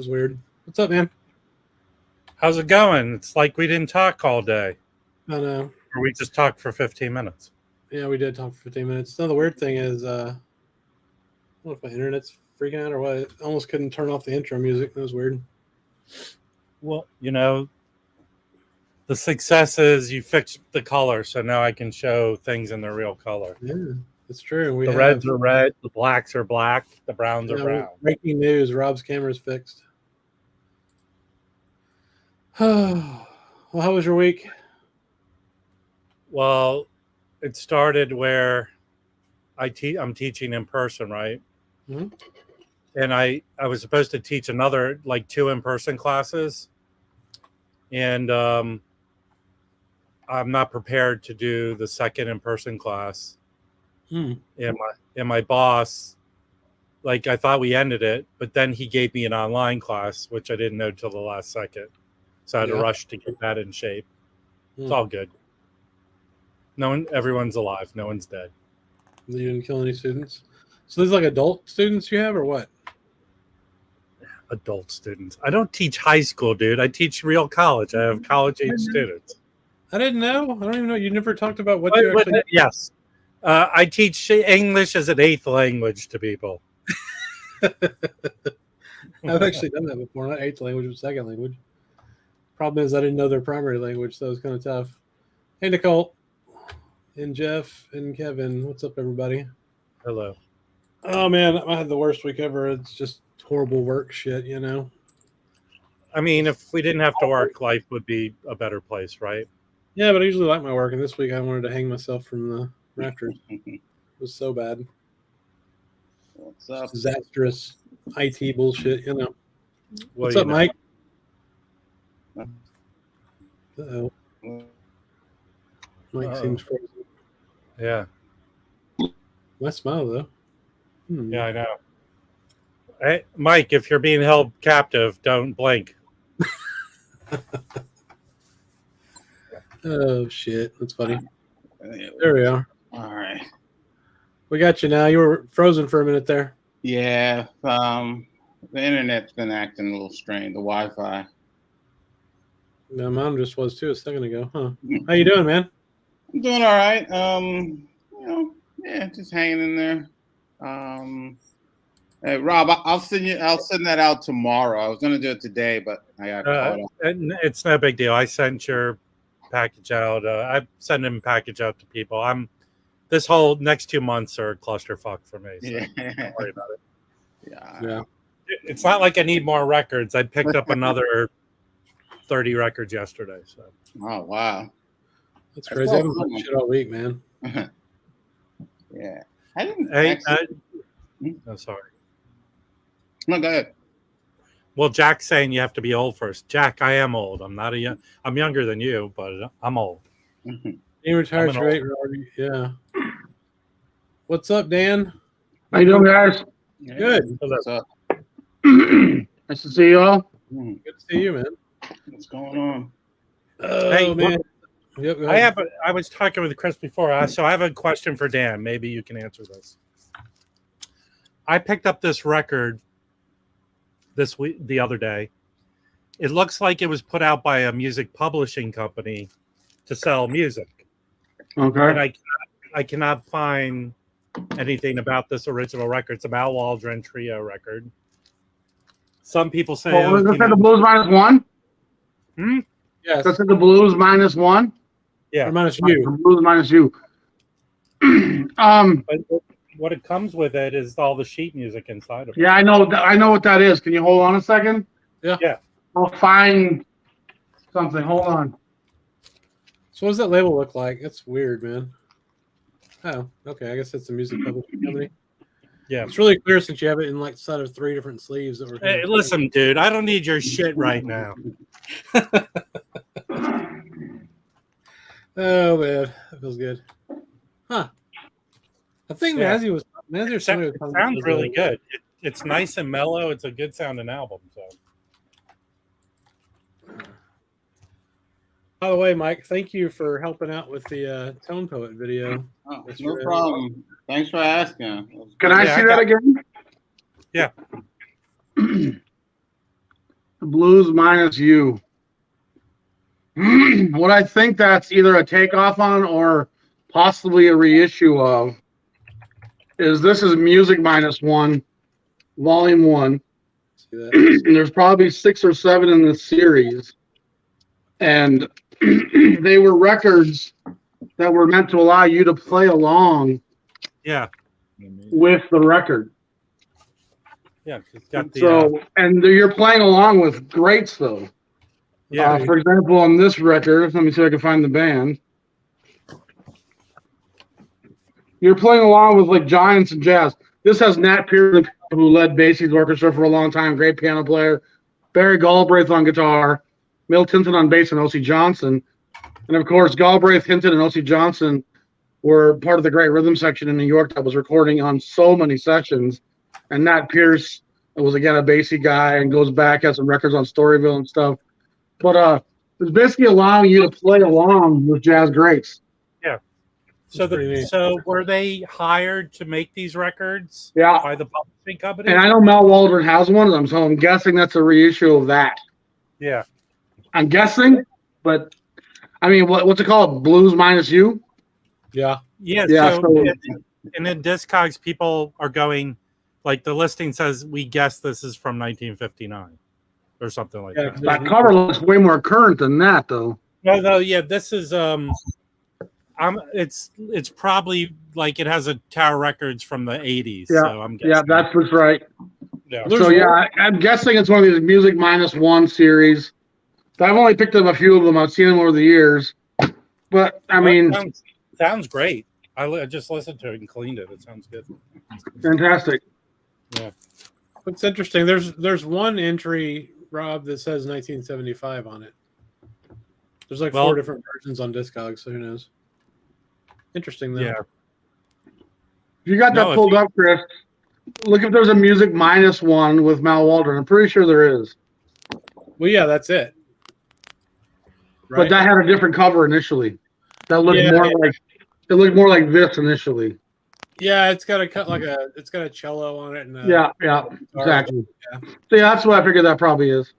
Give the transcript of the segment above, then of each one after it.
was weird. What's up, man? How's it going? It's like we didn't talk all day. I know. Or we just talked for 15 minutes. Yeah, we did talk for 15 minutes. No, the weird thing is, I don't know if my internet's freaking out or what. I almost couldn't turn off the intro music. That was weird. Well, you know, the success is you fixed the color, so now I can show things in their real color. Yeah, it's true. The reds are red, the blacks are black, the browns are brown. Breaking news, Rob's camera's fixed. Well, how was your week? Well, it started where I'm teaching in person, right? Mm-hmm. And I was supposed to teach another, like 2 in-person classes. And I'm not prepared to do the second in-person class. And my boss, like, I thought we ended it, but then he gave me an online class, which I didn't know till the last second. So I had to rush to get that in shape. It's all good. Everyone's alive. No one's dead. You didn't kill any students? So these like adult students you have or what? Adult students. I don't teach high school, dude. I teach real college. I have college-age students. I didn't know. I don't even know. You never taled about what you actually... Yes. I teach English as an 8th language to people. I've actually done that before. Not 8th language, but 2nd language. Problem is I didn't know their primary language, so it was kind of tough. Hey, Nicole. And Jeff and Kevin. What's up, everybody? Hello. Oh, man. I had the worst week ever. It's just horrible work shit, you know? I mean, if we didn't have to work, life would be a better place, right? Yeah, but I usually like my work, and this week I wanted to hang myself from the rafters. It was so bad. What's up? Disastrous IT bullshit, you know. Well, What's up, Mike? Uh-oh. Mike seems frozen. Yeah. Nice smile, though. Yeah, I know. Hey, Mike, if you're being held captive, don't blink. Oh, shit. That's funny. There we are. All right. We got you now. You were frozen for a minute there. Yeah. The internet's been acting a little strange. The Wi-Fi. No, mine just was too a second ago. Huh? How you doing, man? I'm doing all right. Just hanging in there. Hey, Rob, I'll send that out tomorrow. I was gonna do it today, but I got caught up. It's no big deal. I sent your package out. I send a package out to people. This whole next 2 months are clusterfuck for me. So don't worry about it. Yeah. It's not like I need more records. I picked up another 30 records yesterday. So. Oh wow. That's crazy. I haven't done shit all week, man. Yeah. I didn't. Hey, no, sorry. No, go ahead. Well, Jack's saying you have to be old first. Jack, I am old. I'm not I'm younger than you, but I'm old. You retired straight, Robbie. Yeah. What's up, Dan? How you doing, guys? Good. What's up? Nice to see you all. Good to see you, man. What's going on? Oh, man. Yep, I was talking with Chris before, so I have a question for Dan. Maybe you can answer this. I picked up this record the other day. It looks like it was put out by a music publishing company to sell music. Okay. And I cannot find anything about this original record. It's a Mal Waldron trio record. Some people say, was this the Blues -1? Yes. That's the Blues -1? Yeah. Or minus you. The Blues -you. But what it comes with it is all the sheet music inside of it. Yeah, I know what that is. Can you hold on a second? Yeah. I'll find something. Hold on. So what does that label look like? It's weird, man. Oh, okay. I guess it's a music publishing company. Yeah. It's really clear since you have it in like set of 3 different sleeves that were. Hey, listen, dude, I don't need your shit right now. Oh man, that feels good. Huh. I think Mazzy was It sounds really good. It's nice and mellow. It's a good sounding album. So. By the way, Mike, thank you for helping out with the Tone Poet video. Oh, no problem. Thanks for asking. Can I see that again? Yeah. Blues minus you. What I think that's either a takeoff on or possibly a reissue of is this is Music Minus One, Volume 1. See that? And there's probably 6 or 7 in this series. And they were records that were meant to allow you to play along Yeah. with the record. Yeah. It's got the, So, and you're playing along with greats, though. yeah. For example, on this record, let me see if I can find the band. You're playing along with like giants and jazz. This has Nat Pierce, who led Basie's orchestra for a long time, great piano player. Barry Galbraith on guitar, Milt Hinton on bass, and O.C. Johnson. And of course, Galbraith, Hinton, and O.C. Johnson were part of the great rhythm section in New York that was recording on so many sessions. And Nat Pierce was, again, a Basie guy and goes back, has some records on Storyville and stuff. But it's basically allowing you to play along with jazz greats. So were they hired to make these records Yeah. by the publishing company? And I know Mal Waldron has one of them, so I'm guessing that's a reissue of that. Yeah. I'm guessing, but I mean, what's it called? Blues minus you? Yeah. Yeah. Yeah, So, and in Discogs, people are going, like the listing says, we guess this is from 1959 or something like that. That cover looks way more current than that, though. No, yeah, this is it's probably like it has a Tower Records from the 80s. Yeah, So I'm guessing. yeah, that's what's right. Yeah. So yeah, I'm guessing it's one of these Music Minus One series. I've only picked up a few of them. I've seen them over the years, but I mean, sounds great. I just listened to it and cleaned it. It sounds good. Fantastic. Yeah. What's interesting, there's one entry, Rob, that says 1975 on it. There's like 4 different versions on Discogs, so who knows? Interesting, though. Yeah. If you got that pulled up, Chris, look if there's a Music Minus One with Mal Waldron. I'm pretty sure there is. Well, yeah, that's it. Right? But that had a different cover initially. That looked more like this initially. Yeah, it's got a cello on it. And yeah, exactly. Yeah. So yeah, that's what I figured that probably is.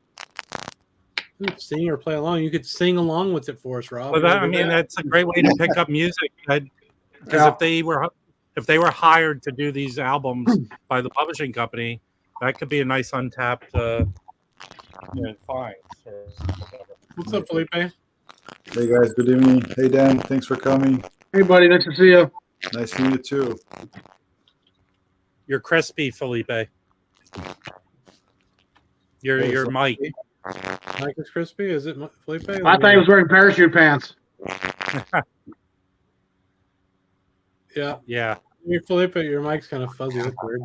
Sing or play along. You could sing along with it for us, Rob. Well, that's a great way to pick up music. Because if they were hired to do these albums by the publishing company, that could be a nice untapped find. What's up, Felipe? Hey guys, good evening. Hey Dan, thanks for coming. Hey buddy, nice to see you. Nice to meet you too. You're crispy, Felipe. Your mic. Mike is crispy. Is it Felipe? I thought he was wearing parachute pants. Yeah. Yeah. Felipe, your mic's kind of fuzzy. That's weird.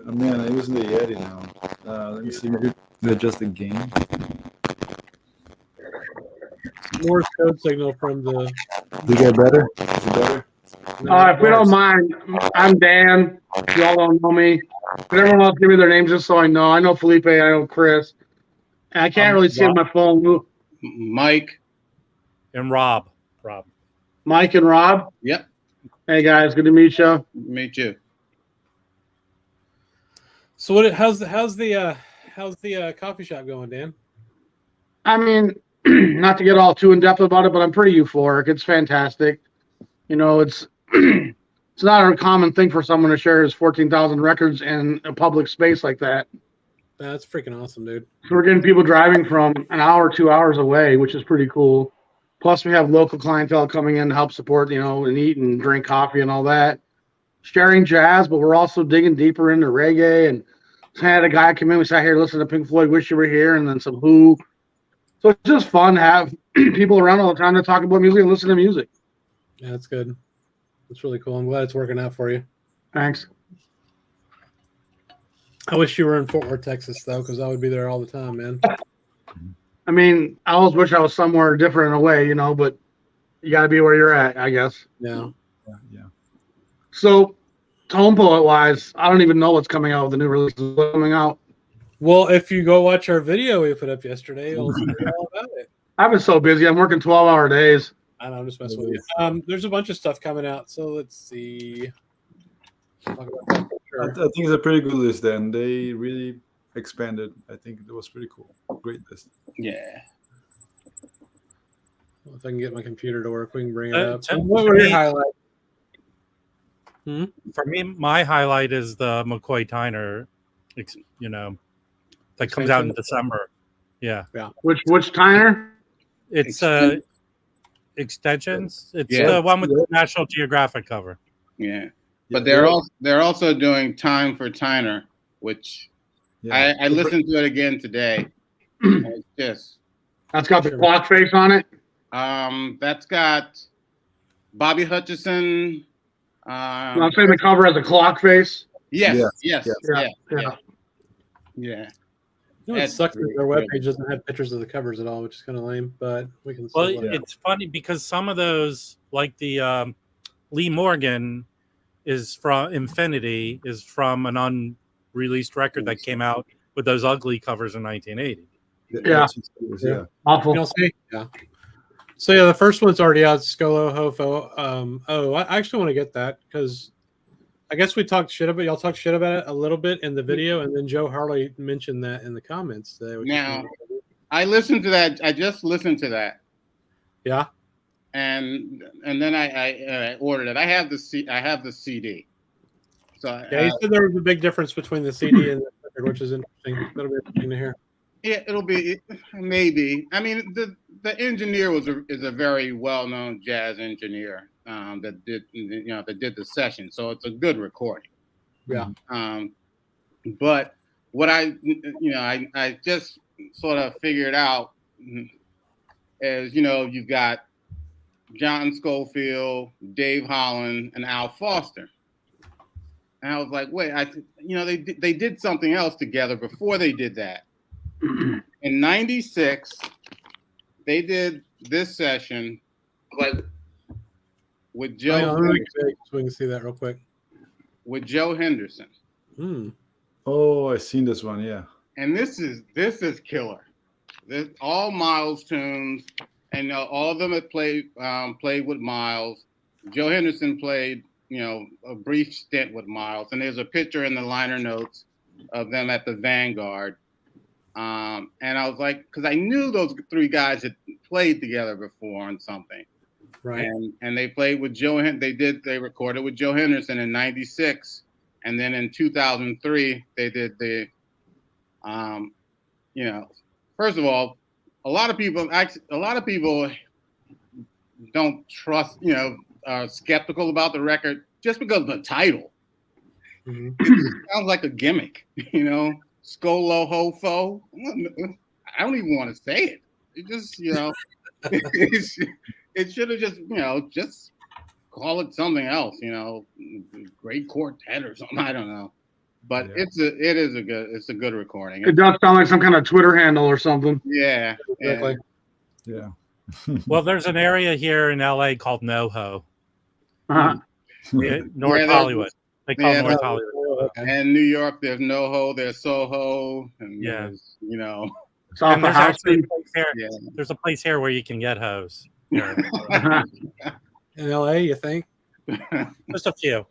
Man, I'm using the Yeti now. Let me see. Maybe adjust the gain. Morse code signal from the. Did it get better? Is it better? If we don't mind, I'm Dan. Y'all don't know me. But everyone else give me their names just so I know. I know Felipe. I know Chris. And I can't really see on my phone. Mike. And Rob. Mike and Rob? Yep. Hey, guys. Good to meet you. Meet you. So how's the coffee shop going, Dan? I mean, not to get all too in-depth about it, but I'm pretty euphoric. It's fantastic. You know, it's not a common thing for someone to share his 14,000 records in a public space like that. That's freaking awesome, dude. So we're getting people driving from an hour, 2 hours away, which is pretty cool. Plus, we have local clientele coming in to help support, and eat and drink coffee and all that. Sharing jazz, but we're also digging deeper into reggae. And so I had a guy come in, we sat here, listened to Pink Floyd, Wish You Were Here, and then some Who. So it's just fun to have people around all the time to talk about music and listen to music. Yeah, that's good. That's really cool. I'm glad it's working out for you. Thanks. I wish you were in Fort Worth, Texas, though, because I would be there all the time, man. I mean, I always wish I was somewhere different in a way, but you got to be where you're at, I guess. Yeah. Yeah. So, Tone Poet-wise, I don't even know what's coming out with the new releases. What's coming out? Well, if you go watch our video we put up yesterday, you'll see all about it. I've been so busy. I'm working 12-hour days. I know, I'm just messing with you. There's a bunch of stuff coming out, so let's see. Talk about that for sure. I think it's a pretty good list, Dan. They really expanded. I think it was pretty cool. Great list. Yeah. Well, if I can get my computer to work, we can bring it up. to What were your me- highlights? For me, my highlight is the McCoy Tyner, that comes out in December. Yeah, Which Tyner? it's extensions. It's Yeah. the one with the National Geographic cover. Yeah. But they're also doing Time for Tyner, which I listened to it again today. It's just That's got the clock face on it. that's got Bobby Hutcherson. I'm saying the cover has a clock face. Yes. Yeah. You know, it sucks that their webpage doesn't have pictures of the covers at all, which is kind of lame, but we can Well, still let it. it's funny because some of those, like the Lee Morgan is from Infinity, is from an unreleased record that came out with those ugly covers in 1980. Yeah. Awful. You know, see? Yeah. So yeah, the first one's already out. Skolo Hofo. I actually want to get that because I guess we talked shit about y'all talked shit about it a little bit in the video, and then Joe Harley mentioned that in the comments today. Now, I listened to that. I just listened to that. Yeah. And then I ordered it. I have the CD. So yeah, you said there was a big difference between the CD and the record, which is interesting. That'll be interesting to hear. Yeah, it'll be maybe. I mean, the engineer is a very well-known jazz engineer that did the session, so it's a good recording. Yeah. But what I just sort of figured out is you've got John Scofield, Dave Holland, and Al Foster. And I was like, wait, they did something else together before they did that. In '96, they did this session with Joe. So we can see that real quick. With Joe Henderson. Oh, I've seen this one. Yeah. And this is killer. This all Miles tunes, and all of them had played with Miles. Joe Henderson played a brief stint with Miles, and there's a picture in the liner notes of them at the Vanguard. And I was like, because I knew those three guys had played together before on something, right? And they played with Joe. They recorded with Joe Henderson in '96, and then in 2003 they did the, first of all, a lot of people don't trust, are skeptical about the record just because of the title. It sounds like a gimmick, Skolo Hofo. I don't even want to say it. It just, it should have just call it something else, Great Quartet or something. I don't know. But it's a good recording. It does sound like some kind of Twitter handle or something. Yeah. Exactly. Yeah. Well, there's an area here in LA called NoHo. North Hollywood. They call North Hollywood. And New York, there's NoHo, there's Soho, and there's, It's off the house. There's a place here where you can get hoes. In LA, you think? Just a few.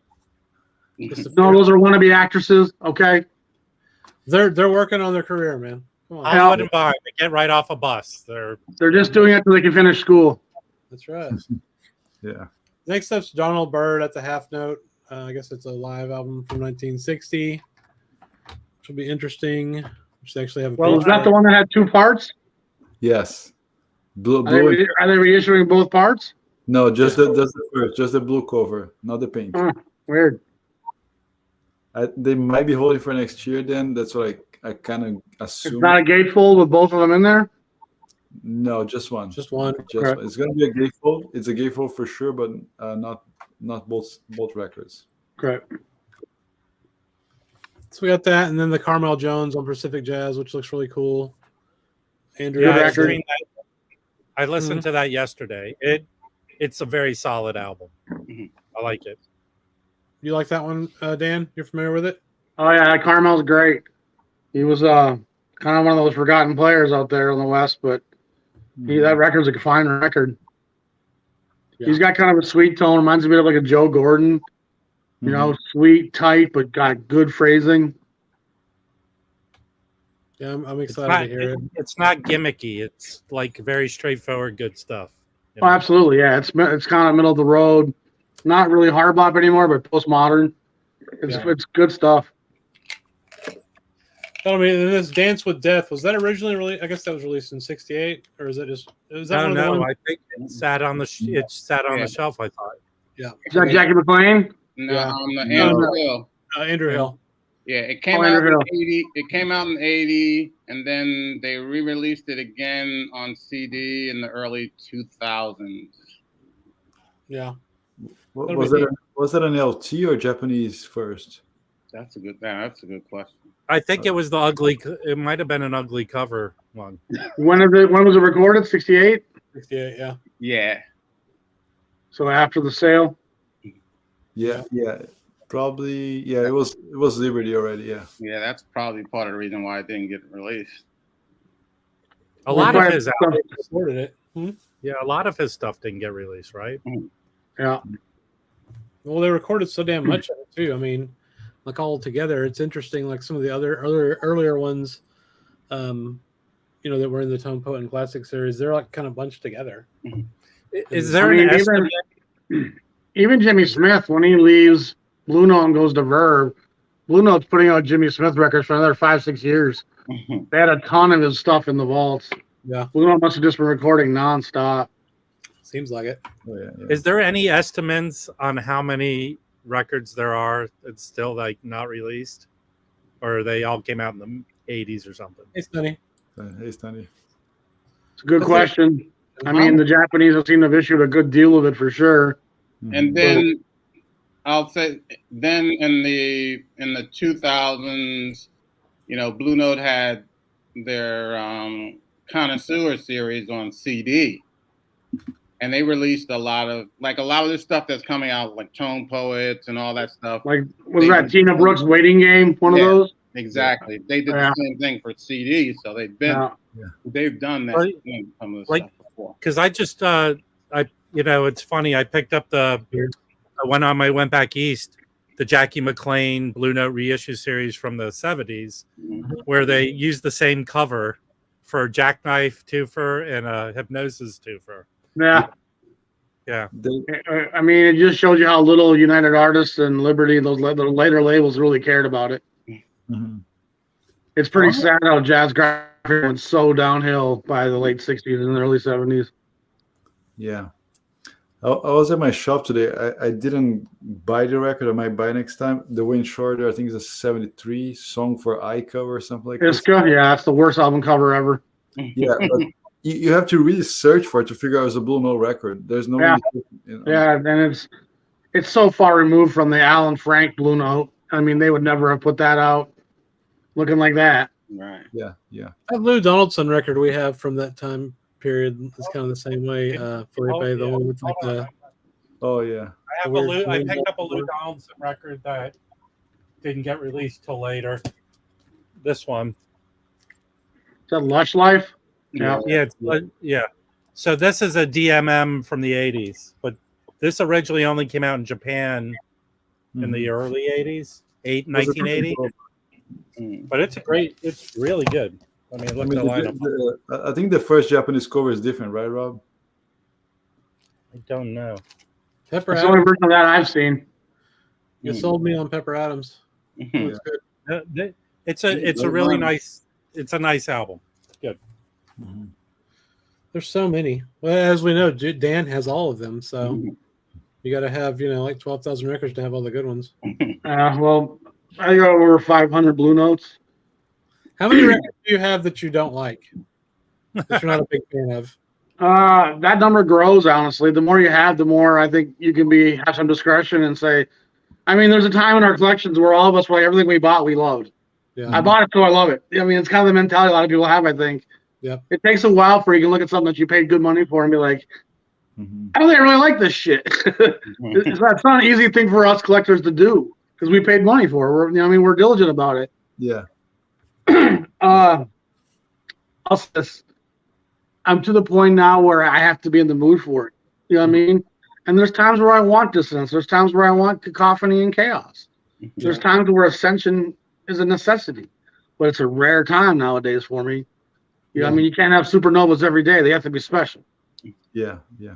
No, those are wannabe actresses. Okay. They're working on their career, man. Come on. I wouldn't buy. They get right off a bus. They're just doing it so they can finish school. That's right. Yeah. Next up's Donald Byrd at the Half Note. I guess it's a live album from 1960, which will be interesting. Which they actually have. Well, is that the one that had two parts? Yes. Are they reissuing both parts? No, just the first, just the blue cover, not the pink. Weird. They might be holding for next year. Then that's what I kind of assume. It's not a gatefold with both of them in there. No, just one. Just one. It's going to be a gatefold. It's a gatefold for sure, but not both records. Correct. So we got that, and then the Carmel Jones on Pacific Jazz, which looks really cool. Andrew, I listened to that yesterday. It's a very solid album. I like it. You like that one, Dan? You're familiar with it? Oh yeah, Carmel's great. He was kind of one of those forgotten players out there in the West, but that record's a fine record. Yeah. He's got kind of a sweet tone, reminds me of like a Joe Gordon. Sweet, tight, but got good phrasing. Yeah, I'm It's excited not, to hear it. it's not gimmicky. It's like very straightforward, good stuff. you Oh, know? absolutely. Yeah, it's kind of middle of the road. Not really hard bop anymore, but postmodern. It's good stuff. I mean, and this Dance with Death, was that originally released? I guess that was released in '68, or is that just? Is that No, one of the no, ones? I think it sat on the Yeah. shelf. I thought. Yeah, Is that Jackie McLean? No, Yeah. Andrew Hill. Andrew Hill. Yeah, it came Oh, out Andrew in Hill. '80. It came out in '80, and then they re-released it again on CD in the early 2000s. Yeah, Was that an LT or Japanese first? That's a good question. I think it was the ugly. It might have been an ugly cover one. When was it recorded? 68. '68. Yeah, Yeah. So after the sale. Yeah, probably. Yeah, it was Liberty already. Yeah. Yeah, that's probably part of the reason why it didn't get released. A lot of Right. his they recorded it. yeah, a lot of his stuff didn't get released, right? Yeah. Well, they recorded so damn much of it too. I mean, like all together, it's interesting. Like some of the earlier ones, that were in the Tone Poet and Classic series, they're like kind of bunched together. Is there an estimate? Even Jimmy Smith, when he leaves Blue Note and goes to Verve, Blue Note's putting out Jimmy Smith records for another 5-6 years. They had a ton of his stuff in the vaults. Yeah, Blue Note must have just been recording nonstop. seems like it. Oh, yeah. Is there any estimates on how many records there are that's still like not released, or they all came out in the '80s or something? Hey, Sonny. Hey, Stanley. It's a good question. I mean, the Japanese seem to have issued a good deal of it for sure. And then I'll say, then in the 2000s, Blue Note had their Connoisseur series on CD, and they released a lot of the stuff that's coming out, like Tone Poets and all that stuff. Like, was that Tina Brooks Waiting Game? One of those? Exactly. They did the same thing for CD, so they've done that some of the stuff before. Because I just it's funny. I picked up when I went back east, the Jackie McLean Blue Note reissue series from the '70s, where they used the same cover for Jackknife twofer and a Hypnosis twofer. Yeah. Yeah. I mean, it just shows you how little United Artists and Liberty, the later labels, really cared about it. Mm-hmm. It's pretty sad how jazz graphic went so downhill by the late 60s and early 70s. Yeah. I was at my shop today. I didn't buy the record. I might buy next time. The Wayne Shorter, I think it's a '73 Song for Ica or something like that. Iska, yeah, it's the worst album cover ever. Yeah, but you have to really search for it to figure out it's a Blue Note record. There's no Yeah, and it's so far removed from the Alan Frank Blue Note. I mean, they would never have put that out looking like that. Right. Yeah. That Lou Donaldson record we have from that time period is kind of the same way. Felipe, the one with like the. Oh yeah. I picked up a Lou Donaldson record that didn't get released till later. This one. Is that Lush Life? Yeah. Yeah. So this is a DMM from the '80s, but this originally only came out in Japan in the early '80s, 1980. But it's really good. I mean, look at the lineup. I think the first Japanese cover is different, right, Rob? I don't know. Pepper It's the only Adams. version of that I've seen. You sold me on Pepper Adams. Mhm. That's good. It's a really nice. It's a nice album. Good. Mm-hmm. There's so many. Well, as we know, Dan has all of them. So you got to have like 12,000 records to have all the good ones. Well, I got over 500 Blue Notes. How many records do you have that you don't like? That you're not a big fan of? That number grows, honestly. The more you have, the more I think you can have some discretion and say, I mean, there's a time in our collections where all of us, everything we bought, we loved. Yeah. I bought it, so I love it. I mean, it's kind of the mentality a lot of people have, I think. Yeah. It takes a while for you to look at something that you paid good money for and be like, I don't think I really like this shit. It's not an easy thing for us collectors to do because we paid money for it. We're diligent about it. Yeah. I'll say this. I'm to the point now where I have to be in the mood for it. You know what I mean? And there's times where I want dissonance. There's times where I want cacophony and chaos. There's times where ascension is a necessity. but it's a rare time nowadays for me. Yeah. I mean, you can't have supernovas every day. They have to be special. Yeah. I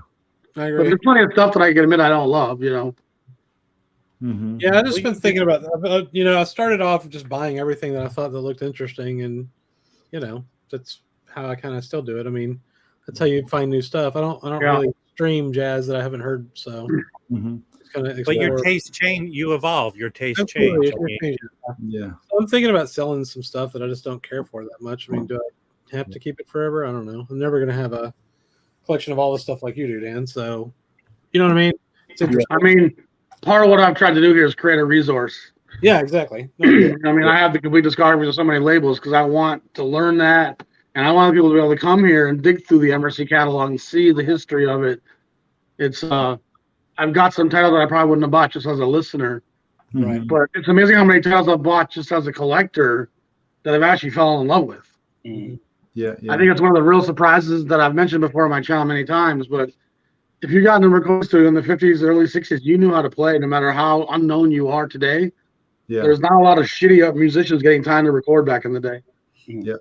But agree. there's plenty of stuff that I can admit I don't love, Mm-hmm. Yeah, I've just been thinking about that. I started off just buying everything that I thought that looked interesting, and that's how I kind of still do it. I mean, that's how you find new stuff. I don't really stream jazz that I haven't heard, so Mm-hmm. it's kind of. But your taste change, you evolve. Your taste change. Yeah. So I'm thinking about selling some stuff that I just don't care for that much. I mean, do I have to keep it forever? I don't know. I'm never going to have a collection of all this stuff like you do, Dan. So, you know what I mean? It's interesting. I mean, part of what I've tried to do here is create a resource. Yeah, exactly. I mean, I have the complete discographies of so many labels because I want to learn that, and I want people to be able to come here and dig through the MRC catalog and see the history of it. It's I've got some titles that I probably wouldn't have bought just as a listener, Right. but it's amazing how many titles I've bought just as a collector that I've actually fallen in love with. Yeah. I think it's one of the real surprises that I've mentioned before on my channel many times, but if you got in a record studio in the 50s, early 60s, you knew how to play no matter how unknown you are today. Yeah. There's not a lot of shitty musicians getting time to record back in the day. Yeah.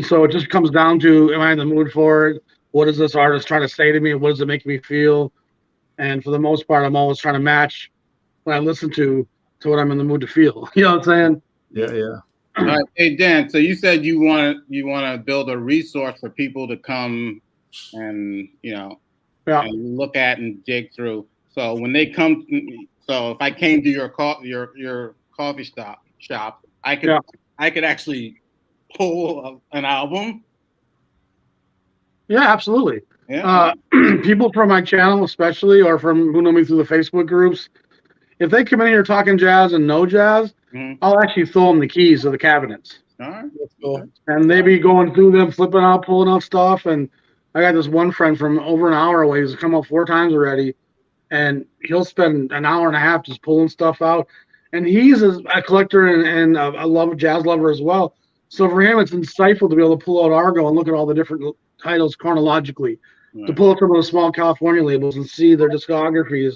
So it just comes down to, am I in the mood for it? What is this artist trying to say to me? What does it make me feel? And for the most part, I'm always trying to match what I listen to what I'm in the mood to feel. You know what I'm saying? Yeah. All right. Hey, Dan, so you said you want to build a resource for people to come and, and look at and dig through. So when they come, so if I came to your coffee shop, I could actually pull an album. Yeah, absolutely. Yeah. People from my channel, especially, or from who know me through the Facebook groups, if they come in here talking jazz and know jazz, I'll actually throw them the keys of the cabinets. All right. That's cool. And they be going through them, flipping out, pulling out stuff. And I got this one friend from over an hour away who's come up 4 times already. And he'll spend an hour and a half just pulling stuff out. And he's a collector and a jazz lover as well. So for him, it's insightful to be able to pull out Argo and look at all the different titles chronologically, to pull out some of the small California labels and see their discographies.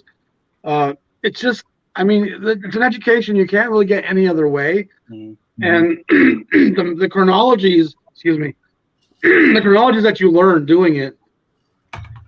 It's just, I mean, it's an education you can't really get any other way. And the chronologies, the chronologies that you learn doing it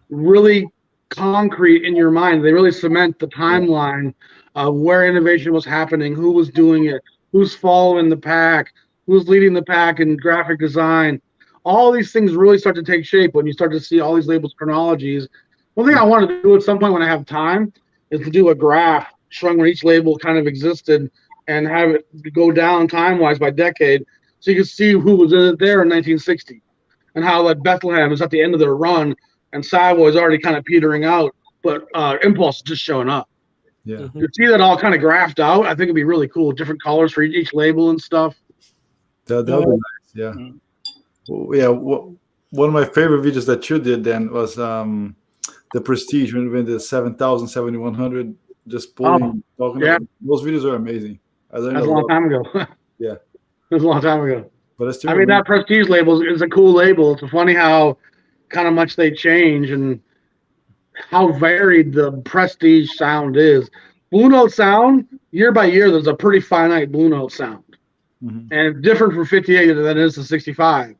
really concrete in your mind. They really cement the timeline of where innovation was happening, who was doing it, who's following the pack, who's leading the pack in graphic design. All these things really start to take shape when you start to see all these labels chronologies. One thing I want to do at some point when I have time is to do a graph showing where each label kind of existed and have it go down time-wise by decade, so you can see who was in it there in 1960 and how like Bethlehem is at the end of their run and Savoy is already kind of petering out, but Impulse is just showing up. Yeah. To see that all kind of graphed out, I think it'd be really cool. Different colors for each label and stuff. That would be nice. Yeah. Well, yeah. One of my favorite videos that you did then was the Prestige when the 7,000, 7,100, just pulling, talking. Yeah. Those videos are amazing. I learned That's a long time ago. Yeah. It was a long time ago. But I mean, that Prestige label is a cool label. It's funny how kind of much they change and how varied the Prestige sound is. Blue Note sound, year by year, there's a pretty finite Blue Note sound. And it's different from 58 than it is to 65.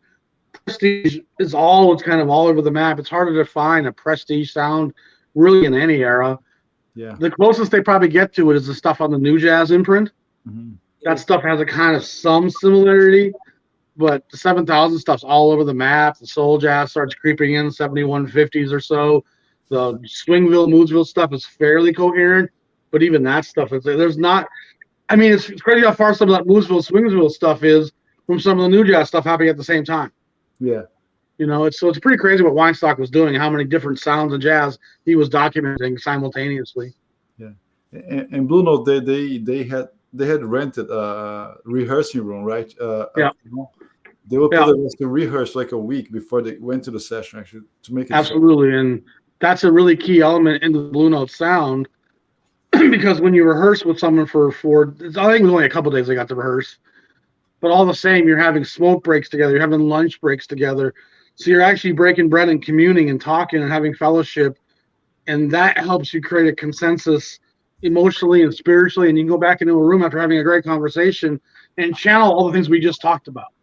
Prestige is always kind of all over the map. It's harder to find a Prestige sound really in any era. Yeah. The closest they probably get to it is the stuff on the New Jazz imprint. That stuff has a kind of some similarity, but the 7,000 stuff's all over the map. The soul jazz starts creeping in 7150s or so. The Swingville, Moodsville stuff is fairly coherent, but even that stuff is there's not. I mean, it's crazy how far some of that Moodsville, Swingsville stuff is from some of the new jazz stuff happening at the same time. Yeah. It's pretty crazy what Weinstock was doing, how many different sounds of jazz he was documenting simultaneously. Yeah. And Blue Note, they had rented a rehearsing room, right? Yeah. They would put us to rehearse like a week before they went to the session, actually, to make it. Absolutely, and that's a really key element in the Blue Note sound, because when you rehearse with someone for I think it was only a couple days they got to rehearse, but all the same, you're having smoke breaks together, you're having lunch breaks together, so you're actually breaking bread and communing and talking and having fellowship, and that helps you create a consensus emotionally and spiritually, and you can go back into a room after having a great conversation and channel all the things we just talked about.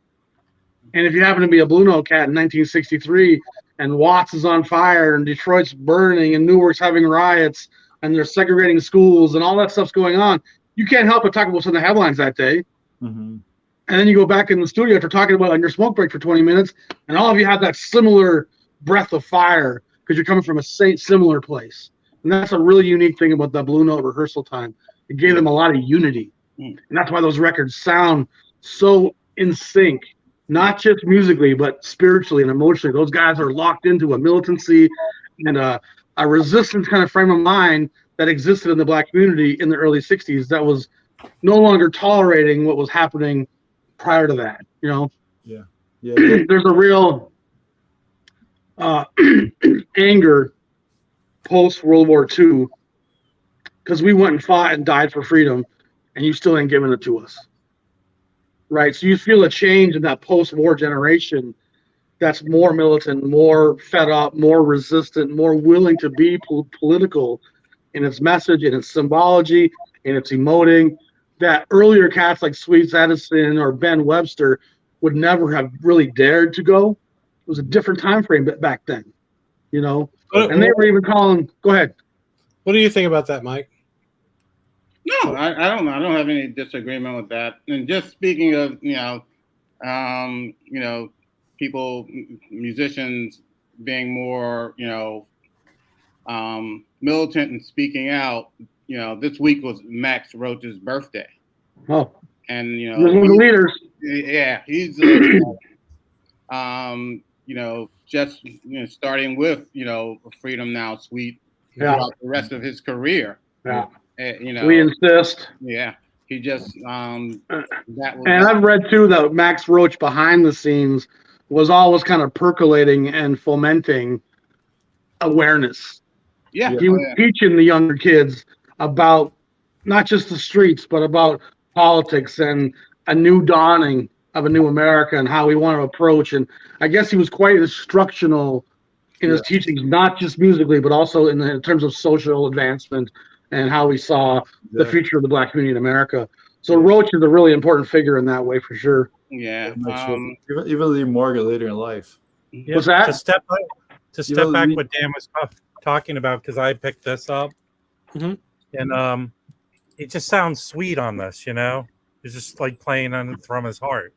And if you happen to be a Blue Note cat in 1963 and Watts is on fire and Detroit's burning and Newark's having riots and they're segregating schools and all that stuff's going on, you can't help but talk about what's in the headlines that day. Mm-hmm. And then you go back in the studio after talking about it on your smoke break for 20 minutes, and all of you have that similar breath of fire because you're coming from a similar place. And that's a really unique thing about the Blue Note rehearsal time. It gave them a lot of unity. And that's why those records sound so in sync, not just musically, but spiritually and emotionally. Those guys are locked into a militancy and a resistance kind of frame of mind that existed in the Black community in the early 60s that was no longer tolerating what was happening prior to that, you know? Yeah. There's a real anger post World War II because we went and fought and died for freedom, and you still ain't giving it to us, right? So you feel a change in that post-war generation that's more militant, more fed up, more resistant, more willing to be political in its message, in its symbology, in its emoting, that earlier cats like Sweets Edison or Ben Webster would never have really dared to go. It was a different time frame back then, you know? And they were even calling, go ahead. What do you think about that, Mike? No, I don't have any disagreement with that. And just speaking of, people, musicians being more, militant and speaking out, this week was Max Roach's birthday. Oh. And, one of the leaders. Yeah, he's, just, starting with, Freedom Now Suite throughout the rest of his career. Yeah. We insist. Yeah. He just, and I've read too that Max Roach behind the scenes was always kind of percolating and fomenting awareness. Yeah. He was teaching the younger kids about not just the streets, but about politics and a new dawning of a new America and how we want to approach. And I guess he was quite instructional in his teachings, not just musically, but also in terms of social advancement and how we saw the future of the Black community in America. So Roach is a really important figure in that way for sure. Yeah. Even Lee Morgan later in life. What's that? To step back what Dan was talking about, because I picked this up. Mm-hmm. And it just sounds sweet on this, It's just like playing from his heart.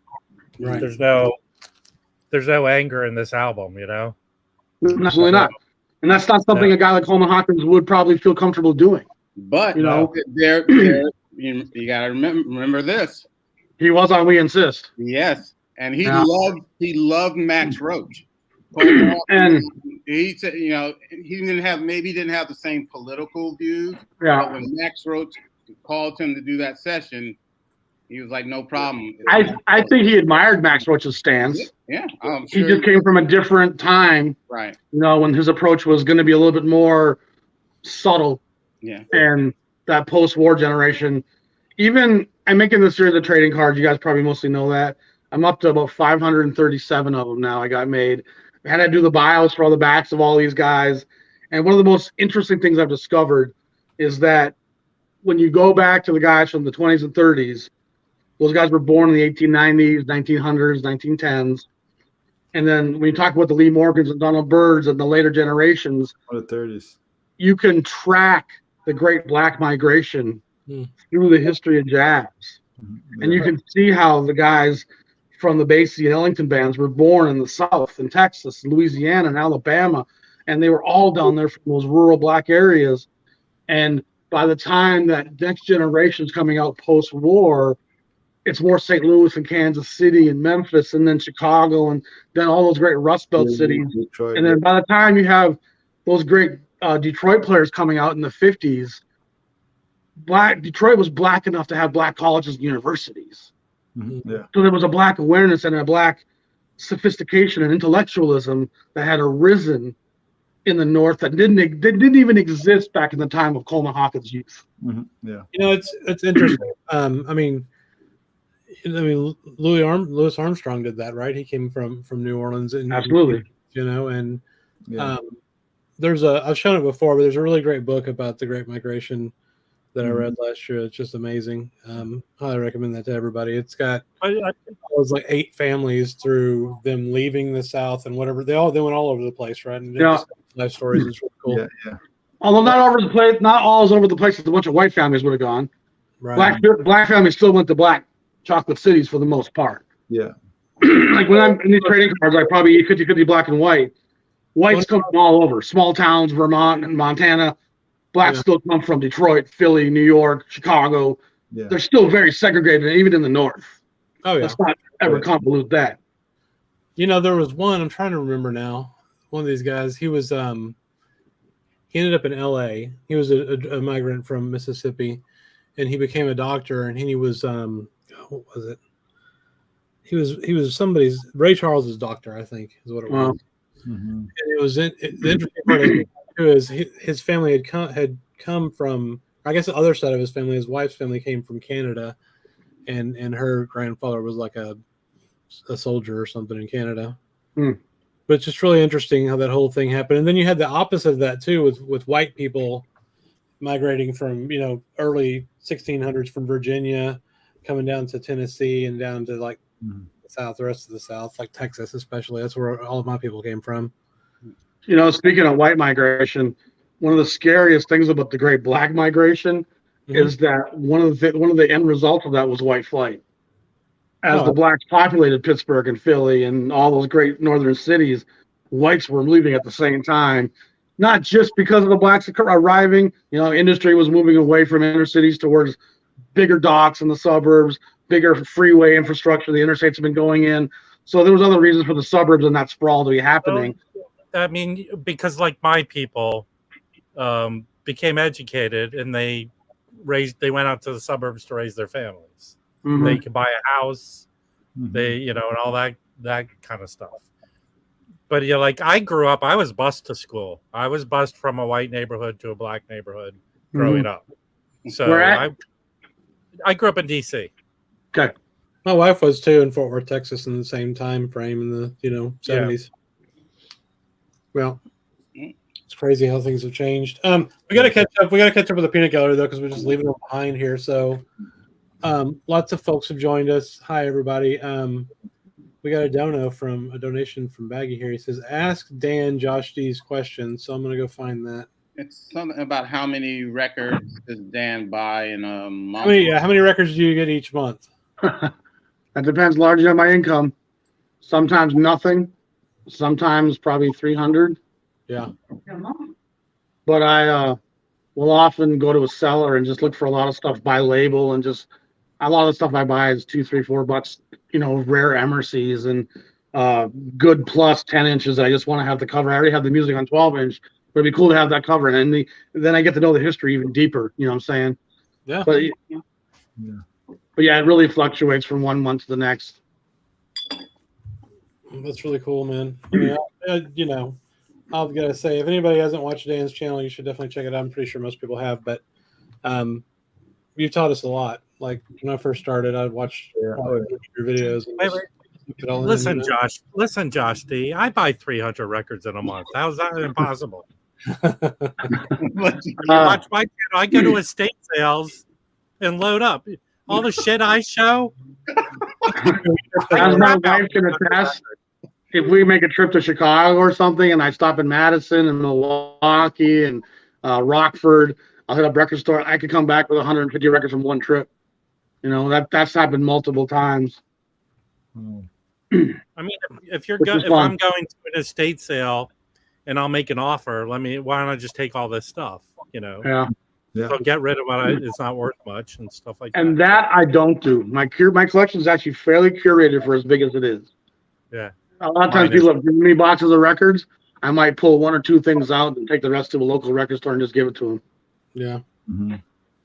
Right. There's no anger in this album, Absolutely not. And that's not something a guy like Coleman Hawkins would probably feel comfortable doing. But you gotta remember this. He was on We Insist. Yes, and he loved Max Roach. And he said, he didn't have the same political views. Yeah. But when Max Roach called him to do that session, he was like, no problem. I think he admired Max Roach's stance. Yeah. He just came from a different time. Right. When his approach was going to be a little bit more subtle. Yeah. And that post-war generation, even I'm making this series of trading cards. You guys probably mostly know that. I'm up to about 537 of them now. I got made. I had to do the bios for all the backs of all these guys. And one of the most interesting things I've discovered is that when you go back to the guys from the 20s and 30s, those guys were born in the 1890s, 1900s, 1910s. And then when you talk about the Lee Morgans and Donald Byrds and the later generations, the 30s, you can track the great Black migration through the history of jazz. Mm-hmm. And you can see how the guys from the Basie and Ellington bands were born in the South, in Texas, Louisiana, and Alabama. And they were all down there from those rural Black areas. And by the time that next generation's coming out post-war, it's more St. Louis and Kansas City and Memphis and then Chicago and then all those great Rust Belt cities. Detroit, and then by the time you have those great Detroit players coming out in the 50s, Detroit was Black enough to have Black colleges and universities. Mm-hmm. Yeah. So there was a Black awareness and a Black sophistication and intellectualism that had arisen in the North that didn't even exist back in the time of Coleman Hawkins' youth. Mm-hmm. Yeah. It's interesting. Louis Armstrong did that, right? He came from New Orleans, and absolutely, and I've shown it before, but there's a really great book about the Great Migration that I read last year. It's just amazing. Highly recommend that to everybody. It's got it was like 8 families through them leaving the South and whatever. They went all over the place, right? And just life stories. It's really cool. Yeah. Although not all over the place, not all over the places a bunch of white families would have gone. Right. Black families still went to black chocolate cities for the most part. Yeah. Like when I'm in these trading cards, I probably 50-50 black and white. Whites come from all over, small towns, Vermont and Montana. Blacks still come from Detroit, Philly, New York, Chicago. Yeah. They're still very segregated, even in the North. Oh yeah. Let's not ever convolute that. You know, there was one, I'm trying to remember now. One of these guys, he was he ended up in LA. He was a migrant from Mississippi, and he became a doctor, and he was what was it? He was somebody's Ray Charles's doctor, I think, is what it was. Mm-hmm. And it was the interesting part of it too is his family had come from, I guess the other side of his family, his wife's family came from Canada, and her grandfather was like a soldier or something in Canada. But it's just really interesting how that whole thing happened. And then you had the opposite of that too, with white people migrating from, you know, early 1600s from Virginia, coming down to Tennessee and down to like the rest of the South, like Texas especially. That's where all of my people came from. You know, speaking of white migration, one of the scariest things about the Great Black Migration is that one of the end results of that was white flight. As the blacks populated Pittsburgh and Philly and all those great northern cities, whites were leaving at the same time. Not just because of the blacks arriving, you know, industry was moving away from inner cities towards bigger docks in the suburbs, bigger freeway infrastructure. The interstates have been going in. So there was other reasons for the suburbs and that sprawl to be happening. I mean, because like my people became educated and they went out to the suburbs to raise their families. They could buy a house, they, you know, and all that kind of stuff. But yeah, like I grew up, I was bused to school. I was bused from a white neighborhood to a black neighborhood growing up. So I grew up in DC. Okay. My wife was too in Fort Worth, Texas, in the same time frame in the 70s. Well, it's crazy how things have changed. We got to catch up. We got to catch up with the peanut gallery though, because we're just leaving them behind here. So, lots of folks have joined us. Hi, everybody. We got a donation from Baggy here. He says, "Ask Dan Josh D's question." So I'm gonna go find that. It's something about how many records does Dan buy in a month? How many records do you get each month? That depends largely on my income. Sometimes nothing. Sometimes probably 300. Yeah. But I will often go to a seller and just look for a lot of stuff by label, and just a lot of the stuff I buy is $2, $3, $4, you know, rare MRCs and good plus 10 inches. I just want to have the cover. I already have the music on 12-inch, but it'd be cool to have that cover. And then I get to know the history even deeper. You know what I'm saying? Yeah. But yeah, it really fluctuates from one month to the next. That's really cool, man. I mean, you know, I've got to say, if anybody hasn't watched Dan's channel, you should definitely check it out. I'm pretty sure most people have, but you've taught us a lot. Like when I first started, I'd watch your videos. And Listen, Josh D. I buy 300 records in a month. How's that impossible? You watch my channel. I go to estate sales and load up all the shit I show. As my wife can attest, if we make a trip to Chicago or something, and I stop in Madison and Milwaukee and Rockford, I'll hit up record store. I could come back with 150 records from one trip. You know, that's happened multiple times. I mean, if I'm going to an estate sale and I'll make an offer, why don't I just take all this stuff? You know, so get rid of it's not worth much and stuff like that. And that I don't do. My collection is actually fairly curated for as big as it is. Yeah. A lot of times people have given me boxes of records. I might pull one or two things out and take the rest to a local record store and just give it to them. Yeah. Mm-hmm.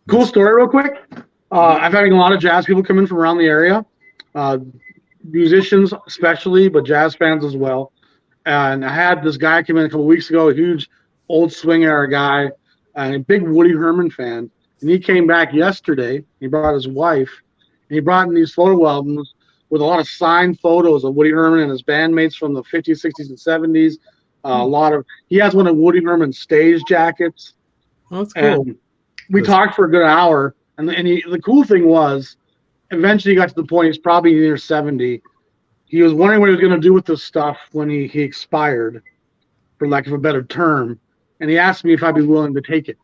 Cool story real quick. I'm having a lot of jazz people come in from around the area. Musicians especially, but jazz fans as well. And I had this guy come in a couple weeks ago, a huge old swing era guy, and a big Woody Herman fan. And he came back yesterday. He brought his wife, and he brought in these photo albums with a lot of signed photos of Woody Herman and his bandmates from the 50s, 60s, and 70s. He has one of Woody Herman's stage jackets. Oh, that's cool. we talked for a good hour, and the cool thing was, eventually he got to the point he's probably near 70. He was wondering what he was going to do with this stuff when he expired, for lack of a better term, and he asked me if I'd be willing to take it.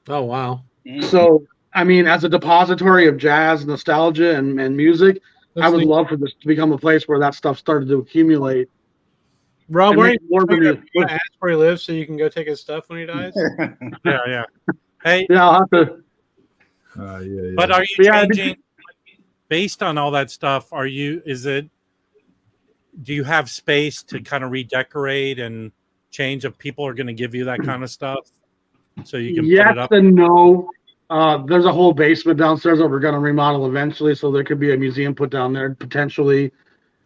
Oh wow! So, I mean, as a depository of jazz, nostalgia, and music, I would love for this to become a place where that stuff started to accumulate. Rob, where you you ask where he lives so you can go take his stuff when he dies? Yeah. Hey, yeah, I'll have to. Yeah. but are you changing based on all that stuff? Do you have space to kind of redecorate and change if people are going to give you that kind of stuff? So you can yes put it up? and no. There's a whole basement downstairs that we're going to remodel eventually, so there could be a museum put down there potentially.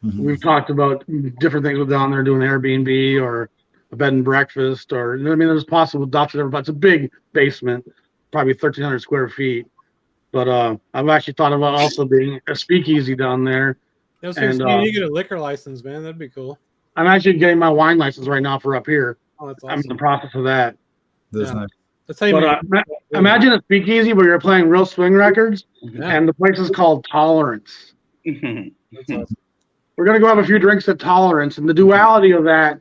Mhm. We've talked about different things with down there, doing Airbnb or a bed and breakfast, or there's possible adoption. But it's a big basement, probably 1,300 square feet. But I've actually thought about also being a speakeasy down there. You get a liquor license, man. That'd be cool. I'm actually getting my wine license right now for up here. Oh, that's I'm in awesome. the process of that. That's Yeah. nice. That's how you But imagine a speakeasy where you're playing real swing records, Yeah. and the place is called Tolerance. That's awesome. We're going to go have a few drinks at Tolerance, and the duality of that,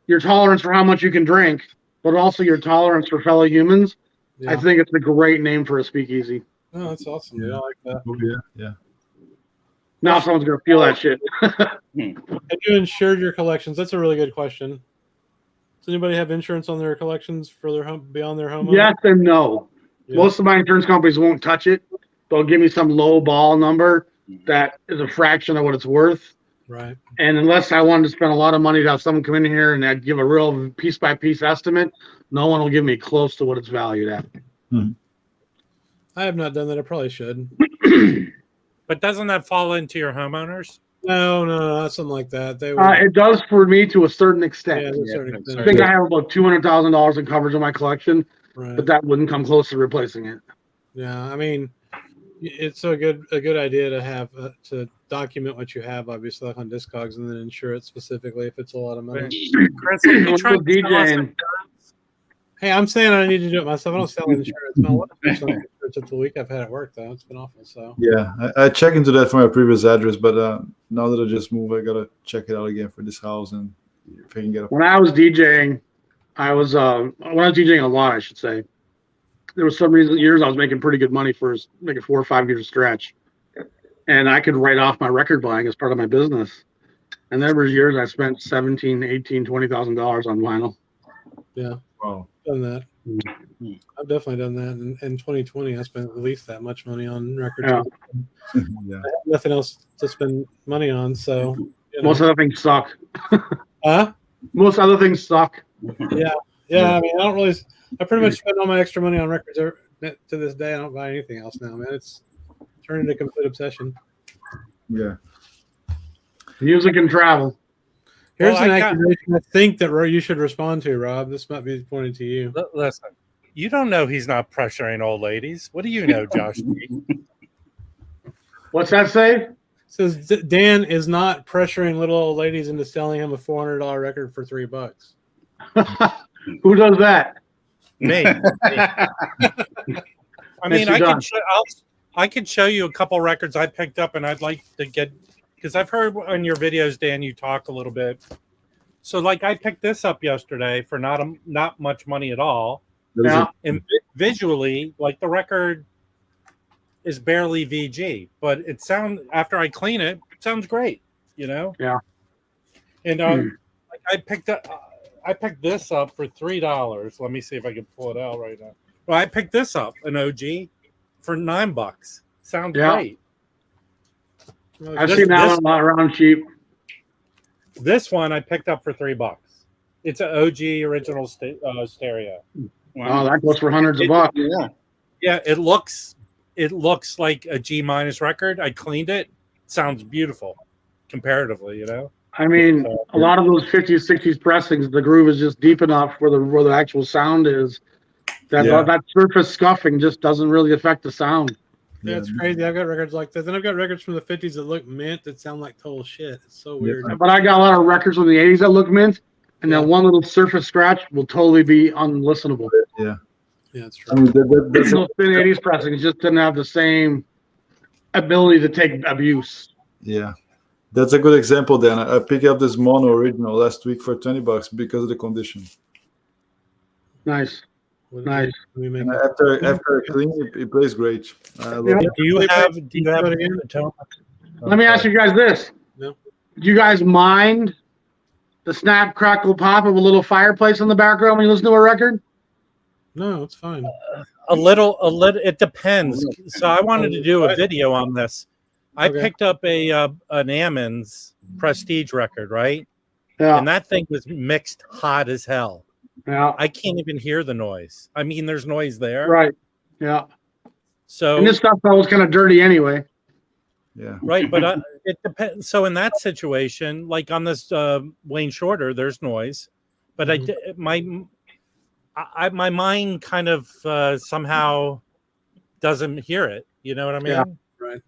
your tolerance for how much you can drink, but also your tolerance for fellow humans. Yeah. I think it's a great name for a speakeasy. Oh, that's awesome. Yeah. Yeah, I like that. Oh, yeah. Now someone's going to feel that shit. Have you insured your collections? That's a really good question. Does anybody have insurance on their collections for their home beyond their home? Yes and no. Yeah. Most of my insurance companies won't touch it. They'll give me some low ball number that is a fraction of what it's worth. Right. And unless I wanted to spend a lot of money to have someone come in here and I'd give a real piece by piece estimate, no one will give me close to what it's valued at. I have not done that. I probably should. But doesn't that fall into your homeowners? No, not something like that. They would, It does for me to a certain yeah, extent. to a certain extent. I think I have about $200,000 in coverage on my collection, Right. but that wouldn't come close to replacing it. Yeah, I mean, it's a good idea to have to document what you have, obviously, like on Discogs, and then insure it specifically if it's a lot of money. Chris, are you When trying we're to sell us DJing. insurance? Hey, I'm saying I need to do it myself. I don't sell insurance. Man, what insurance it's the week I've had at work though. It's been awful. So Yeah, I checked into that for my previous address, but now that I just moved, I gotta check it out again for this house and if I can get a. When I was DJing, when I was DJing a lot, I should say, there was some years I was making pretty good money for making 4 or 5 years stretch, and I could write off my record buying as part of my business. And there were years I spent $17,000, $18,000, $20,000 on vinyl. yeah, Wow. done that. I've definitely done that. In 2020, I spent at least that much money on records. Yeah. Yeah. I have nothing else to spend money on. So Most other things suck. Most other things suck. Yeah. I mean, I pretty much spend all my extra money on records to this day. I don't buy anything else now, man. It's turned into a complete obsession. Yeah. Music and travel. Here's Well, an I got- accusation I think that you should respond to, Rob. This might be pointed to you. Listen, you don't know he's not pressuring old ladies. What do you know, Josh? What's that say? It says Dan is not pressuring little old ladies into selling him a $400 record for $3. Who does that? Me. I mean, I could show you a couple records I picked up, and I'd like to get, because I've heard on your videos, Dan, you talk a little bit. So, like, I picked this up yesterday for not much money at all, Yeah. and visually, like, the record is barely VG, but after I clean it, it sounds great, you know. Yeah. And like I picked this up for $3. Let me see if I can pull it out right now. Well, I picked this up, an OG, for $9. Sounds great. I've seen that one around cheap. This one I picked up for $3. It's an OG original stereo. Wow, that goes for hundreds of bucks. Yeah, it looks like a G- record. I cleaned it. Sounds beautiful comparatively, you know. I mean, a lot of those 50s, 60s pressings, the groove is just deep enough where the actual sound is. That surface scuffing just doesn't really affect the sound. Yeah, it's crazy. I've got records like that. Then I've got records from the 50s that look mint that sound like total shit. It's so weird. But I got a lot of records from the 80s that look mint, and then one little surface scratch will totally be unlistenable. Yeah. Yeah, that's I true. mean, that's Those thin 80s pressings just didn't have the same ability to take abuse. yeah. That's a good example. Then I picked up this mono original last week for $20 because of the condition. Nice. What Nice. we make And it? after I clean, it plays great. I love Yeah. it. Do you have Do it again? a tone? Let me ask you guys this. No. Do you guys mind the snap, crackle, pop of a little fireplace in the background when you listen to a record? No, it's fine. A little. It depends. So I wanted to do a video on this. I Okay. picked up an Ammons Prestige record, right? Yeah. And that thing was mixed hot as hell. Yeah. I can't even hear the noise. I mean, there's noise there. Right. Yeah. So And this stuff was kind of dirty anyway. Yeah. right, but it depends. So in that situation, like on this Wayne Shorter, there's noise, but my mind kind of somehow doesn't hear it. You know what I mean? Yeah. Right.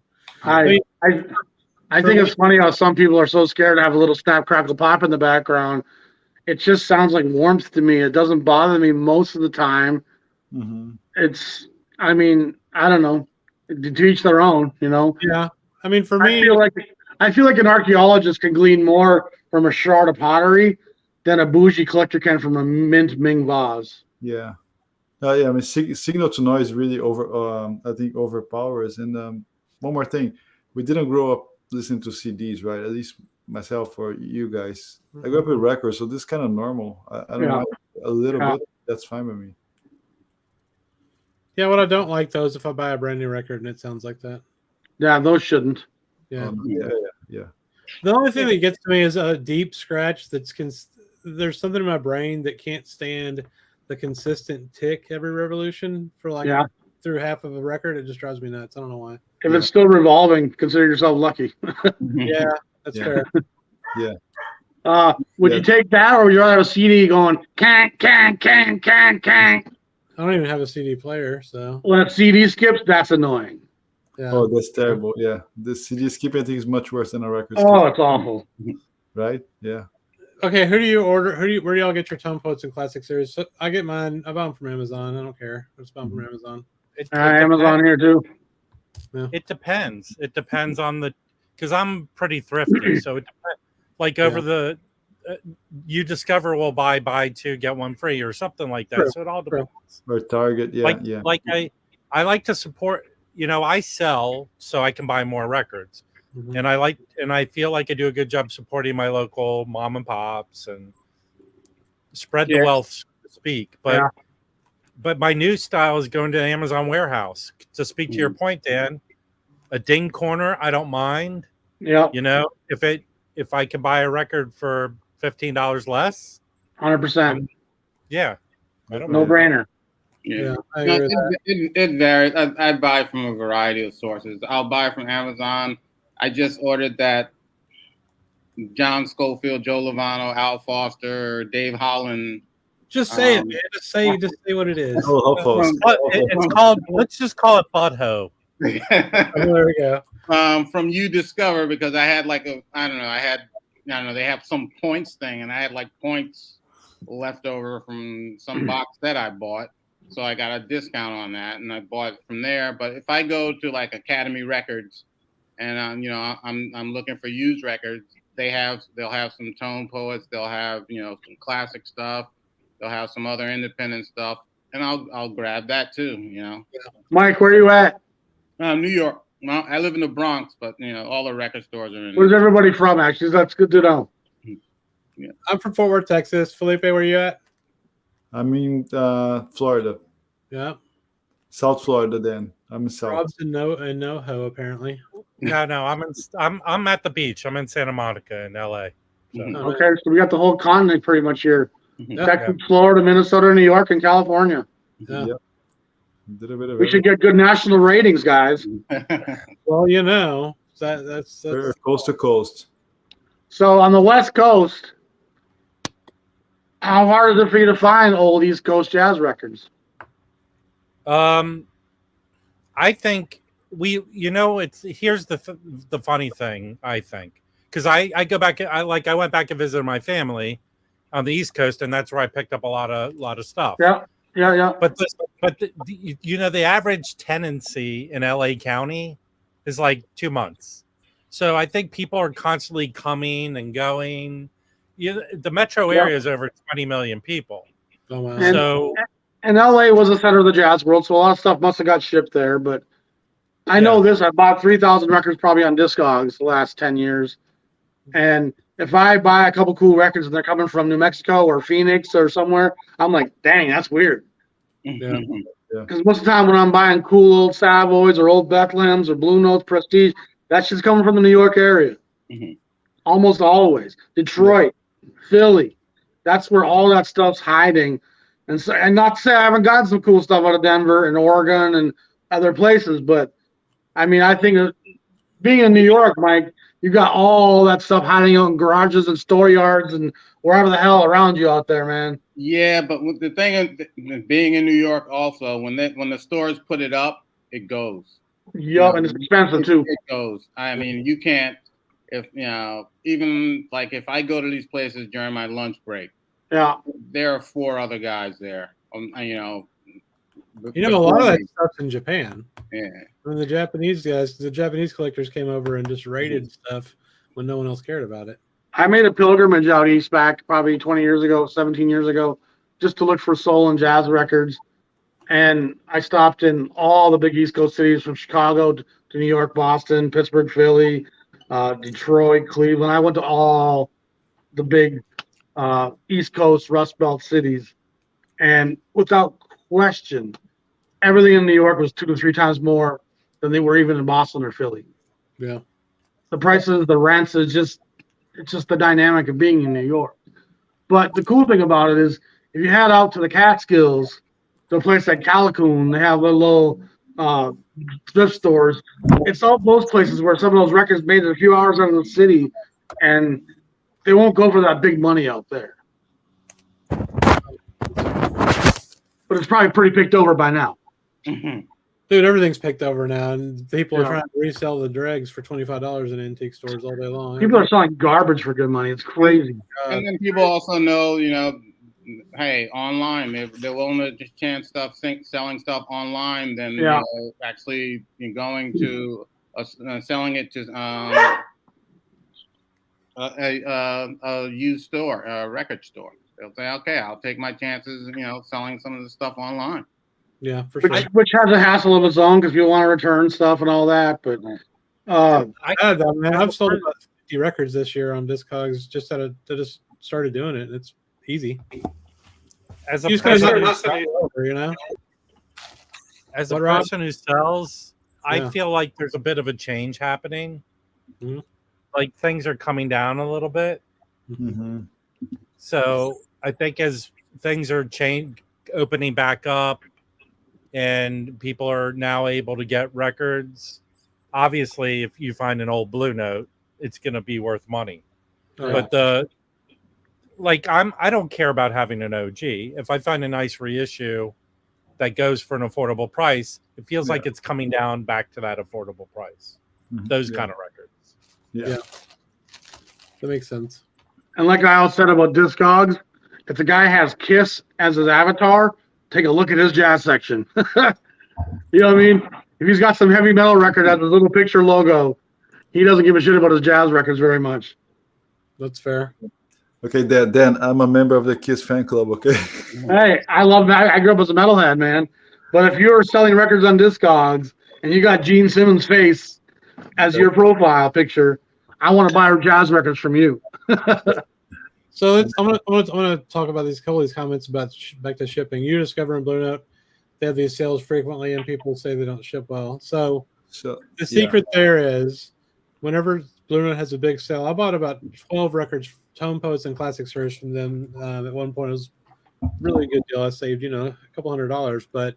I think it's funny how some people are so scared to have a little snap, crackle, pop in the background. It just sounds like warmth to me. It doesn't bother me most of the time. Mm-hmm. I mean, I don't know. To each their own, you know. Yeah. I mean, for I me, feel like an archaeologist can glean more from a shard of pottery than a bougie collector can from a mint Ming vase. Yeah. Yeah. I mean, signal to noise really I think overpowers. And one more thing, we didn't grow up listening to CDs, right? At least myself or you guys. I grew up with records, so this is kind of normal. I don't know, a little bit. That's fine with me. yeah, what I don't like though is if I buy a brand new record and it sounds like that. Yeah, those shouldn't. Yeah. Yeah. The only thing that gets to me is a deep scratch there's something in my brain that can't stand the consistent tick every revolution for like through half of a record. It just drives me nuts. I don't know why. If it's still revolving, consider yourself lucky. Yeah, that's fair. Yeah. Would you take that, or would you rather have a CD going can't? I don't even have a CD player, so When a CD skips, that's annoying. yeah. Oh, that's terrible. Yeah. The CD skipping, I think, is much worse than a record Oh, skip, it's awful. right? Yeah. Okay, who do you order? Where do y'all get your Tone Poets and Classic series? So I get mine. I buy them from Amazon. I don't care. I just buy them from Amazon. Amazon here too. It depends. It depends on because I'm pretty thrifty, so it depends. Like over the you discover will buy two get one free or something like that. True. So it all depends. Or Target. Yeah. Like I like to support. I sell so I can buy more records, and I feel like I do a good job supporting my local mom and pops and spread the wealth, so to speak. But my new style is going to the Amazon warehouse. To speak to your point, Dan, a ding corner, I don't mind. Yeah. If I can buy a record for $15 less, 100%. yeah, I don't No know. brainer. Yeah, I agree with that. It varies. I buy from a variety of sources. I'll buy from Amazon. I just ordered that John Scofield, Joe Lovano, Al Foster, Dave Holland. Just say it, man. Just say what it is. Oh, help us. It's called. Let's just call it butthole. Oh, there we go. From You Discover, because I had they have some points thing, and I had like points left over from some box that I bought. So I got a discount on that, and I bought it from there. But if I go to like Academy Records, and I'm looking for used records, they'll have some Tone Poets, they'll have some classic stuff, they'll have some other independent stuff, and I'll grab that too. Mike, where are you at? New York. Well, I live in the Bronx, but all the record stores are in. Where's everybody from? Actually, that's good to know. I'm from Fort Worth, Texas. Felipe, where you at? I'm in Florida, Yeah. South Florida. Then I'm in South. Rob's in NoHo, apparently. No, I'm at the beach. I'm in Santa Monica in LA. So. Okay, so we got the whole continent pretty much here. Yeah. Texas, Florida, Minnesota, New York, and California. Yeah. Yep. Did a bit of We should get good national ratings, guys. Well, that's coast to coast. So on the West Coast, how hard is it for you to find old East Coast jazz records? I think here's the funny thing, I think, because I go back, I went back and visited my family on the East Coast, and that's where I picked up a lot of stuff. Yeah. Yeah. But the average tenancy in LA County is like 2 months. So I think people are constantly coming and going. The metro area is over 20 million people. Oh, wow. And LA was the center of the jazz world, so a lot of stuff must have got shipped there. But I know this: I bought 3,000 records probably on Discogs the last 10 years. And if I buy a couple cool records and they're coming from New Mexico or Phoenix or somewhere, I'm like, dang, that's weird. Yeah. Because most of the time when I'm buying cool old Savoys or old Bethlehems or Blue Notes Prestige, that's just coming from the New York area. Almost always. Detroit, Philly. That's where all that stuff's hiding. And so, and not to say I haven't gotten some cool stuff out of Denver and Oregon and other places, but I mean, I think being in New York, Mike, you got all that stuff hiding out in garages and store yards and wherever the hell around you out there, man. Yeah, but the thing is, being in New York also, when the stores put it up, it goes. Yup, and it's expensive too. It goes. I mean, you can't, even like if I go to these places during my lunch break, there are 4 other guys there. A lot of that stuff's in Japan. Yeah. When the Japanese collectors came over and just raided stuff when no one else cared about it. I made a pilgrimage out east back probably 20 years ago, 17 years ago, just to look for soul and jazz records. And I stopped in all the big East Coast cities from Chicago to New York, Boston, Pittsburgh, Philly, Detroit, Cleveland. I went to all the big East Coast Rust Belt cities. And without question, everything in New York was 2 to 3 times more than they were even in Boston or Philly. Yeah. The prices, the rents, it's just the dynamic of being in New York. But the cool thing about it is if you head out to the Catskills, to a place like Callicoon, they have little thrift stores. It's all those places where some of those records made it a few hours out of the city, and they won't go for that big money out there. But it's probably pretty picked over by now. Dude, everything's picked over now, and people are trying to resell the dregs for $25 in antique stores all day long. People are selling garbage for good money. It's crazy. And then people also know, hey, online, they're willing to just chance stuff, selling stuff online than actually going to selling it to a used store, a record store. They'll say, okay, I'll take my chances, selling some of the stuff online. Yeah, for sure. Which has a hassle of its own because you want to return stuff and all that. But I've sold about 50 records this year on Discogs just that I just started doing it. It's easy. As a person who sells, I feel like there's a bit of a change happening. Mm-hmm. Like things are coming down a little bit. Mm-hmm. So I think as things are opening back up and people are now able to get records, obviously if you find an old Blue Note, it's going to be worth money. But I don't care about having an OG. If I find a nice reissue that goes for an affordable price, it feels like it's coming down back to that affordable price. Those kind of records. Yeah. That makes sense. And like I always said about Discogs, if the guy has Kiss as his avatar, take a look at his jazz section. You know what I mean? If he's got some heavy metal record as his little picture logo, he doesn't give a shit about his jazz records very much. That's fair. Okay, Dan, I'm a member of the Kiss fan club, okay? Hey, I love that. I grew up as a metalhead, man. But if you're selling records on Discogs and you got Gene Simmons' face as your profile picture, I want to buy jazz records from you. So I'm gonna talk about couple of these comments about back to shipping. You discover in Blue Note they have these sales frequently, and people say they don't ship well. So the secret there is whenever Blue Note has a big sale, I bought about 12 records, Tone Poets and Classic Series from them. At one point, it was a really good deal. I saved a couple $100, but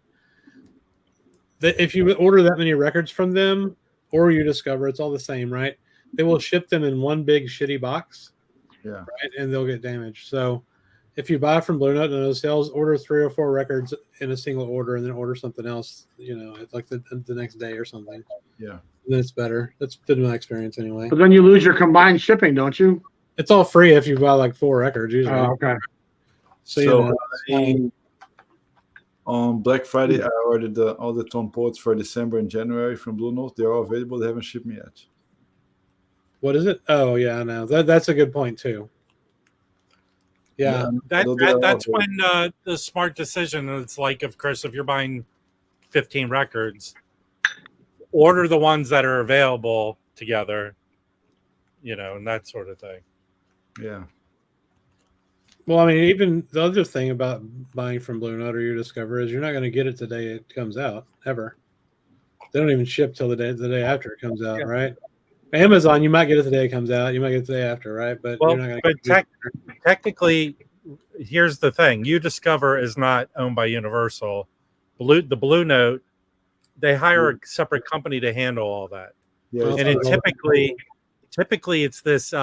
if you order that many records from them, or you discover it's all the same, right? They will ship them in one big shitty box. Yeah. Right, and they'll get damaged. So if you buy from Blue Note and those sales, order 3 or 4 records in a single order, and then order something else. Like the next day or something. Yeah. And then it's better. That's been my experience anyway. But then you lose your combined shipping, don't you? It's all free if you buy like 4 records usually. Oh, okay. So On Black Friday, I ordered all the tone poets for December and January from Blue Note. They're all available. They haven't shipped me yet. What is it? Oh yeah, I know. That's a good point too. Yeah. That's when the smart decision. It's like, if Chris, if you're buying 15 records, order the ones that are available together, and that sort of thing. Yeah. Well, I mean, even the other thing about buying from Blue Note or your Discover is you're not going to get it the day it comes out, ever. They don't even ship till the day after it comes out, right? Amazon, you might get it the day it comes out. You might get it the day after, right? But you're not going to. Technically, here's the thing: You Discover is not owned by Universal. The Blue Note, they hire a separate company to handle all that. Yeah. And it typically it's this.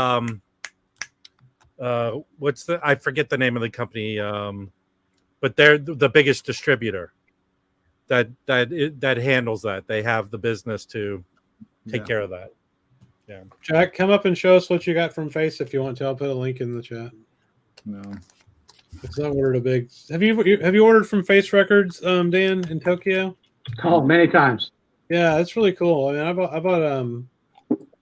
I forget the name of the company, but they're the biggest distributor that handles that. They have the business to take care of that. Yeah. Jack, come up and show us what you got from Face if you want to. I'll put a link in the chat. No. Because I ordered a big. Have you ordered from Face Records, Dan, in Tokyo? Oh, many times. Yeah, it's really cool. I mean, I bought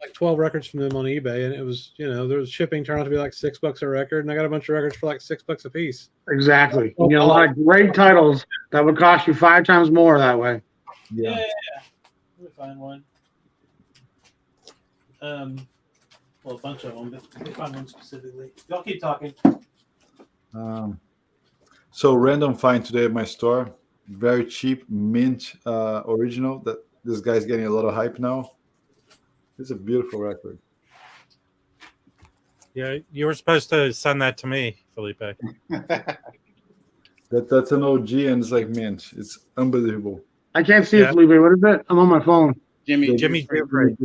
like 12 records from them on eBay, and it was, there was shipping turned out to be like $6 a record, and I got a bunch of records for like $6 a piece. Exactly. You get a lot of great titles that would cost you 5 times more that way. Yeah. Let me find one. Well, a bunch of them, but let me find one specifically. Y'all keep talking. So random find today at my store, very cheap mint original. That this guy's getting a lot of hype now. It's a beautiful record. Yeah, you were supposed to send that to me, Felipe. That's an OG and it's like mint. It's unbelievable. I can't see it, Felipe. What is it? I'm on my phone. Jimmy Joffrey.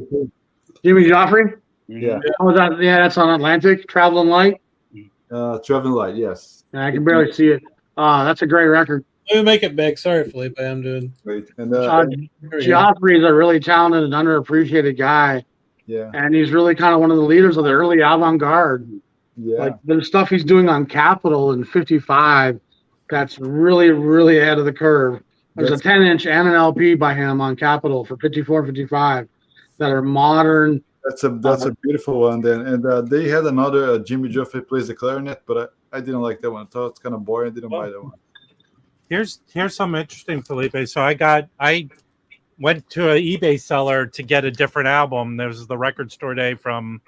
Jimmy Joffrey? Yeah. Oh, that's on Atlantic. Traveling Light. Traveling Light, yes. Yeah, I can barely see it. That's a great record. Let me make it big. Sorry, Felipe. I'm doing. Great. And Joffrey is a really talented and underappreciated guy. Yeah. And he's really kind of one of the leaders of the early avant-garde. Yeah. Like the stuff he's doing on Capitol in '55, that's really, really ahead of the curve. There's a 10-inch and an LP by him on Capitol for '54 and '55 that are modern. That's a beautiful one then. And they had another Jimmy Joffrey plays the clarinet, but I didn't like that one. I thought it's kind of boring. I didn't buy that one. Here's something interesting, Felipe. So I went to an eBay seller to get a different album. There was the Record Store Day from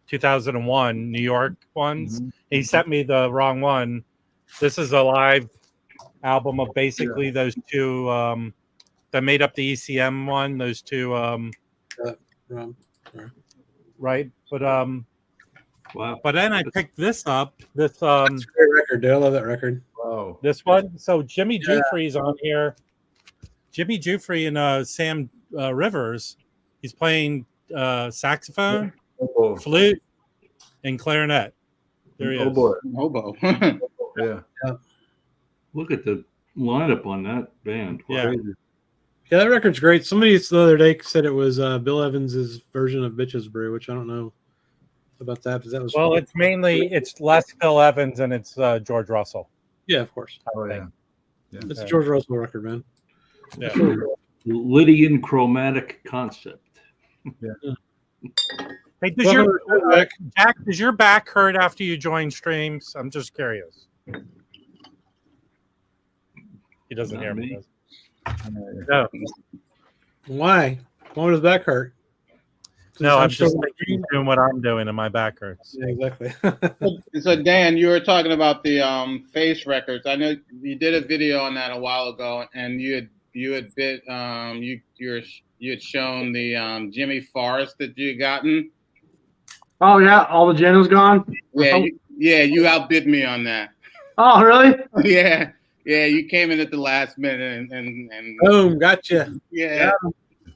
2001, New York ones. Mm-hmm. He sent me the wrong one. This is a live album of basically those two that made up the ECM one. Those two, right? But wow. But then I picked this up. That's a great record, dude. I love that record. Wow. This one. So Jimmy Jufrey's on here. Jimmy Jufrey and Sam Rivers. He's playing saxophone, flute, and clarinet. There he is. Oboe. Yeah. Look at the lineup on that band. Wow. Yeah. Yeah, that record's great. Somebody the other day said it was Bill Evans's version of Bitches Brew, which I don't know about that. Because that was it's less Bill Evans and it's George Russell. Yeah, of course. Oh yeah. It's a George Russell record, man. Yeah. Lydian chromatic concept. Yeah. Hey, Jack, does your back hurt after you join streams? I'm just curious. He doesn't hear me. No. Why? Why does his back hurt? No, I'm just doing what I'm doing, and my back hurts. Yeah, exactly. So Dan, you were talking about the Face records. I know you did a video on that a while ago, and you had shown the Jimmy Forrest that you had gotten. Oh yeah, all the gin was gone. Yeah, you outbid me on that. Oh really? Yeah, you came in at the last minute and boom, gotcha. Yeah,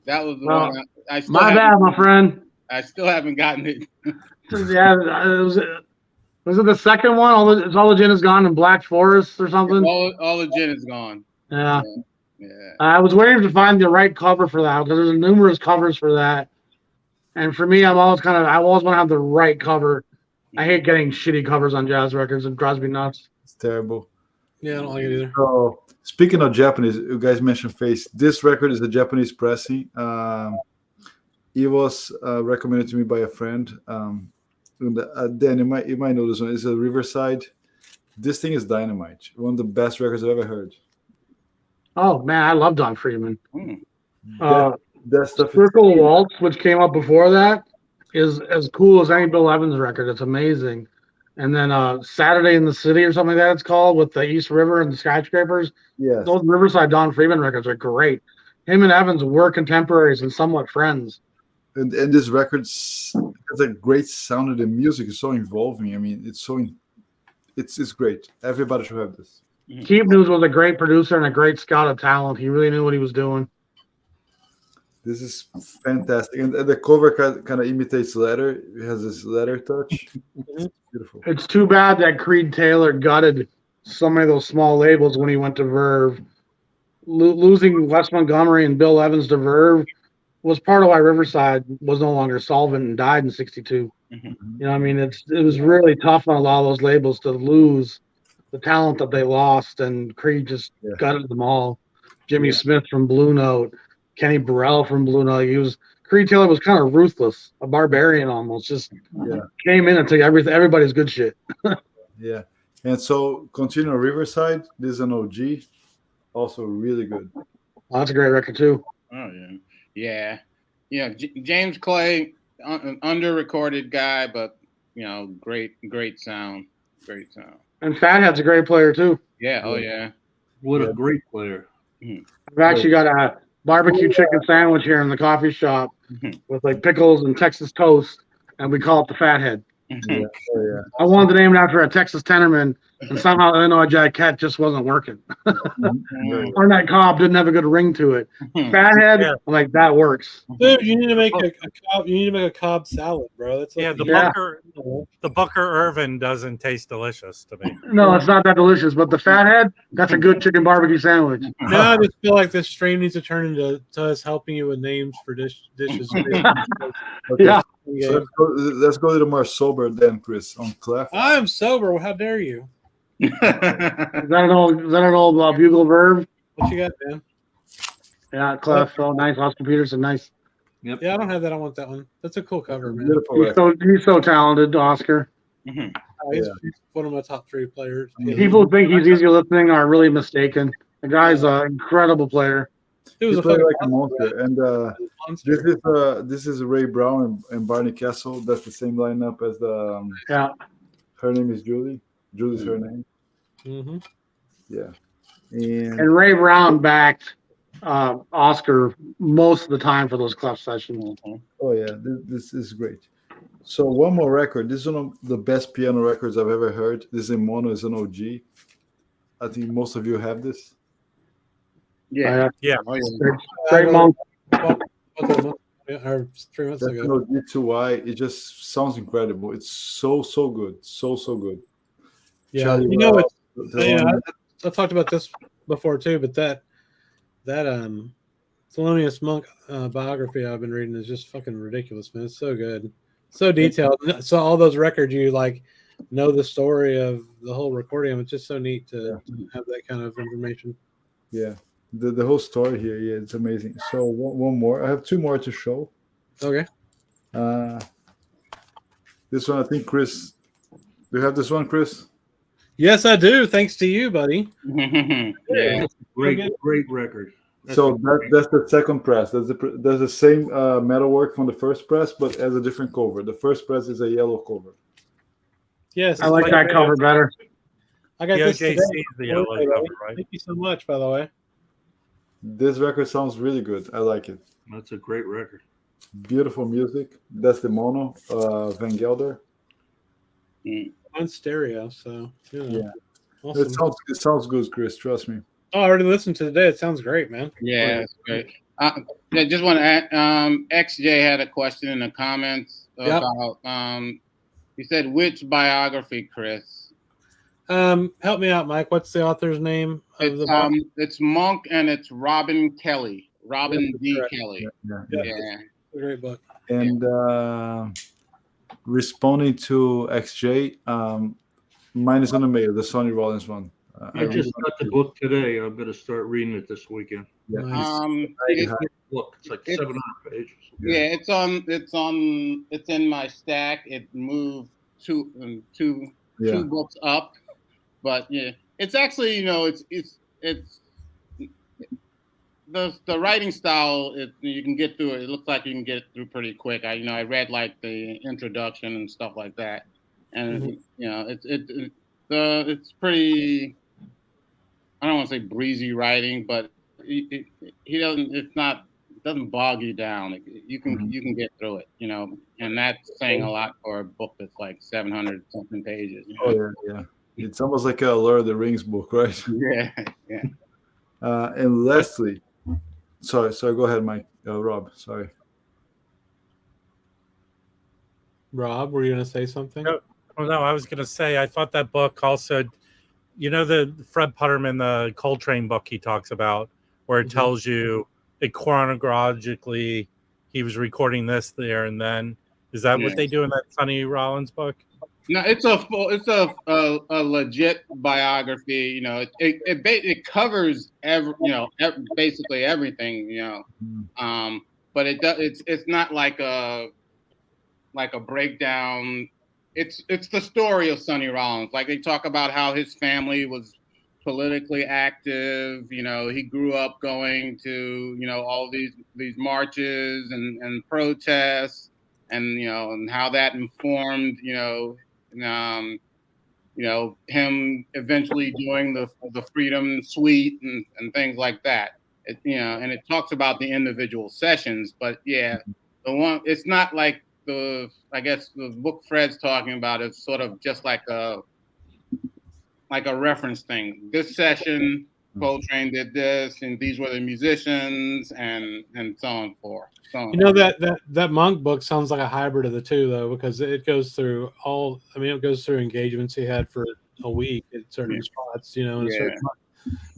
that was the one. My bad, my friend. I still haven't gotten it. Yeah, was it the second one? All the gin is gone in Black Forest or something. All the gin is gone. Yeah. Yeah. I was waiting to find the right cover for that because there's numerous covers for that. And for me, I always want to have the right cover. I hate getting shitty covers on jazz records. It drives me nuts. It's terrible. Yeah, I don't like it either. Speaking of Japanese, you guys mentioned Face. This record is a Japanese pressing. It was recommended to me by a friend. Dan, you might know this one. It's a Riverside. This thing is dynamite. One of the best records I've ever heard. Oh man, I love Don Friedman. That stuff. Circle Waltz, which came up before that, is as cool as any Bill Evans record. It's amazing. And then Saturday in the City or something like that it's called, with the East River and the skyscrapers. Yes. Those Riverside Don Friedman records are great. Him and Evans were contemporaries and somewhat friends. And this record has a great sound, and the music is so involving. I mean, it's great. Everybody should have this. Keith News was a great producer and a great scout of talent. He really knew what he was doing. This is fantastic, and the cover kind of imitates leather. It has this leather touch. It's beautiful. It's too bad that Creed Taylor gutted so many of those small labels when he went to Verve. Losing Wes Montgomery and Bill Evans to Verve was part of why Riverside was no longer solvent and died in '62. You know, I mean, it was really tough on a lot of those labels to lose the talent that they lost, and Creed just gutted them all. Jimmy Smith from Blue Note, Kenny Burrell from Blue Note. Creed Taylor was kind of ruthless, a barbarian almost. Just came in and took everybody's good shit. Yeah, and so continuing Riverside. This is an OG, also really good. Oh, that's a great record too. Oh yeah. James Clay, under-recorded guy, but great sound. And Fathead's a great player too. Yeah. Oh yeah. What a great player. I've actually got a barbecue chicken sandwich here in the coffee shop with like pickles and Texas toast, and we call it the Fathead. I wanted to name it after a Texas Tenorman, and somehow Illinois Jackette just wasn't working. Arnett Cobb didn't have a good ring to it. Fathead, like that works. Dude, you need to make a Cobb. You need to make a Cobb salad, bro. That's like the Booker Irvin doesn't taste delicious to me. No, it's not that delicious, but the Fathead, that's a good chicken barbecue sandwich. Now I just feel like this stream needs to turn into us helping you with names for dishes. Yeah. So let's go a little more sober then, Chris, on Clef. I'm sober. How dare you? Is that an old Bugle Verve? What you got, man? Yeah, Clef. Oh, nice. Oscar Peterson, nice. Yep. Yeah, I don't have that. I want that one. That's a cool cover, man. He's so talented, Oscar. He's one of my top 3 players. People who think he's easy listening are really mistaken. The guy's an incredible player. He was like a monster. And this is Ray Brown and Barney Castle. That's the same lineup as the her name is Julie. Julie's her name. Mm-hmm. Yeah. And Ray Brown backed Oscar most of the time for those Clef sessions. Oh yeah, this is great. So one more record. This is one of the best piano records I've ever heard. This in mono is an OG. I think most of you have this. Yeah. Great monk. Or 3 months ago. No, G2Y. It just sounds incredible. It's so good, so good. Yeah, Charlie, I talked about this before too, but that Thelonious Monk biography I've been reading is just fucking ridiculous, man. It's so good, so detailed. So all those records, you like know the story of the whole recording. It's just so neat to have that kind of information. Yeah, the whole story here, it's amazing. So one more. I have 2 more to show. Okay. This one, I think, Chris. Do you have this one, Chris? Yes, I do. Thanks to you, buddy. Yeah. Great record. That's the second press. That's the same metalwork from the first press, but as a different cover. The first press is a yellow cover. Yes, I like that cover better. I got this today. the yellow cover, right? Thank you so much, by the way. This record sounds really good. I like it. That's a great record. Beautiful music. That's the mono, Van Gelder. On stereo, so yeah. Awesome. It sounds good, Chris. Trust me. Oh, I already listened to it today. It sounds great, man. Yeah, it's great. I just want to add, XJ had a question in the comments about he said, which biography, Chris? Help me out, Mike. What's the author's name of the book? It's Monk and it's Robin Kelly. Robin D. Kelly. Yeah. Great book. And responding to XJ, mine is on the mail, the Sonny Rollins one. I just got the book today. I'm going to start reading it this weekend. Yeah. It's, Look, it's like It's- 700 pages. yeah, it's in my stack. It moved two Yeah. books up, but yeah, it's actually it's the writing style. You can get through it. It looks like you can get through pretty quick. I read like the introduction and stuff like that, and it's pretty. I don't want to say breezy writing, but he doesn't. It doesn't bog you down. You can get through it, and that's saying a lot for a book that's like 700 something pages. Oh yeah. It's almost like a Lord of the Rings book, right? Yeah. And lastly, sorry, go ahead, Mike. Rob, sorry. Rob, were you going to say something? No. Well, no, I was going to say, I thought that book also, the Fred Putterman, the Coltrane book he talks about, where it tells you it chronologically, he was recording this there and then. Is that what they do in that Sonny Rollins book? No, it's a legit biography. It covers basically everything. But it's not like a breakdown. It's the story of Sonny Rollins. Like they talk about how his family was politically active. He grew up going to all these marches and protests, and how that informed him eventually doing the Freedom Suite and things like that. And it talks about the individual sessions, but yeah, it's not like I guess the book Fred's talking about is sort of just like a reference thing. This session, Coltrane did this, and these were the musicians, and so on forth. That Monk book sounds like a hybrid of the two, though, because it goes through it goes through engagements he had for a week at certain spots,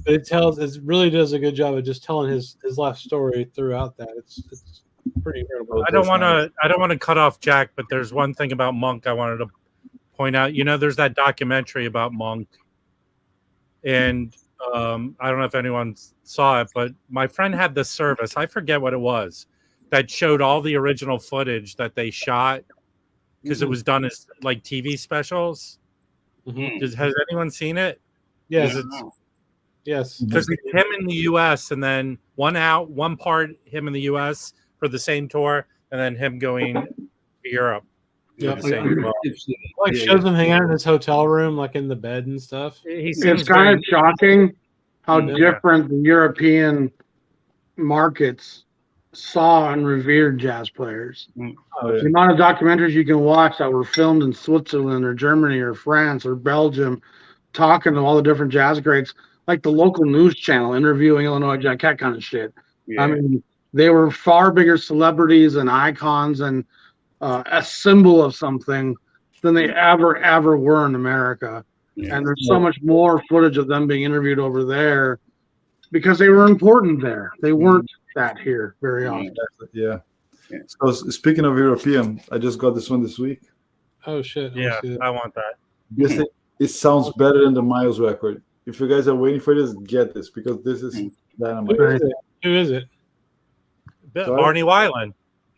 but it really does a good job of just telling his life story throughout that. It's pretty incredible. I don't want to cut off Jack, but there's one thing about Monk I wanted to point out. There's that documentary about Monk, and I don't know if anyone saw it, but my friend had this service. I forget what it was that showed all the original footage that they shot because it was done as like TV specials. Has anyone seen it? Yes. Yes. Because it's him in the U.S. and then one part him in the U.S. for the same tour, and then him going to Europe. Yeah, shows him hanging out in his hotel room, like in the bed and stuff. It's kind of shocking how different the European markets saw and revered jazz players. The amount of documentaries you can watch that were filmed in Switzerland or Germany or France or Belgium, talking to all the different jazz greats, like the local news channel interviewing Illinois Jack, that kind of shit. Yeah. I mean, they were far bigger celebrities and icons and a symbol of something than they ever were in America. Yeah. And there's so much more footage of them being interviewed over there because they were important there. They weren't that here very often. Yeah. So speaking of European, I just got this one this week. Oh shit! I want that. This it sounds better than the Miles record. If you guys are waiting for this, get this because this is dynamite. Who is it? Barney Weiland.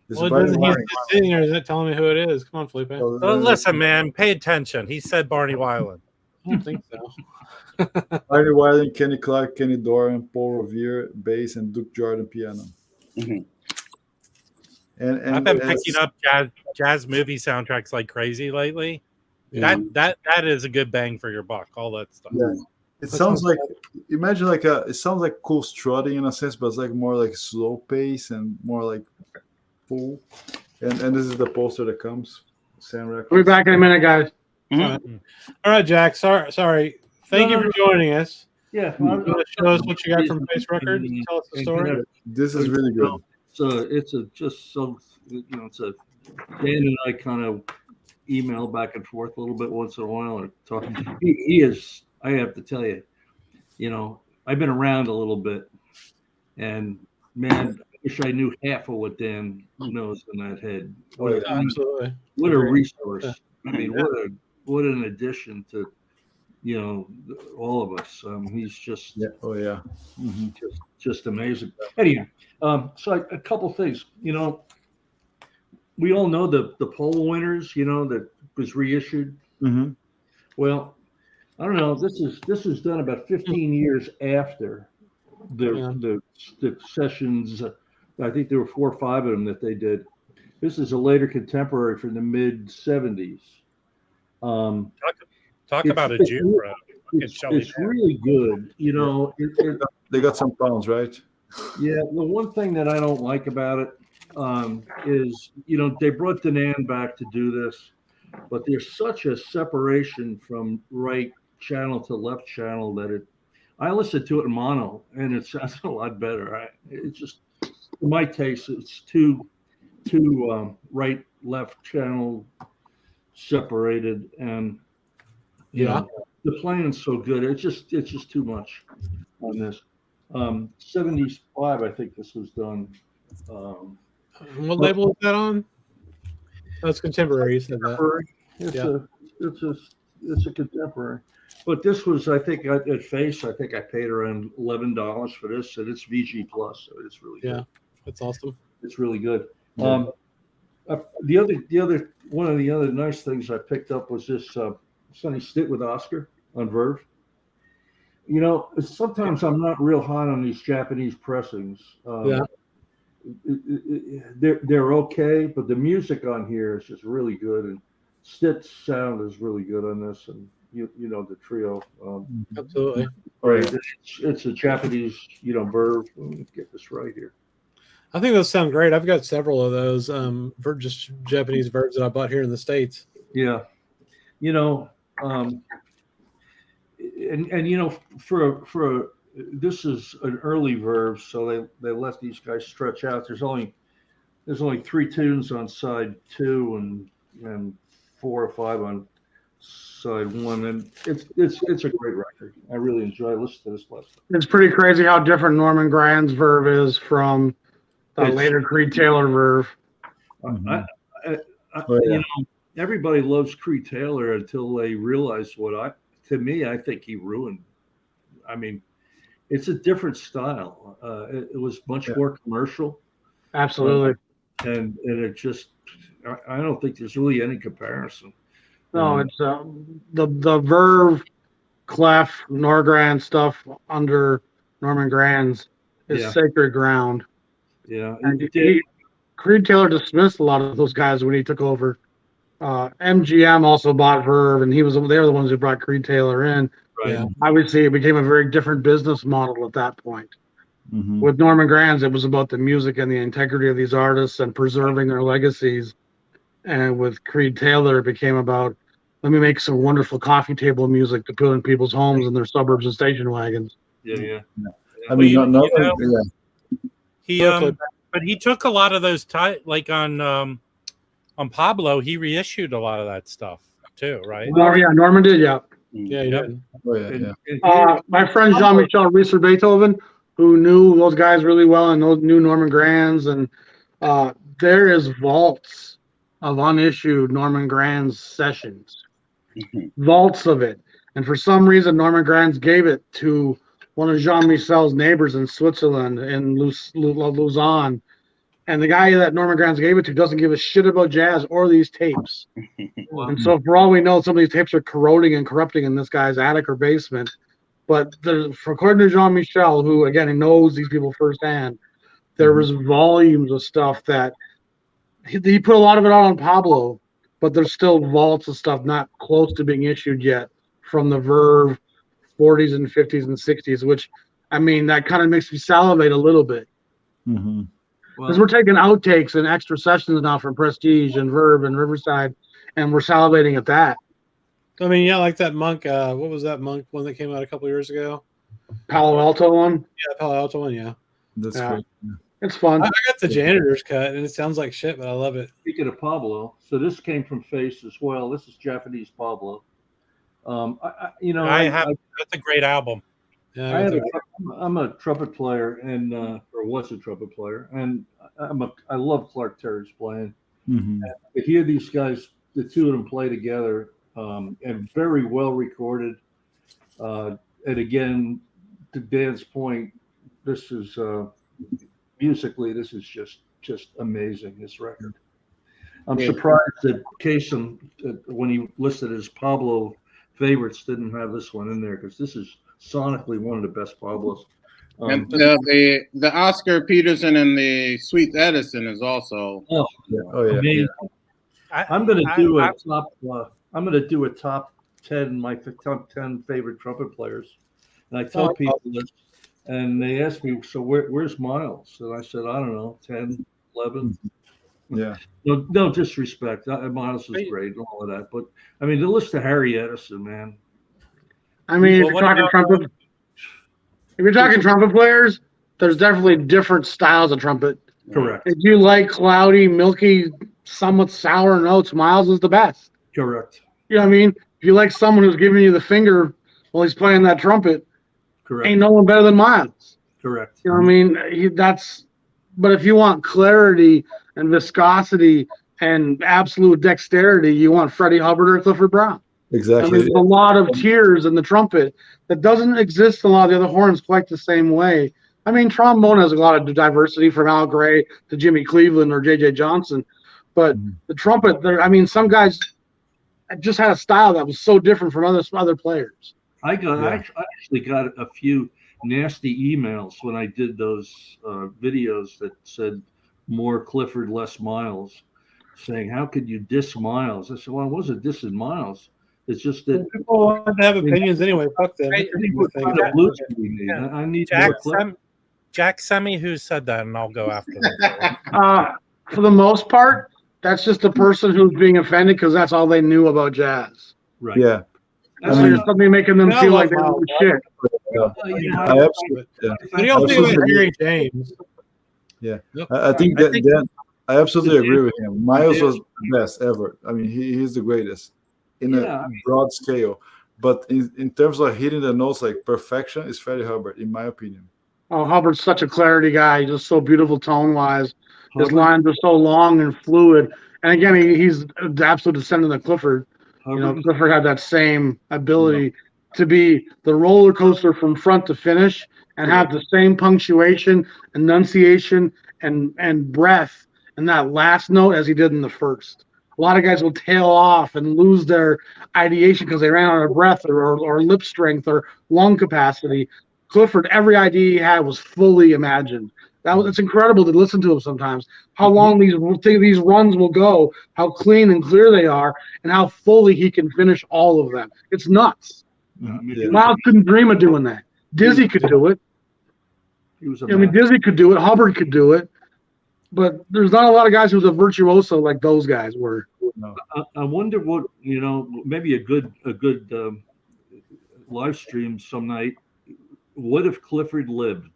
Well, doesn't he's just sitting there? Is that telling me who it is? Come on, Felipe. Listen, man, pay attention. He said Barney Weiland. I don't think so. Barney Weiland, Kenny Clark, Kenny Dorham, Paul Revere, bass, and Duke Jordan piano. And I've been picking up jazz movie soundtracks like crazy lately. Yeah. That is a good bang for your buck. All that stuff. Yeah. It sounds like imagine it sounds like cool strutting in a sense, but it's like more like slow pace and more like full. And this is the poster that comes. We'll be back in a minute, guys. All right, Jack. Sorry. Thank you for joining us. Yeah. You want to show us what you got from Face Records? Tell us the story. This is really good. It's Dan and I kind of email back and forth a little bit once in a while or talk. He is, I have to tell you, I've been around a little bit, and man, I wish I knew half of what Dan knows in that head. Absolutely. What a resource. I mean, what an addition to all of us. He's just Yeah. Oh yeah. Mm-hmm. just amazing. Anyhow, so a couple things. We all know the poll winners. That was reissued. Mm-hmm. Well, I don't know. This is done about 15 years after the sessions. I think there were 4 or 5 of them that they did. This is a later contemporary from the mid 70s. Talk about a Jew, bro. It's really good. They got some pounds, right? Yeah, the one thing that I don't like about it is, they brought Danan back to do this, but there's such a separation from right channel to left channel that I listened to it in mono and it sounds a lot better. It's just, for my taste, it's too right left channel separated, and the playing's so good. It's just too much on this. 75, I think this was done. What label is that on? That's contemporary. You said that. It's a contemporary. But this was, I think, at face, I think I paid around $11 for this, and it's VG plus, so it's really good. Yeah, that's awesome. It's really good. Yeah. The other one of the other nice things I picked up was this Sonny Stitt with Oscar on Verve. Sometimes I'm not real hot on these Japanese pressings. They're okay, but the music on here is just really good, and Stitt's sound is really good on this, and the trio. Absolutely. Right. It's a Japanese, Verve. Let me get this right here. I think those sound great. I've got several of those just Japanese verbs that I bought here in the States. Yeah. For this is an early Verve, so they let these guys stretch out. There's only 3 tunes on side 2 and 4 or 5 on side 1, and it's a great record. I really enjoy listening to this last time. It's pretty crazy how different Norman Grand's Verve is from the later Creed Taylor Verve. Everybody loves Creed Taylor until they realize I think he ruined. I mean, it's a different style. It was much more commercial. Absolutely. And it just, I don't think there's really any comparison. No, it's the Verve, Clef, Norgran stuff under Norman Granz is sacred ground. Yeah. And Creed Taylor dismissed a lot of those guys when he took over. MGM also bought Verve, and they were the ones who brought Creed Taylor in. Right. Yeah. Obviously, it became a very different business model at that point. Mm-hmm. With Norman Granz, it was about the music and the integrity of these artists and preserving their legacies. And with Creed Taylor, it became about, let me make some wonderful coffee table music to put in people's homes and their suburbs and station wagons. Yeah. I mean, but he took a lot of those like on Pablo. He reissued a lot of that stuff too, right? Oh yeah, Norman did. Yeah. Yeah, he did. Oh yeah. My friend Jean-Michel Reeser Beethoven, who knew those guys really well and knew Norman Granz, and there is vaults of unissued Norman Granz sessions, vaults of it. And for some reason, Norman Granz gave it to one of Jean-Michel's neighbors in Switzerland, in Lausanne. And the guy that Norman Granz gave it to doesn't give a shit about jazz or these tapes. And so for all we know, some of these tapes are corroding and corrupting in this guy's attic or basement. But according to Jean-Michel, who, again, he knows these people firsthand, there was volumes of stuff that he put a lot of it out on Pablo, but there's still vaults of stuff not close to being issued yet from the Verve 40s and 50s and 60s, which, I mean, that kind of makes me salivate a little bit. Mm-hmm. Because we're taking outtakes and extra sessions now from Prestige and Verve and Riverside, and we're salivating at that. I mean, yeah, like that Monk. What was that Monk one that came out a couple years ago? Palo Alto one? Yeah, Palo Alto one, yeah. That's great. Yeah. It's fun. I got the janitor's cut, and it sounds like shit, but I love it. Speaking of Pablo, so this came from Face as well. This is Japanese Pablo. That's a great album. Yeah, I'm a trumpet player or was a trumpet player, and I love Clark Terry's playing. Mm-hmm. To hear these guys, the two of them play together, and very well recorded. And again, to Dan's point, this is musically, this is just amazing. This record. I'm surprised that Kasem, when he listed his Pablo favorites, didn't have this one in there, because this is sonically one of the best Pablos. And the Oscar Peterson and the Sweet Edison is also. Amazing. I'm going to do a top. I'm going to do a top 10, my top 10 favorite trumpet players, and I tell people this, and they ask me, so where's Miles? And I said, I don't know, 10, 11. Yeah. No disrespect. Miles is great and all of that, but I mean, the list of Harry Edison, man. I mean, if you're talking trumpet players, there's definitely different styles of trumpet. Correct. If you like cloudy, milky, somewhat sour notes, Miles is the best. Correct. You know what I mean? If you like someone who's giving you the finger while he's playing that trumpet, correct, ain't no one better than Miles. Correct. You know what I mean? But if you want clarity and viscosity and absolute dexterity, you want Freddie Hubbard or Clifford Brown. Exactly. I mean, there's a lot of tiers in the trumpet that doesn't exist in a lot of the other horns quite the same way. I mean, trombone has a lot of diversity from Al Gray to Jimmy Cleveland or J.J. Johnson. But the trumpet, some guys just had a style that was so different from other players. I actually got a few nasty emails when I did those videos that said more Clifford, less Miles, saying, how could you diss Miles? I said, well, I wasn't dissing Miles. It's just that people want to have opinions anyway. Fuck them. I need Jack, send me who said that, and I'll go after them. For the most part, that's just the person who's being offended because that's all they knew about jazz. Right. Yeah. That's something making them feel like they're shit. I absolutely. What do y'all think about Jerry James? Yeah, I think that I absolutely agree with him. Miles was the best ever. I mean, he's the greatest in a broad scale. But in terms of hitting the notes like perfection, is Freddie Hubbard, in my opinion. Oh, Hubbard's such a clarity guy. He's just so beautiful tone-wise. His lines are so long and fluid. And again, he's the absolute descendant of Clifford. Clifford had that same ability to be the roller coaster from front to finish and have the same punctuation, enunciation, and breath in that last note as he did in the first. A lot of guys will tail off and lose their ideation because they ran out of breath or lip strength or lung capacity. Clifford, every idea he had was fully imagined. It's incredible to listen to him sometimes. How long these runs will go, how clean and clear they are, and how fully he can finish all of them. It's nuts. Miles couldn't dream of doing that. Dizzy could do it. Dizzy could do it. Hubbard could do it. But there's not a lot of guys who's a virtuoso like those guys were. I wonder what, maybe a good live stream some night. What if Clifford lived?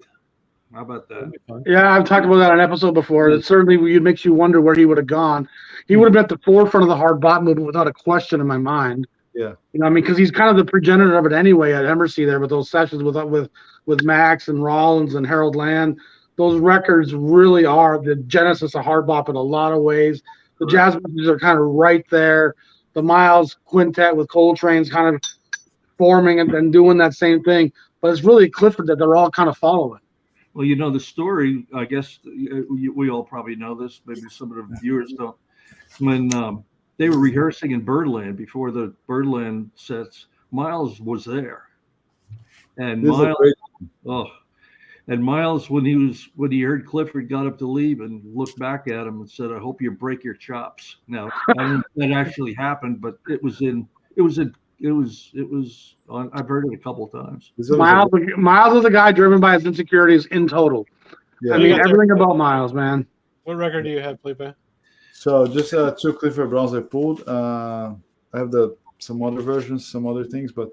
How about that? Yeah, I've talked about that on an episode before. It certainly makes you wonder where he would have gone. He would have been at the forefront of the hard bop movement without a question in my mind. Yeah. Because he's kind of the progenitor of it anyway at Emersey there with those sessions with Max and Rollins and Harold Land. Those records really are the genesis of hard bop in a lot of ways. The jazz messages are kind of right there. The Miles Quintet with Coltrane's kind of forming and doing that same thing. But it's really Clifford that they're all kind of following. Well, the story, I guess we all probably know this. Maybe some of the viewers don't. When they were rehearsing in Birdland before the Birdland sets, Miles was there. And Miles, when he heard Clifford, got up to leave and looked back at him and said, "I hope you break your chops." Now, I don't know if that actually happened, but it was on. I've heard it a couple of times. Miles is a guy driven by his insecurities in total. Yeah. I mean, everything about Miles, man. What record do you have, Felipe? So just 2 Clifford Browns I pulled. I have some other versions, some other things, but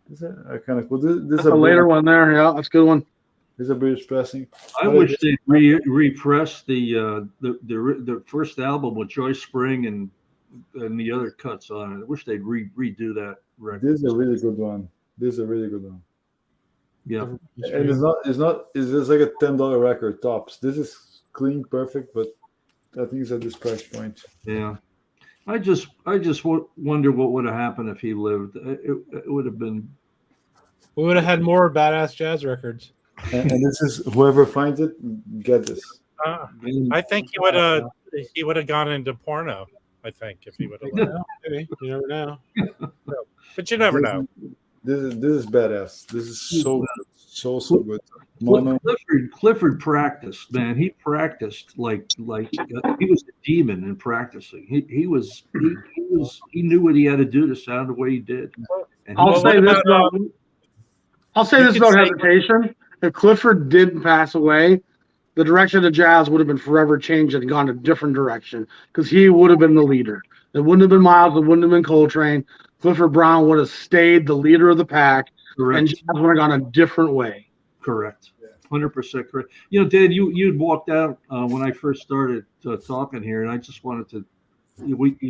this is kind of cool. This is a later one there. Yeah, that's a good one. This is a British pressing. I wish they'd repress the first album with Joyce Spring and the other cuts on it. I wish they'd redo that record. This is a really good one. Yeah, and it's just like a $10 record tops. This is clean, perfect, but I think it's at this price point. Yeah, I just wonder what would have happened if he lived. It would have been We would have had more badass jazz records. And this is whoever finds it, get this. I think he would have gone into porno. I think if he would have. Well, maybe. You never know. But you never know. This is badass. This is so good. Mono. Clifford practiced, man. He practiced like he was a demon in practicing. He knew what he had to do to sound the way he did. And I'll say this without hesitation. If Clifford did pass away, the direction of the jazz would have been forever changed and gone a different direction because he would have been the leader. It wouldn't have been Miles. It wouldn't have been Coltrane. Clifford Brown would have stayed the leader of the pack, and jazz would have gone a different way. Correct. 100% correct. You know, Dan, you'd walked out when I first started talking here, and I just wanted to.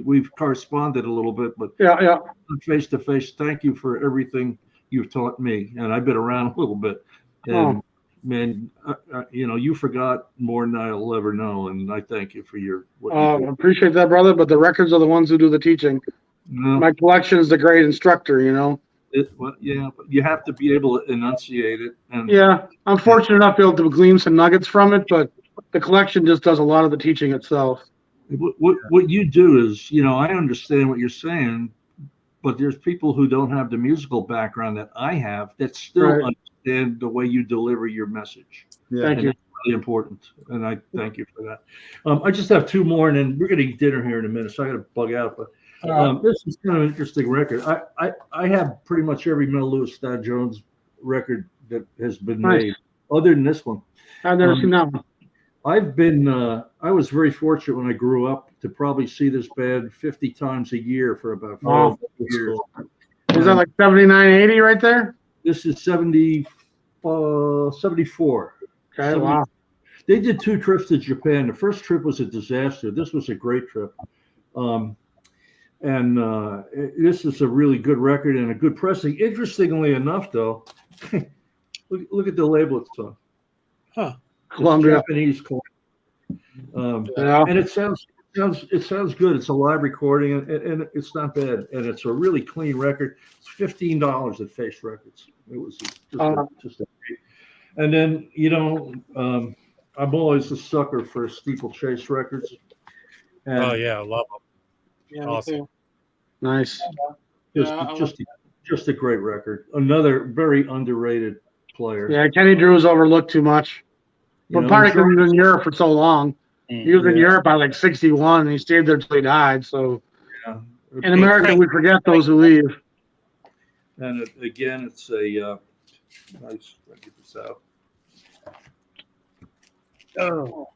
We've corresponded a little bit, but yeah, face to face. Thank you for everything you've taught me, and I've been around a little bit. And man, you know, you forgot more than I'll ever know, and I thank you for your. I appreciate that, brother. But the records are the ones who do the teaching. No. My collection is the great instructor, you know. But you have to be able to enunciate it. And yeah, I'm fortunate enough to be able to glean some nuggets from it, but the collection just does a lot of the teaching itself. What you do is, you know, I understand what you're saying, but there's people who don't have the musical background that I have that still understand the way you deliver your message. Yeah. Thank you. That's really important, and I thank you for that. I just have two more, and then we're going to eat dinner here in a minute, so I got to bug out. But this is kind of an interesting record. I have pretty much every Mel Lewis, Stan Jones record that has been made, other than this one. I've never seen that one. I was very fortunate when I grew up to probably see this band 50 times a year for about 5 years. Is that like 79, 80 right there? This is 74. Okay, wow. They did 2 trips to Japan. The first trip was a disaster. This was a great trip. This is a really good record and a good pressing. Interestingly enough, though, look at the label it's on. Huh. Columbia. Japanese. And it sounds good. It's a live recording, and it's not bad. And it's a really clean record. It's $15 at Face Records. It was just a great. And then, you know, I'm always a sucker for Steeplechase records. And I love them. Yeah, Awesome. Nice. Just a great record. Another very underrated player. Yeah, Kenny Drew was overlooked too much. But partly because he was in Europe for so long. He was in Europe by like 61, and he stayed there till he died. So in America, we forget those who leave. And again, it's a nice. Let me get this out. Oh,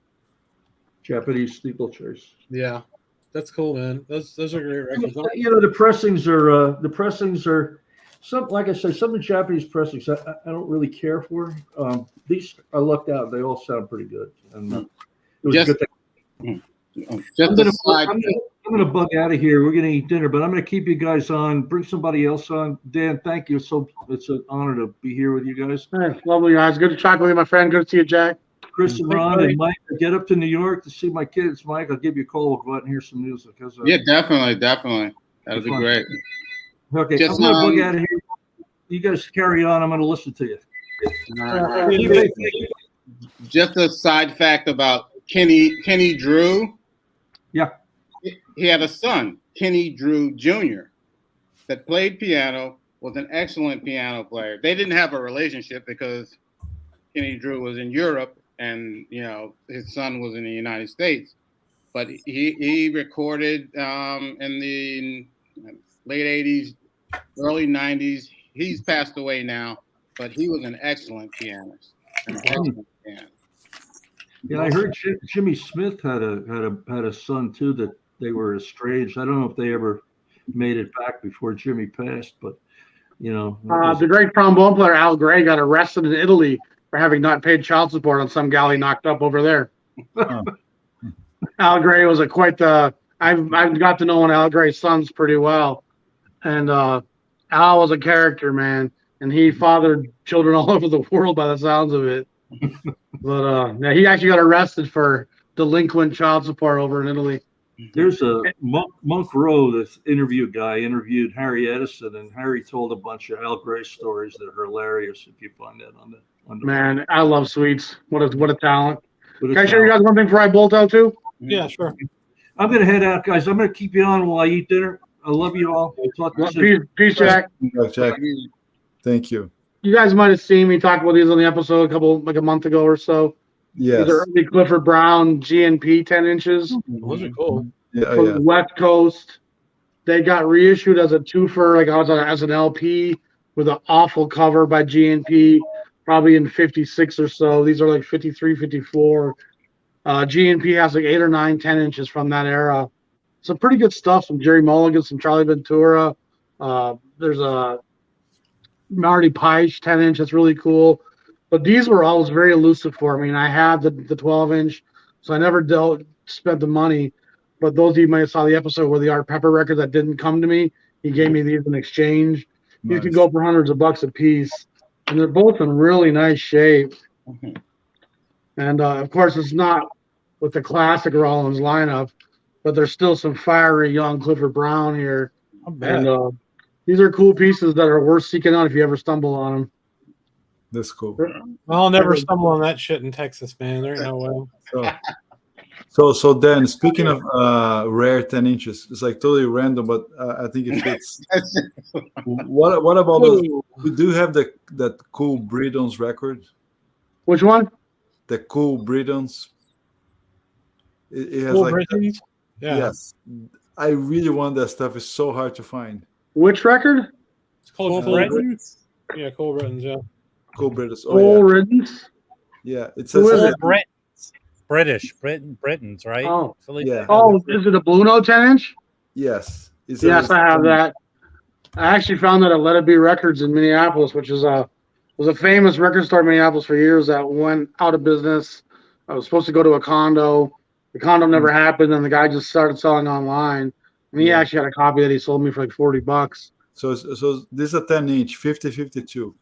Japanese Steeplechase. yeah, that's cool, man. Those are great records. You know, the pressings are some, like I said, some of the Japanese pressings I don't really care for. These I lucked out; they all sound pretty good, and it was a good thing. I'm gonna bug out of here. We're gonna eat dinner, but I'm gonna keep you guys on. Bring somebody else on. Dan, thank you. It's an honor to be here with you guys. Hey, lovely guys. Good to talk with you, my friend. Good to see you, Jack. Chris and Ron and Mike, get up to New York to see my kids. Mike, I'll give you a call. We'll go out and hear some music. Yeah, definitely. That'll be great. Okay, I'm gonna bug out of here. You guys carry on. I'm gonna listen to you. Just a side fact about Kenny Drew. Yeah. He had a son, Kenny Drew Jr., that played piano, was an excellent piano player. They didn't have a relationship because Kenny Drew was in Europe and, you know, his son was in the United States. But he recorded in the late 80s, early 90s. He's passed away now, but he was an excellent pianist. Yeah, I heard Jimmy Smith had a son too that they were estranged. I don't know if they ever made it back before Jimmy passed, but you know, the great trombone player Al Gray got arrested in Italy for having not paid child support on some gal he knocked up over there. Al Gray was I've got to know one of Al Gray's sons pretty well, and Al was a character, man, and he fathered children all over the world by the sounds of it. But he actually got arrested for delinquent child support over in Italy. There's a Monk Rowe, this interview guy, interviewed Harry Edison, and Harry told a bunch of Al Gray stories that are hilarious. If you find that on the Man, I love Sweets. What a talent. What a Can I show you talent. guys one thing before I bolt out too? Yeah, sure. I'm gonna head out, guys. I'm gonna keep you on while I eat dinner. I love you all. Talk to you soon. Peace, Jack. Jack. Thank you. You guys might have seen me talk about these on the episode a month ago or so. Yes. These are early Clifford Brown GNP 10 inches Those are cool. Yeah, from yeah. the West Coast. They got reissued as a twofer, like as an LP with an awful cover by GNP, probably in 56 or so. These are like 53, 54. GNP has like 8 or 9 10 inches from that era. Some pretty good stuff. Some Jerry Mulligan, some Charlie Ventura. There's a Marty Peisch 10 inch. That's really cool. But these were always very elusive for me. And I had the 12 inch, so I never spent the money. But those of you might have saw the episode where the Art Pepper record that didn't come to me, he gave me these in exchange. These Nice. can go for hundreds of bucks a piece. And they're both in really nice shape. And of course, it's not with the classic Rollins lineup, but there's still some fiery young Clifford Brown here. And these are cool pieces that are worth seeking out if you ever stumble on them. That's cool. I'll never stumble on that shit in Texas, man. There ain't no way. So then, speaking of rare 10 inches, it's like totally random, but I think it fits. What about those? We do have that Cool Bridons record. Which one? The Cool Bridons. It has Cool like Britons? Yeah. Yes, I really want that stuff. It's so hard to find. Which record? It's called Cool Britons? Yeah, Cool Britons, yeah. Cool Bridons. Cool Oh Riddance? yeah. It Who says is it? Britons, right? Oh. Felipe? Yeah. Oh, is it a Blue Note 10 inch? yes. It Yes, says- I have that. I actually found that at Let It Be Records in Minneapolis, which is was a famous record store in Minneapolis for years that went out of business. I was supposed to go to a condo. The condo never happened, and the guy just started selling online. And he actually had a copy that he sold me for like $40. So this is a 10 inch, 50-52.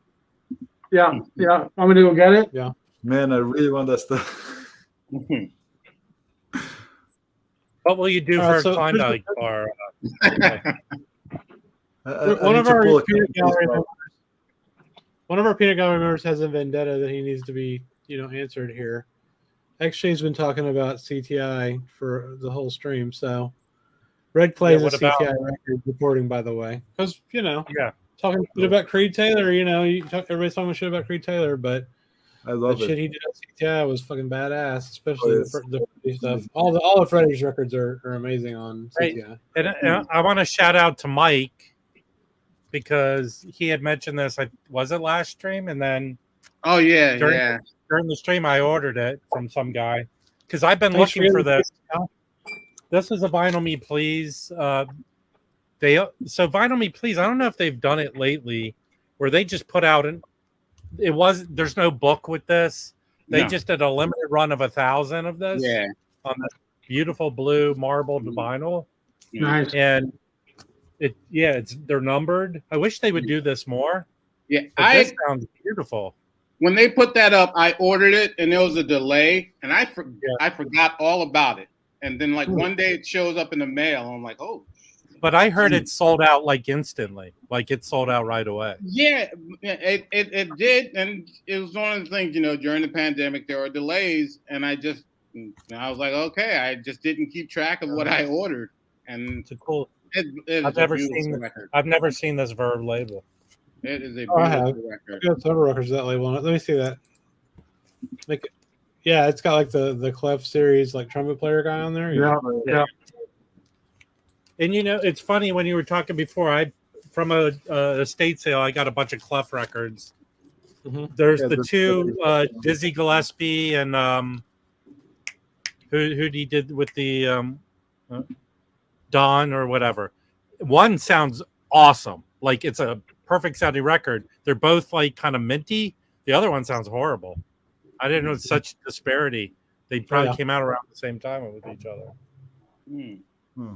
Yeah, yeah. Want me to go get it? Yeah. Man, I really want that stuff. What will you do All for right, a so- Klondike bar? One of our peanut gallery members has a vendetta that he needs to be, answered here. XJ's been talking about CTI for the whole stream, so Red Clay is a what about- CTI record reporting, by the way, because Yeah. talking shit about Creed Taylor. Everybody's talking shit about Creed Taylor, but I the love shit it. he did at CTI was fucking badass, especially Oh, yes. the Freddie stuff. All the Freddie's records are amazing on Right. CTI. And I want to shout out to Mike because he had mentioned this. Was it last stream? And then Oh yeah, during, yeah. during the stream, I ordered it from some guy because I've been Thanks looking for for this. This is a Vinyl Me Please. So Vinyl Me Please. I don't know if they've done it lately, where they just put out there's no book with this. They No. just did a limited run of 1,000 of this. Yeah. On this beautiful blue marbled vinyl. Nice. And they're numbered. I wish they would do this more. Yeah. But this sounds beautiful. When they put that up, I ordered it and there was a delay and I forgot all about it. And then like one day it shows up in the mail. And I'm like, oh. But I heard it sold out like instantly. Like it sold out right away. Yeah, it did. And it was one of the things, during the pandemic, there were delays. And I was like, okay, I just didn't keep track of what I ordered. And It's a cool. it I've is a never beautiful seen record. I've never seen this Verve label. It is a I have. beautiful record. Got several records that label on it. Let me see that. It's got like the Clef series, like trumpet player guy on there. Yeah. And it's funny when you were talking before. From a estate sale, I got a bunch of Clef records. Mhm. There's Yeah, the that's two Dizzy Gillespie and who he did with the Don or whatever. One sounds awesome, like it's a perfect sounding record. They're both like kind of minty. The other one sounds horrible. I didn't know it's such disparity. They probably Yeah. came out around the same time with each other.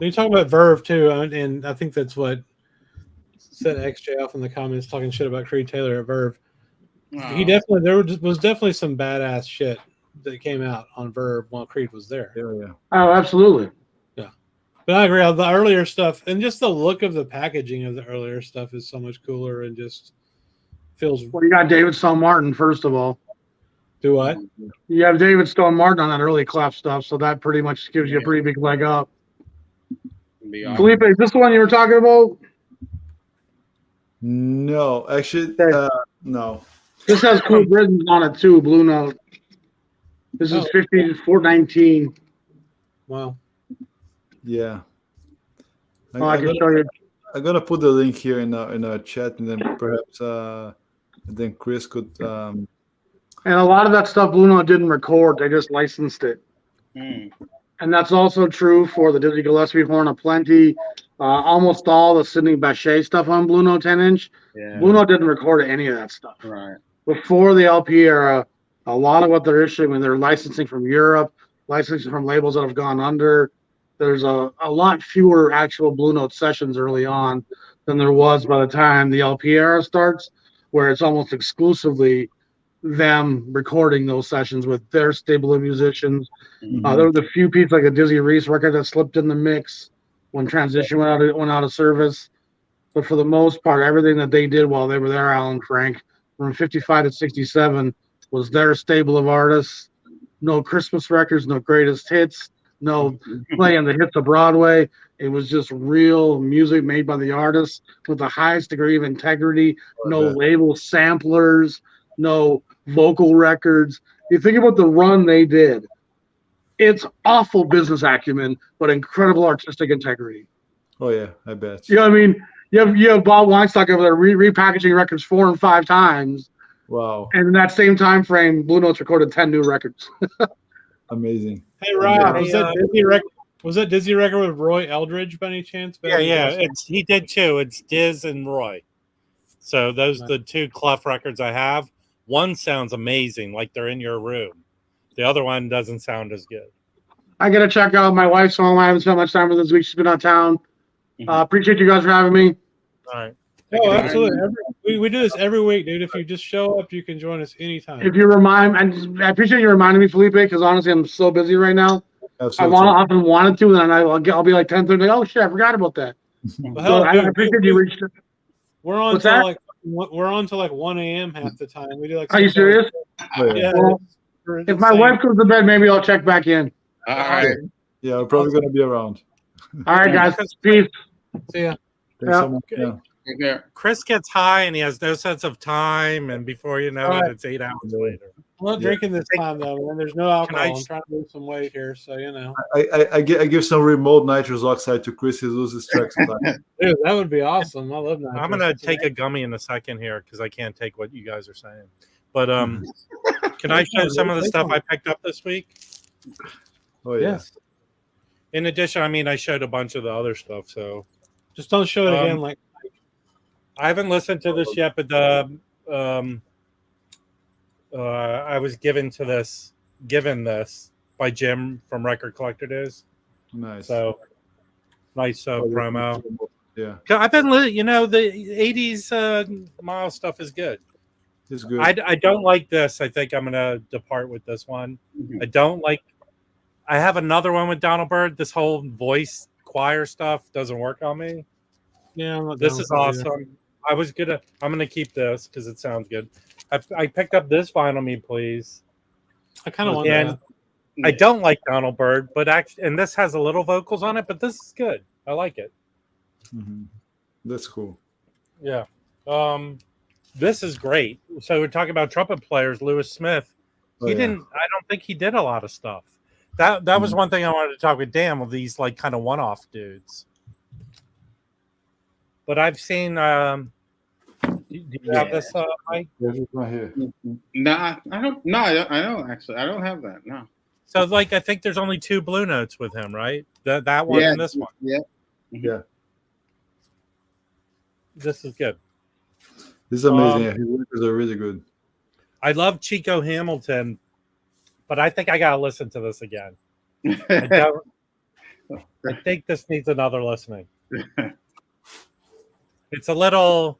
You're talking about Verve too, and I think that's what set XJ off in the comments talking shit about Creed Taylor at Verve. There was definitely some badass shit that came out on Verve while Creed was there. Yeah. Oh, absolutely. But I agree. The earlier stuff and just the look of the packaging of the earlier stuff is so much cooler and just feels. Well, you got David Stone Martin, first of all. Do what? You have David Stone Martin on that early Clef stuff, so that pretty much gives you a pretty big leg up. Felipe, is this the one you were talking about? No, actually, no. This has cool rhythms on it too, Blue Note. This is 5419. Wow. Yeah. I can show you. I'm gonna put the link here in a chat, and then perhaps then Chris could. And a lot of that stuff Blue Note didn't record; they just licensed it. And that's also true for the Dizzy Gillespie horn aplenty. Almost all the Sidney Bechet stuff on Blue Note 10-inch. Yeah. Blue Note didn't record any of that stuff. Right. Before the LP era, a lot of what they're issuing when they're licensing from Europe, licensing from labels that have gone under, there's a lot fewer actual Blue Note sessions early on than there was by the time the LP era starts, where it's almost exclusively them recording those sessions with their stable of musicians. There was a few pieces like a Dizzy Reese record that slipped in the mix when Transition went out of service. But for the most part, everything that they did while they were there, Alan Frank, from 55 to 67, was their stable of artists. No Christmas records, no greatest hits, no playing the hits of Broadway. It was just real music made by the artists with the highest degree of integrity, no label samplers, no vocal records. You think about the run they did. It's awful business acumen, but incredible artistic integrity. Oh yeah, I bet. You know what I mean? You have Bob Weinstock over there repackaging records 4 and 5 times. Wow. And in that same time frame, Blue Notes recorded 10 new records. Amazing. Hey Rob, was that Dizzy record with Roy Eldridge by any chance? Yeah. He did too. It's Diz and Roy. So those are the two Clef records I have. One sounds amazing, like they're in your room. The other one doesn't sound as good. I got to check out my wife's home. I haven't spent much time with her this week. She's been out of town. Appreciate you guys for having me. All right. Oh, absolutely. We do this every week, dude. If you just show up, you can join us anytime. If you I appreciate you reminding me, Felipe, because honestly, I'm so busy right now. Absolutely. I often wanted to, and then I'll be like 10:30. Like, oh shit, I forgot about that. Well, So hell, I dude, appreciate you reached. We're on What's till that? like 1 a.m. half the time. We do like. Are you 6 serious? hours. Yeah. Well, if my wife goes to bed, maybe I'll check back in. All right. Yeah, we're probably gonna be around. All right, guys. Peace. See ya. Thanks so much. Yeah. Take care. Chris gets high and he has no sense of time, and before you know it, it's 8 hours later. I'm not drinking this time though, man. There's no alcohol. I- I'm trying to lose some weight here, so you know. I give some remote nitrous oxide to Chris. He loses track sometimes. Dude, that would be awesome. I love that. I'm gonna take a gummy in a second here because I can't take what you guys are saying. But can I show some of the stuff I picked up this week? Oh yeah. Yes. In addition, I mean, I showed a bunch of the other stuff. So Just don't show it again. Like I haven't listened to this yet, but I was given this by Jim from Record Collector Days. Nice. So nice promo. Yeah, I've been, the 80s Miles stuff is good. it's good. I don't like this. I think I'm gonna depart with this one. I don't like. I have another one with Donald Byrd. This whole voice choir stuff doesn't work on me. yeah, I'm not This down is with that awesome. either. I'm gonna keep this because it sounds good. I picked up this Vinyl Me Please. I kind of want And that. I don't like Donald Byrd, but actually, and this has a little vocals on it, but this is good. I like it. Mhm. That's cool. Yeah. This is great. So we're talking about trumpet players. Lewis Smith. Oh, He yeah. didn't. I don't think he did a lot of stuff. That was one thing I wanted to talk with Dan with these like kind of one-off dudes. But I've seen. Do you have this, Mike? There's it right here. Nah, I don't. No, I don't actually. I don't have that. No. So like I think there's only 2 Blue Notes with him, right? That one and this one. Yeah. Yeah, This is good. this is amazing. Yeah, his records are really good. I love Chico Hamilton, but I think I gotta listen to this again. I think this needs another listening. It's a little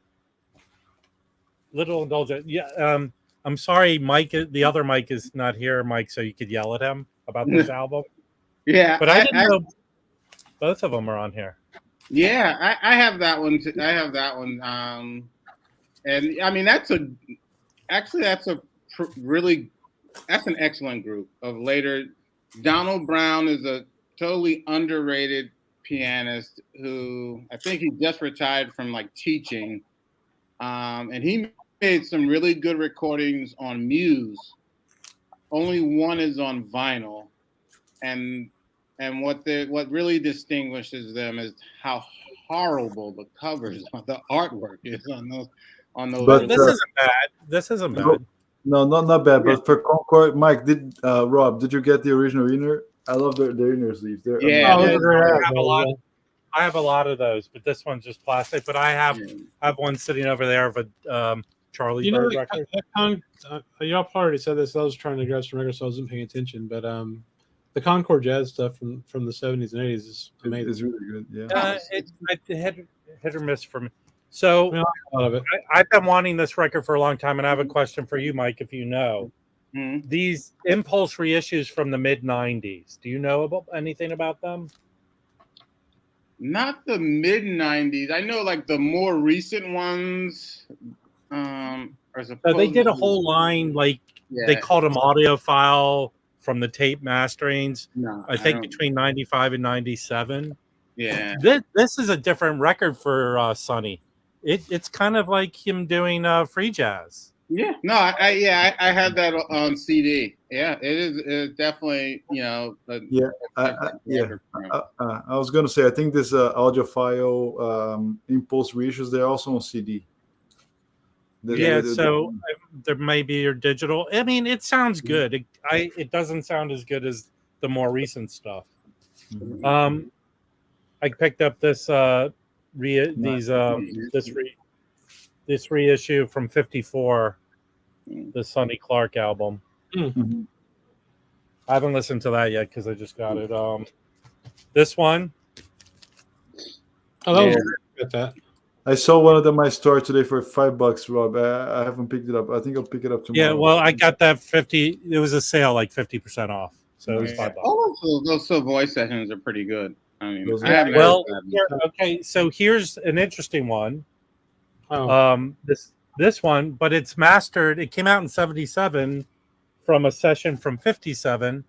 indulgent. Yeah. I'm sorry, Mike. The other Mike is not here, Mike. So you could yell at him about this album. Yeah. But I didn't know. Both of them are on here. Yeah, I have that one. I have that one. And I mean, that's an excellent group of later. Donald Brown is a totally underrated pianist who I think he just retired from like teaching. And he made some really good recordings on Muse. Only one is on vinyl. And what really distinguishes them is how horrible the covers, the artwork is on those. But This isn't bad. This isn't bad. No, not bad. Yeah. But for Concord, Mike, Rob, did you get the original inner? I love the inner sleeves. They're Yeah, Oh, amazing. those are great. I have a lot of those, but this one's just plastic. But I have one sitting over there of a Charlie Bird record. Y'all already said this. I was trying to grab some records, so I wasn't paying attention. But the Concord jazz stuff from the 70s and 80s is amazing. It's really good. Yeah. It's hit or miss for me. So I mean, I like a lot of it. I've been wanting this record for a long time, and I have a question for you, Mike, if you know. Mhm. These Impulse reissues from the mid-'90s, do you know anything about them? Not the mid '90s. I know like the more recent ones. Are So they did a supposedly- whole line, like Yeah. they called them audiophile from the tape masterings, No, I think don't- between 95 and 97. Yeah. This is a different record for Sonny. It's kind of like him doing free jazz. Yeah. No, I had that on CD. Yeah, it's definitely, Yeah, I was gonna say I think this audiophile Impulse reissues, they're also on CD. So there may be your digital. I mean, it sounds good. It doesn't sound as good as the more recent stuff. I picked up this this reissue from '54, the Sonny Clark album. Mhm. I haven't listened to that yet because I just got it. This one. Oh, that was good. That. I saw one of them in my store today for $5, Rob. I haven't picked it up. I think I'll pick it up tomorrow. Yeah, well, I got that 50. It was a sale, like 50% off. So it was $5. All of those Savoy sessions are pretty good. I mean, Those I are- haven't Well, heard that. okay. So here's an interesting one. Oh, This one, but it's mastered. It came out in '77 from a session from '57,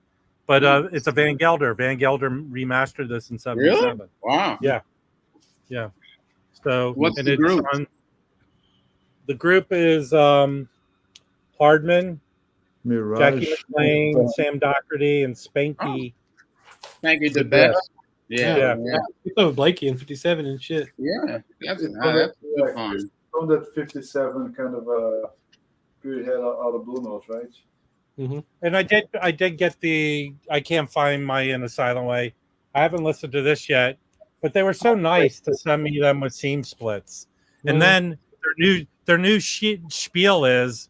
but it's a Van Gelder. Van Gelder remastered this in '77. Really? Wow. Yeah. So What's and the it's group? The group is Hardman, Mirage. Jackie McLean, Sam Doherty, and Spanky. Thank you, the The best. best. Yeah. we played with Blakey in '57 and shit. Yeah. That's Yeah, good fun. From that 57 kind of period had out of Blue Notes, right? And I did get I can't find my In a Silent Way. I haven't listened to this yet, but they were so nice to send me them with seam splits. And then their new spiel is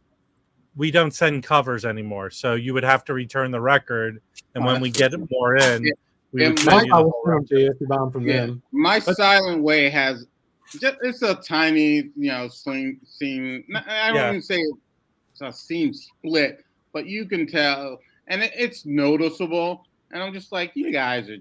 we don't send covers anymore. So you would have to return the record, and when we get more in, we would send you the I'll whole send them to you if you buy them from them. My Silent Way has it's a tiny, seam. I don't even say it's a seam split, but you can tell, and it's noticeable. And I'm just like, you guys are.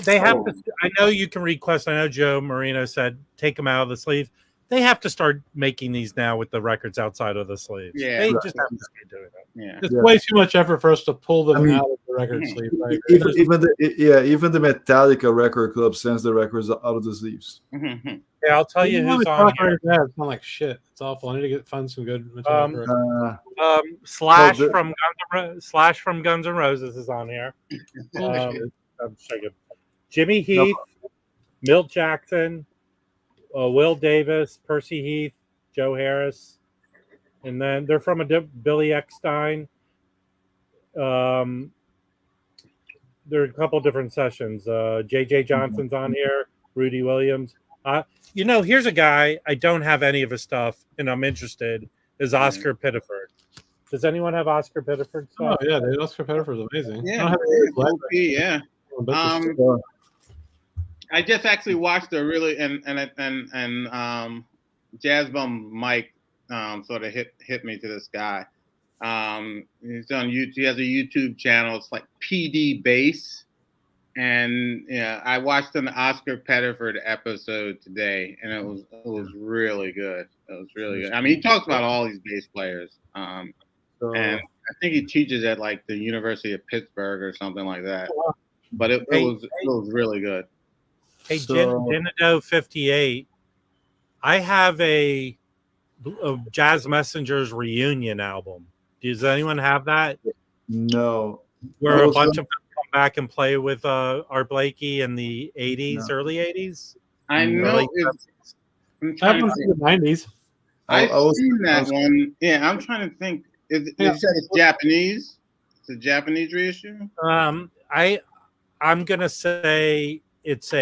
They have to. I know you can request. I know Joe Marino said take them out of the sleeve. They have to start making these now with the records outside of the sleeves. Yeah. They Right. just have to start doing that. Yeah. It's way too much effort for us to pull them I mean, out of the record sleeve. Right? Even the Metallica record club sends the records out of the sleeves. Yeah, I'll tell you who's on here. It's not like shit. It's awful. I need to find some good material. for it. Slash Oh, from Guns N' Roses is on here. I'm checking. Jimmy Heath, Milt Jackson, Will Davis, Percy Heath, Joe Harris, and then they're from Billy Eckstein. There are a couple different sessions. J.J. Johnson's on here, Rudy Williams. Here's a guy I don't have any of his stuff, and I'm interested. Is Oscar Pittiford? Does anyone have Oscar Pittiford Oh stuff? yeah, the Oscar Pettiford's amazing. I Yeah. don't have any left. OP, yeah. But I just actually watched a really and Jazz Bum Mike sort of hit me to this guy. He's on YouTube. He has a YouTube channel. It's like PD Bass, And yeah, I watched an Oscar Pettiford episode today, and it was really good. It was really good. I mean, he talks about all these bass players, and So, I think he teaches at like the University of Pittsburgh or something like that. But it Hey, was really good. Hey, So- Gennado 58. I have a Jazz Messengers reunion album. Does anyone have that? no. Where I a was bunch gonna- of them come back and play with Art Blakey in the 80s, No. early 80s? I No. know. Early I'm I trying haven't to seen think. the 90s. I've I was- seen I that was- one. Yeah, I'm trying to think. You said it's Japanese? It's a Japanese reissue? I'm gonna say it's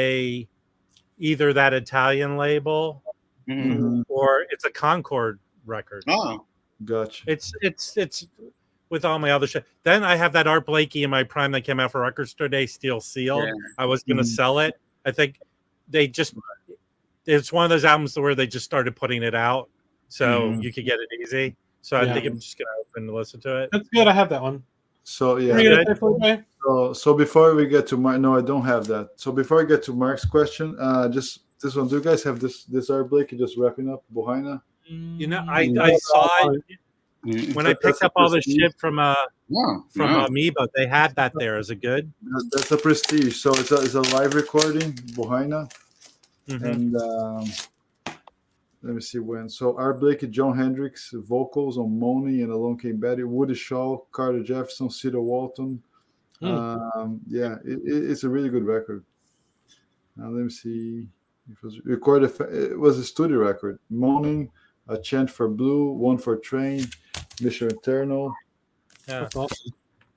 either that Italian label Mm-hmm. Mhm. or it's a Concord record. Oh, Gotcha. It's with all my other shit. Then I have that Art Blakey in my prime that came out for Record Store Day, Steel Sealed. Yeah. I was gonna Mhm. sell it. I think they just it's one of those albums where they just started putting it out, so Mhm. you could get it easy. So I Yeah. think I'm just gonna open and listen to it. That's good. I have that one. So What yeah. are you good. gonna say, Felipe? So before we get to Mark, no, I don't have that. So before I get to Mark's question, just this one. Do you guys have this Art Blakey just wrapping up Bohina? You know, I Mm. saw it mm-hmm. when I picked up all this shit from No. Amoeba. They had that there. Is it good? That's a prestige. So it's a live recording, Bohina, Mhm. and let me see when. So Art Blakey, John Hendricks vocals on Money and Alone Came Betty, Woody Shaw, Carter Jefferson, Cedar Walton. Yeah, it's a really good record. Now let me see. It was recorded. It was a studio record. Morning, A Chant for Blue, One for Train, Mission Eternal. Yeah. That's awesome.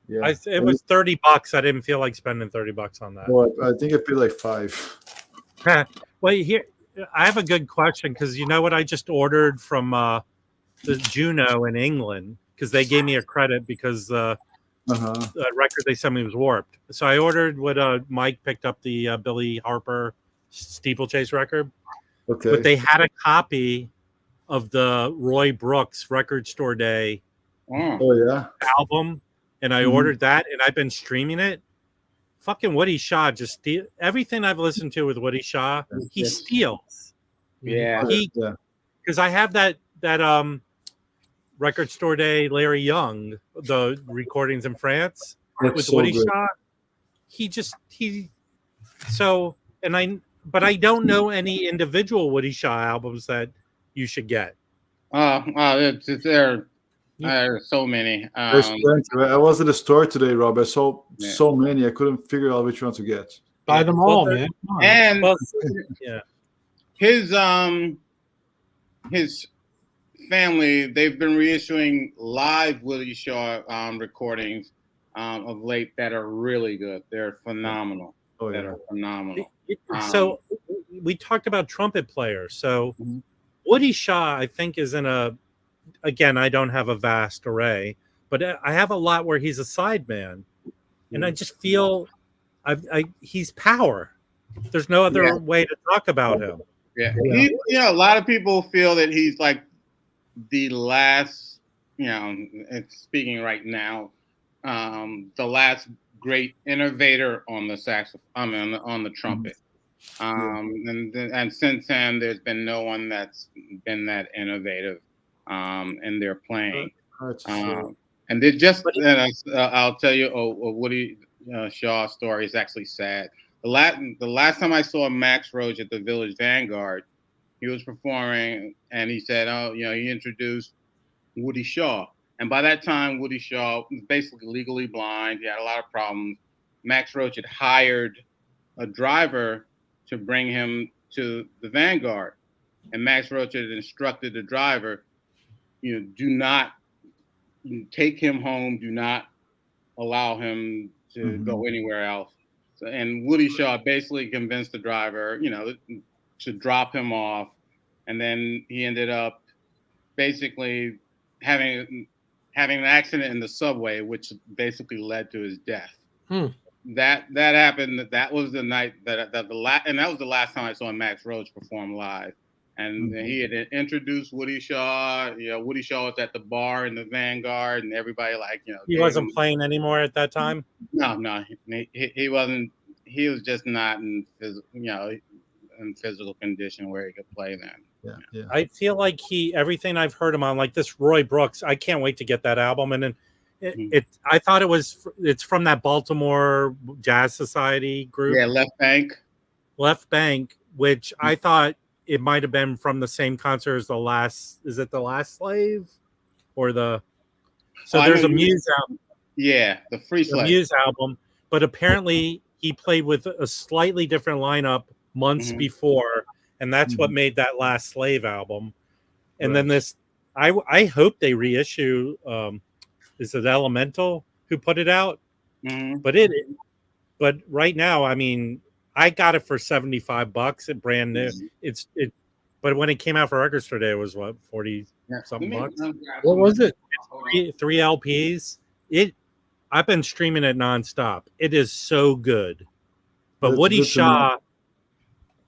Yeah, It was $30. I didn't feel like spending $30 on that. Well, I think I paid like $5. Well, here I have a good question because you know what I just ordered from the Juno in England because they gave me a credit because the record they sent me was warped. So I ordered what Mike picked up the Billy Harper Steeplechase record, Okay. but they had a copy of the Roy Brooks Record Store Day Oh yeah. album, and I ordered that, and I've been streaming it. Fucking Woody Shaw just everything I've listened to with Woody Shaw, he steals. Yeah. Yeah. Because I have that Record Store Day Larry Young, the recordings in France That's with so Woody good. Shaw. But I don't know any individual Woody Shaw albums that you should get. There are so many. There's plenty. I was at the store today, Rob. I saw so many. I couldn't figure out which one to get. Buy them all, man. Come on. And Well, yeah. his family, they've been reissuing live Woody Shaw recordings of late that are really good. They're phenomenal. Oh That yeah. are phenomenal. So we talked about trumpet players. So Woody Shaw, I think, is in again, I don't have a vast array, but I have a lot where he's a sideman, and I just feel he's power. There's no other way to talk about him. Yeah. A lot of people feel that he's like the last, speaking right now, the last great innovator on the saxophone, on the trumpet. And since then, there's been no one that's been that innovative in their playing. And they just, I'll tell you a Woody Shaw story is actually sad. The last time I saw Max Roach at the Village Vanguard, he was performing, and he said, he introduced Woody Shaw. And by that time, Woody Shaw was basically legally blind. He had a lot of problems. Max Roach had hired a driver to bring him to the Vanguard. And Max Roach had instructed the driver, do not take him home. Do not allow him to go anywhere else. So, and Woody Shaw basically convinced the driver, to drop him off. And then he ended up basically having an accident in the subway, which basically led to his death. That happened. That was the night and that was the last time I saw Max Roach perform live. And he had introduced Woody Shaw. Woody Shaw was at the bar in the Vanguard, and everybody He wasn't playing anymore at that time. No, he wasn't. he was just not in in physical condition where he could play then. Yeah. I feel like everything I've heard him on, like this Roy Brooks, I can't wait to get that album. And then I thought it's from that Baltimore Jazz Society group. Yeah, Left Bank, which I thought it might have been from the same concert as is it The Last Slave? Or there's a Muse album. Yeah, the Free Slave. Muse album, but apparently he played with a slightly different lineup months before, and that's what made that Last Slave album. And then this, I hope they reissue. Is it Elemental who put it out? But right now, I mean, I got it for $75. It brand new. But when it came out for Record Store Day, it was what, 40 something bucks? What was it? Three LPs. I've been streaming it nonstop. It is so good. But Woody Shaw,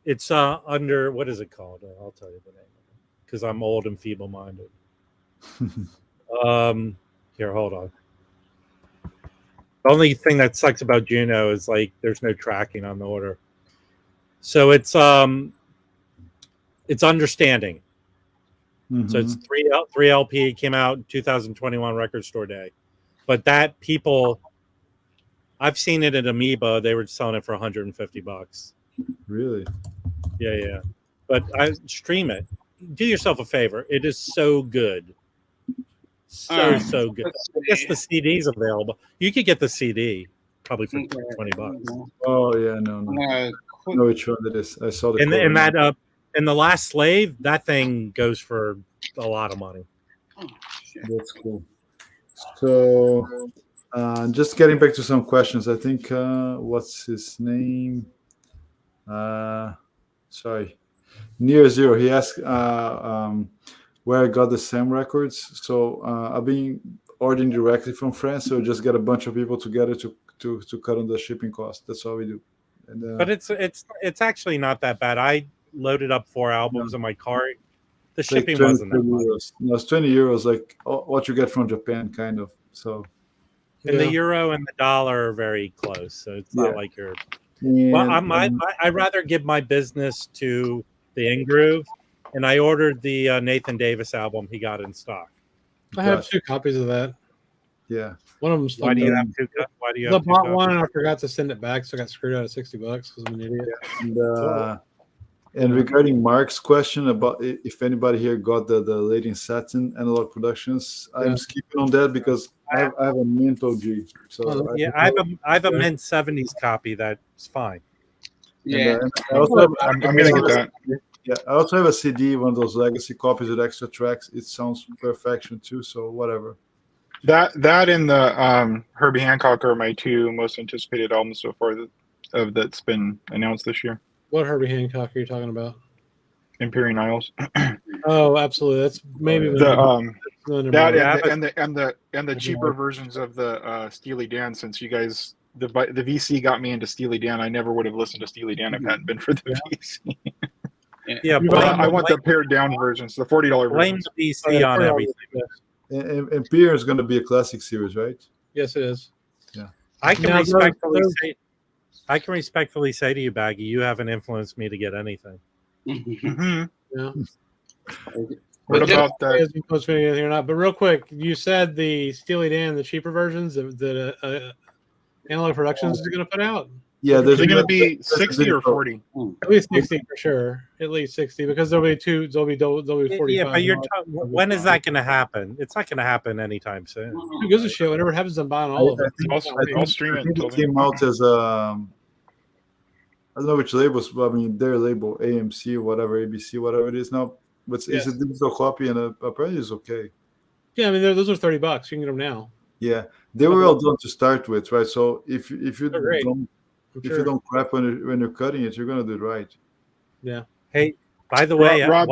it's under, what is it called? I'll tell you the name because I'm old and feeble-minded. Here, hold on. The only thing that sucks about Juno is like there's no tracking on the order. So it's Understanding. So it's 3 LP, came out in 2021 Record Store Day. But that I've seen it at Amoeba. They were selling it for $150. Really? Yeah. But I stream it. Do yourself a favor. It is so good. So good. I guess the CD's available. You could get the CD probably for $20. Oh yeah, no. I know which one it is. I saw the. And that and The Last Slave, that thing goes for a lot of money. That's cool. So, just getting back to some questions. I think what's his name? Sorry, Near Zero. He asked where I got the Sam records. So I've been ordering directly from France. So just get a bunch of people together to cut on the shipping cost. That's all we do. And, but it's actually not that bad. I loaded up 4 albums in my car. The shipping like wasn't that much. No, it's 20 euros, like what you get from Japan, kind of. So, and the euro and the dollar are very close. So it's not like you're. And, well, I'd rather give my business to the In-Groove, and I ordered the Nathan Davis album he got in stock. I have 2 copies of that. Yeah. One of them's Why do you have 2? Why do you have 2 bought copies? one and I forgot to send it back, so I got screwed out of $60 because I'm an idiot. And regarding Mark's question about if anybody here got the Lady in Satin analog productions, I'm skipping on that because I have a Mint OG. So I have a Mint 70s copy that's fine. Yeah, I also have, I'm gonna get that. Yeah, I also have a CD, one of those legacy copies with extra tracks. It sounds perfection too. So whatever. That and the Herbie Hancock are my 2 most anticipated albums so far that's been announced this year. What Herbie Hancock are you talking about? Imperial Isles. Oh, absolutely. That's maybe and the cheaper versions of the Steely Dan. Since you guys the VC got me into Steely Dan, I never would have listened to Steely Dan if it hadn't been for the VC. Yeah, I want the pared down versions, the $40 blame versions. the VC on everything. And Imperial is going to be a classic series, right? Yes, it is. Yeah. I can respectfully say to you, Baggy, you haven't influenced me to get anything. Mm-hmm. Yeah. What about that? Or not? But real quick, you said the Steely Dan, the cheaper versions that Analog Productions is going to put out. Yeah, Is it going to be 60 or 40? At least 60 for sure. At least 60 because there'll be 45. Yeah, but when is that going to happen? It's not going to happen anytime soon. Who gives a shit? Whatever happens, I'm buying all of them. I'll stream it. It came out as I don't know which labels, but I mean their label, AMC, whatever, ABC, whatever it is now. But it's a digital copy, and apparently it's okay. Yeah, I mean those are $30. You can get them now. Yeah, they were well done to start with, right? So if you don't crap when you're cutting it, you're gonna do it right. Yeah. Hey, by the way, Rob,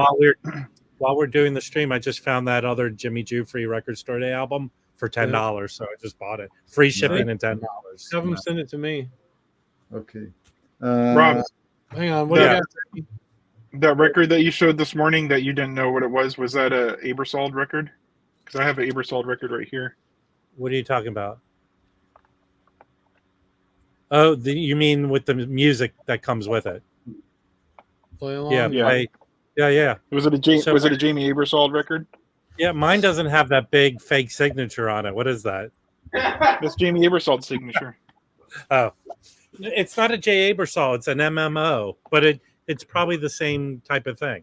while we're doing the stream, I just found that other Jimmy Jufree Record Store Day album for $10, so I just bought it. Free shipping and $10. Have them send it to me. Okay. Rob, hang on. What do you got? that record that you showed this morning that you didn't know what it was that a Aebersold record? Because I have an Aebersold record right here. What are you talking about? Oh, you mean with the music that comes with it? Play along. Yeah, Yeah. yeah. Was it a So- was it a Jamie Aebersold record? Yeah, mine doesn't have that big fake signature on it. What is that? That's Jamie Aebersold's signature. Oh, it's not a J. Abersol. It's an MMO, but it's probably the same type of thing.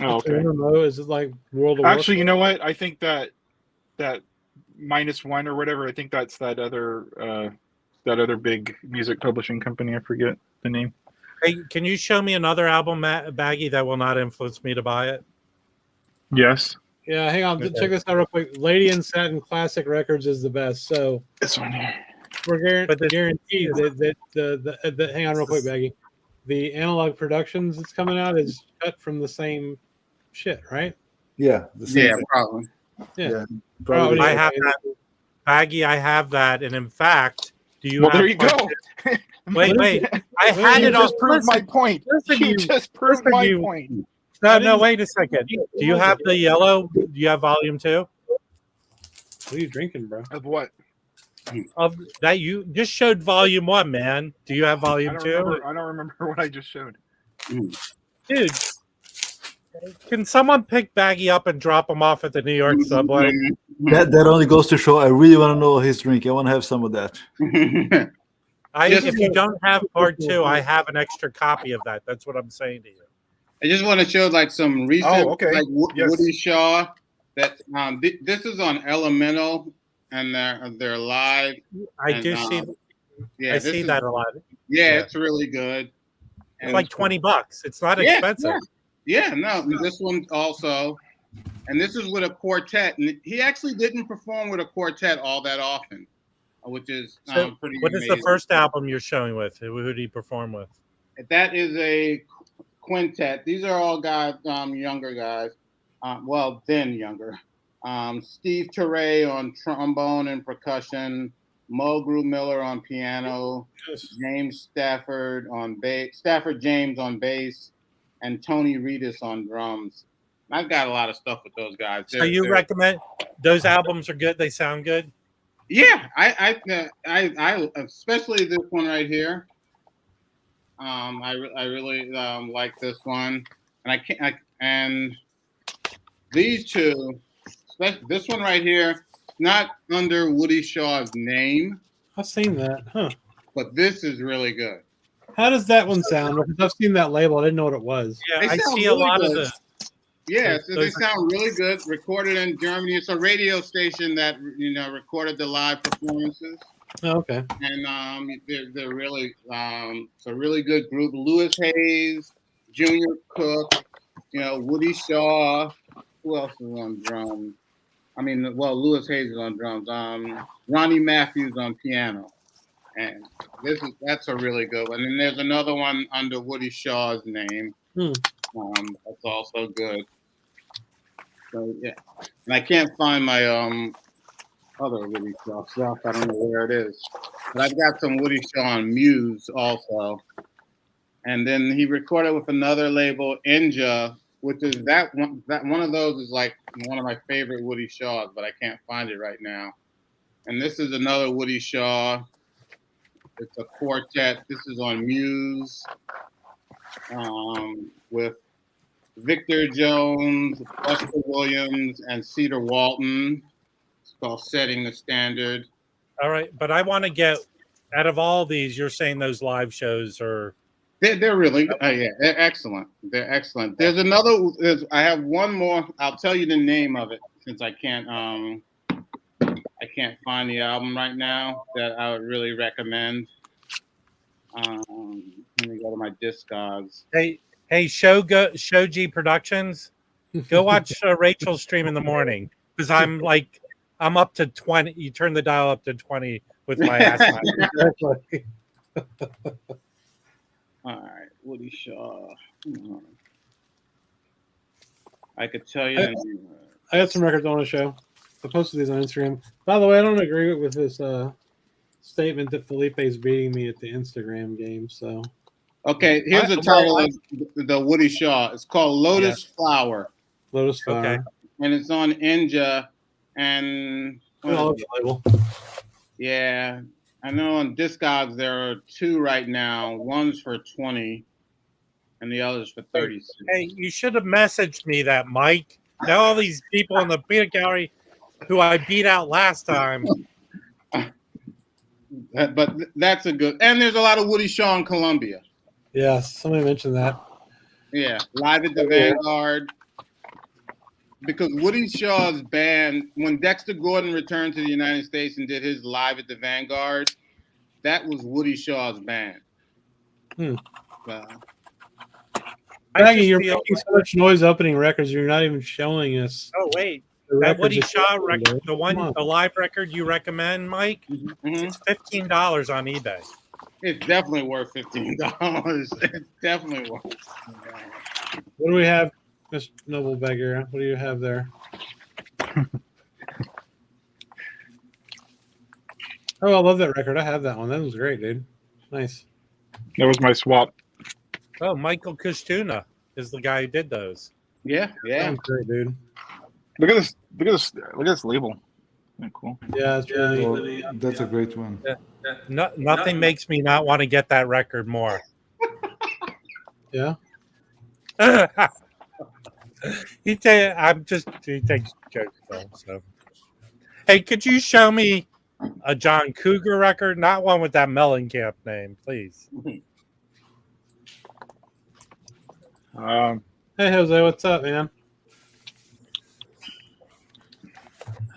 Oh, It's an okay. MMO. Is it like World of Actually, you Warcraft? know what? I think that -1 or whatever. I think that's that other big music publishing company. I forget the name. Hey, can you show me another album, Baggy, that will not influence me to buy it? Yes, Yeah, hang on. Okay. Check this out real quick. Lady in Satin Classic Records is the best. So this one here. we're But this- guaranteed that the hang on real quick, Baggy. The Analog Productions that's coming out is cut from the same shit, right? Yeah, the same Yeah, thing. probably. Yeah. Yeah, Oh, probably. yeah. I have that. Baggy, I have that. And in fact, do you Well, have there you part go. two? Wait. I Wait, had You it on. just proved my point. listen, You you- just proved listen, my you- point. No, wait a second. Do you have the yellow? Do you have volume 2? What are you drinking, bro? Of what? Of that you just showed volume 1, man. Do you have I volume don't 2? remember. I don't remember what I just showed. Dude, can someone pick Baggy up and drop him off at the New York subway? That only goes to show I really want to know his drink. I want to have some of that. Just- If you don't have part 2, I have an extra copy of that. That's what I'm saying to you. I just want to show like some recent, Oh, okay. like Yes. Woody Shaw. That this is on Elemental, and they're live. I And, do see. Yeah, I this see is- that a lot. Yeah, Yeah. it's really good. It's like $20. It's not Yeah, expensive. Yeah, no, this one also, and this is with a quartet. And he actually didn't perform with a quartet all that often, which is So, pretty. what is the amazing. first album you're showing with? Who did he perform with? That is a quintet. These are all guys, younger guys. Well, then younger. Steve Teray on trombone and percussion. Mulgrew Miller on piano. James Stafford on bass. Stafford James on bass, and Tony Reedus on drums. I've got a lot of stuff with those guys. So you recommend those albums are good? They sound good. Yeah, I especially this one right here. I really like this one, and and these two, this one right here, not under Woody Shaw's name, I've seen that. Huh. but this is really good. How does that one sound? Because I've seen that label. I didn't know what it was. Yeah, They I sound see a really lot of good. the. Yeah, so they Those- sound really good. Recorded in Germany. It's a radio station that recorded the live performances, Oh, okay. and they're really it's a really good group. Lewis Hayes, Junior Cook, Woody Shaw. Who else is on drums? Lewis Hayes is on drums. Ronnie Matthews on piano, and that's a really good one. And there's another one under Woody Shaw's name. That's also good. So yeah, and I can't find my other Woody Shaw stuff. I don't know where it is, but I've got some Woody Shaw on Muse also. And then he recorded with another label, Inja, which is that one of those is like one of my favorite Woody Shaws, but I can't find it right now. And this is another Woody Shaw. It's a quartet. This is on Muse, with Victor Jones, Buster Williams, and Cedar Walton. It's called Setting the Standard. All right, but I want to get out of all these. You're saying those live shows are. They're really good. Yeah, they're excellent. They're excellent. There's another. I have one more. I'll tell you the name of it since I can't find the album right now that I would really recommend. Let me go to my Discogs. Hey, Shoji Productions, go watch Rachel's stream in the morning because I'm up to 20. You turn the dial up to 20 with my ass. All right, Woody Shaw. I could tell you. I got some records I want to show. I posted these on Instagram. By the way, I don't agree with this statement that Felipe is beating me at the Instagram game. So, Okay, here's the title of the Woody Shaw. It's called Lotus Flower. Lotus Flower. Okay. And it's on Inja. And I love the label. yeah, I know on Discogs there are 2 right now. One's for 20, and the other's for 36. Hey, you should have messaged me that, Mike. Now all these people in the peanut gallery who I beat out last time. But that's a good. And there's a lot of Woody Shaw in Columbia. Yes, somebody mentioned that. Yeah, live at the Vanguard. Because Woody Shaw's band, when Dexter Gordon returned to the United States and did his live at the Vanguard, that was Woody Shaw's band. Maggie, you're making so much noise opening records. You're not even showing us. Oh wait, the that records Woody that Shaw you're record, doing. the live record you recommend, Mike, it's $15 on eBay. It's definitely worth $15. It's definitely worth $15. What do we have, Miss Noble Beggar? What do you have there? Oh, I love that record. I have that one. That was great, dude. Nice. That was my swap. Oh, Michael Kushtuna is the guy who did those. Yeah, That yeah. was great, dude. Look at this! Look at this! Look at this label. Isn't that cool? Yeah, it's really Well, that's a great one. Nothing makes me not want to get that record more. yeah. He takes jokes though. So, hey, could you show me a John Cougar record? Not one with that Mellencamp name, please. Hey, Jose, what's up, man?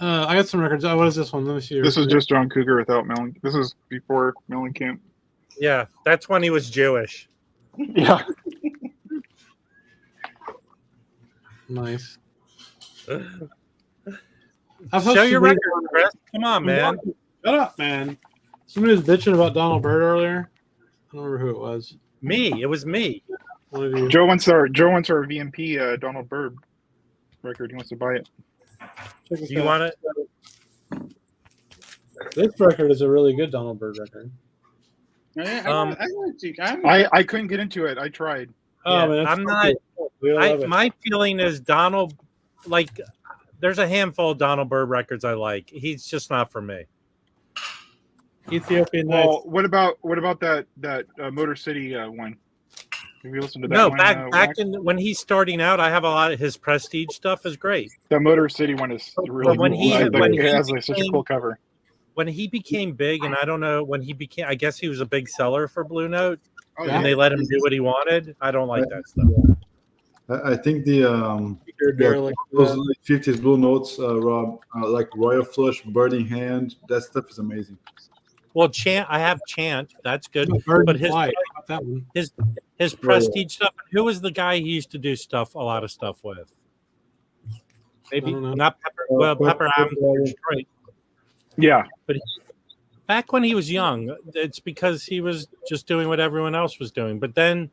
I got some records. Oh, what is this one? Let me see. This is just John Cougar without Mellencamp. This is before Mellencamp. Yeah, that's when he was Jewish. Yeah. Nice. Show your record, Chris. Come on, man. Shut up, man. Somebody was bitching about Donald Byrd earlier. I don't remember who it was. Me. It was me. One of you. Joe wants our VMP Donald Byrd record. He wants to buy it. Check this You out. want it? This record is a really good Donald Byrd record. I couldn't get into it. I tried. Oh, Yeah, man, I'm not. not. My feeling is Donald, like, there's a handful of Donald Byrd records I like. He's just not for me. Ethiopian Nights. Well, what about that Motor City one? Have you listened to that? No, one, back Wax? in when he's starting out, I have a lot of his Prestige stuff is great. The Motor City one is really when cool. he- It when he has like, such a became- cool cover. When he became big, and I don't know when he became, I guess he was a big seller for Blue Note, Oh, and yeah. they let him do what he wanted. I don't like that stuff. I think the Derelict, those like 50s Blue Notes, Rob, like Royal Flush, Burning Hand, that stuff is amazing. Well, I have Chant. That's good. Bird But and his Flight. How about that one? his Prestige stuff. Who was the guy he used to do a lot of stuff with? Maybe I don't know. not Pepper. Well, Pepper Adams from Detroit. Yeah. But back when he was young, it's because he was just doing what everyone else was doing. But then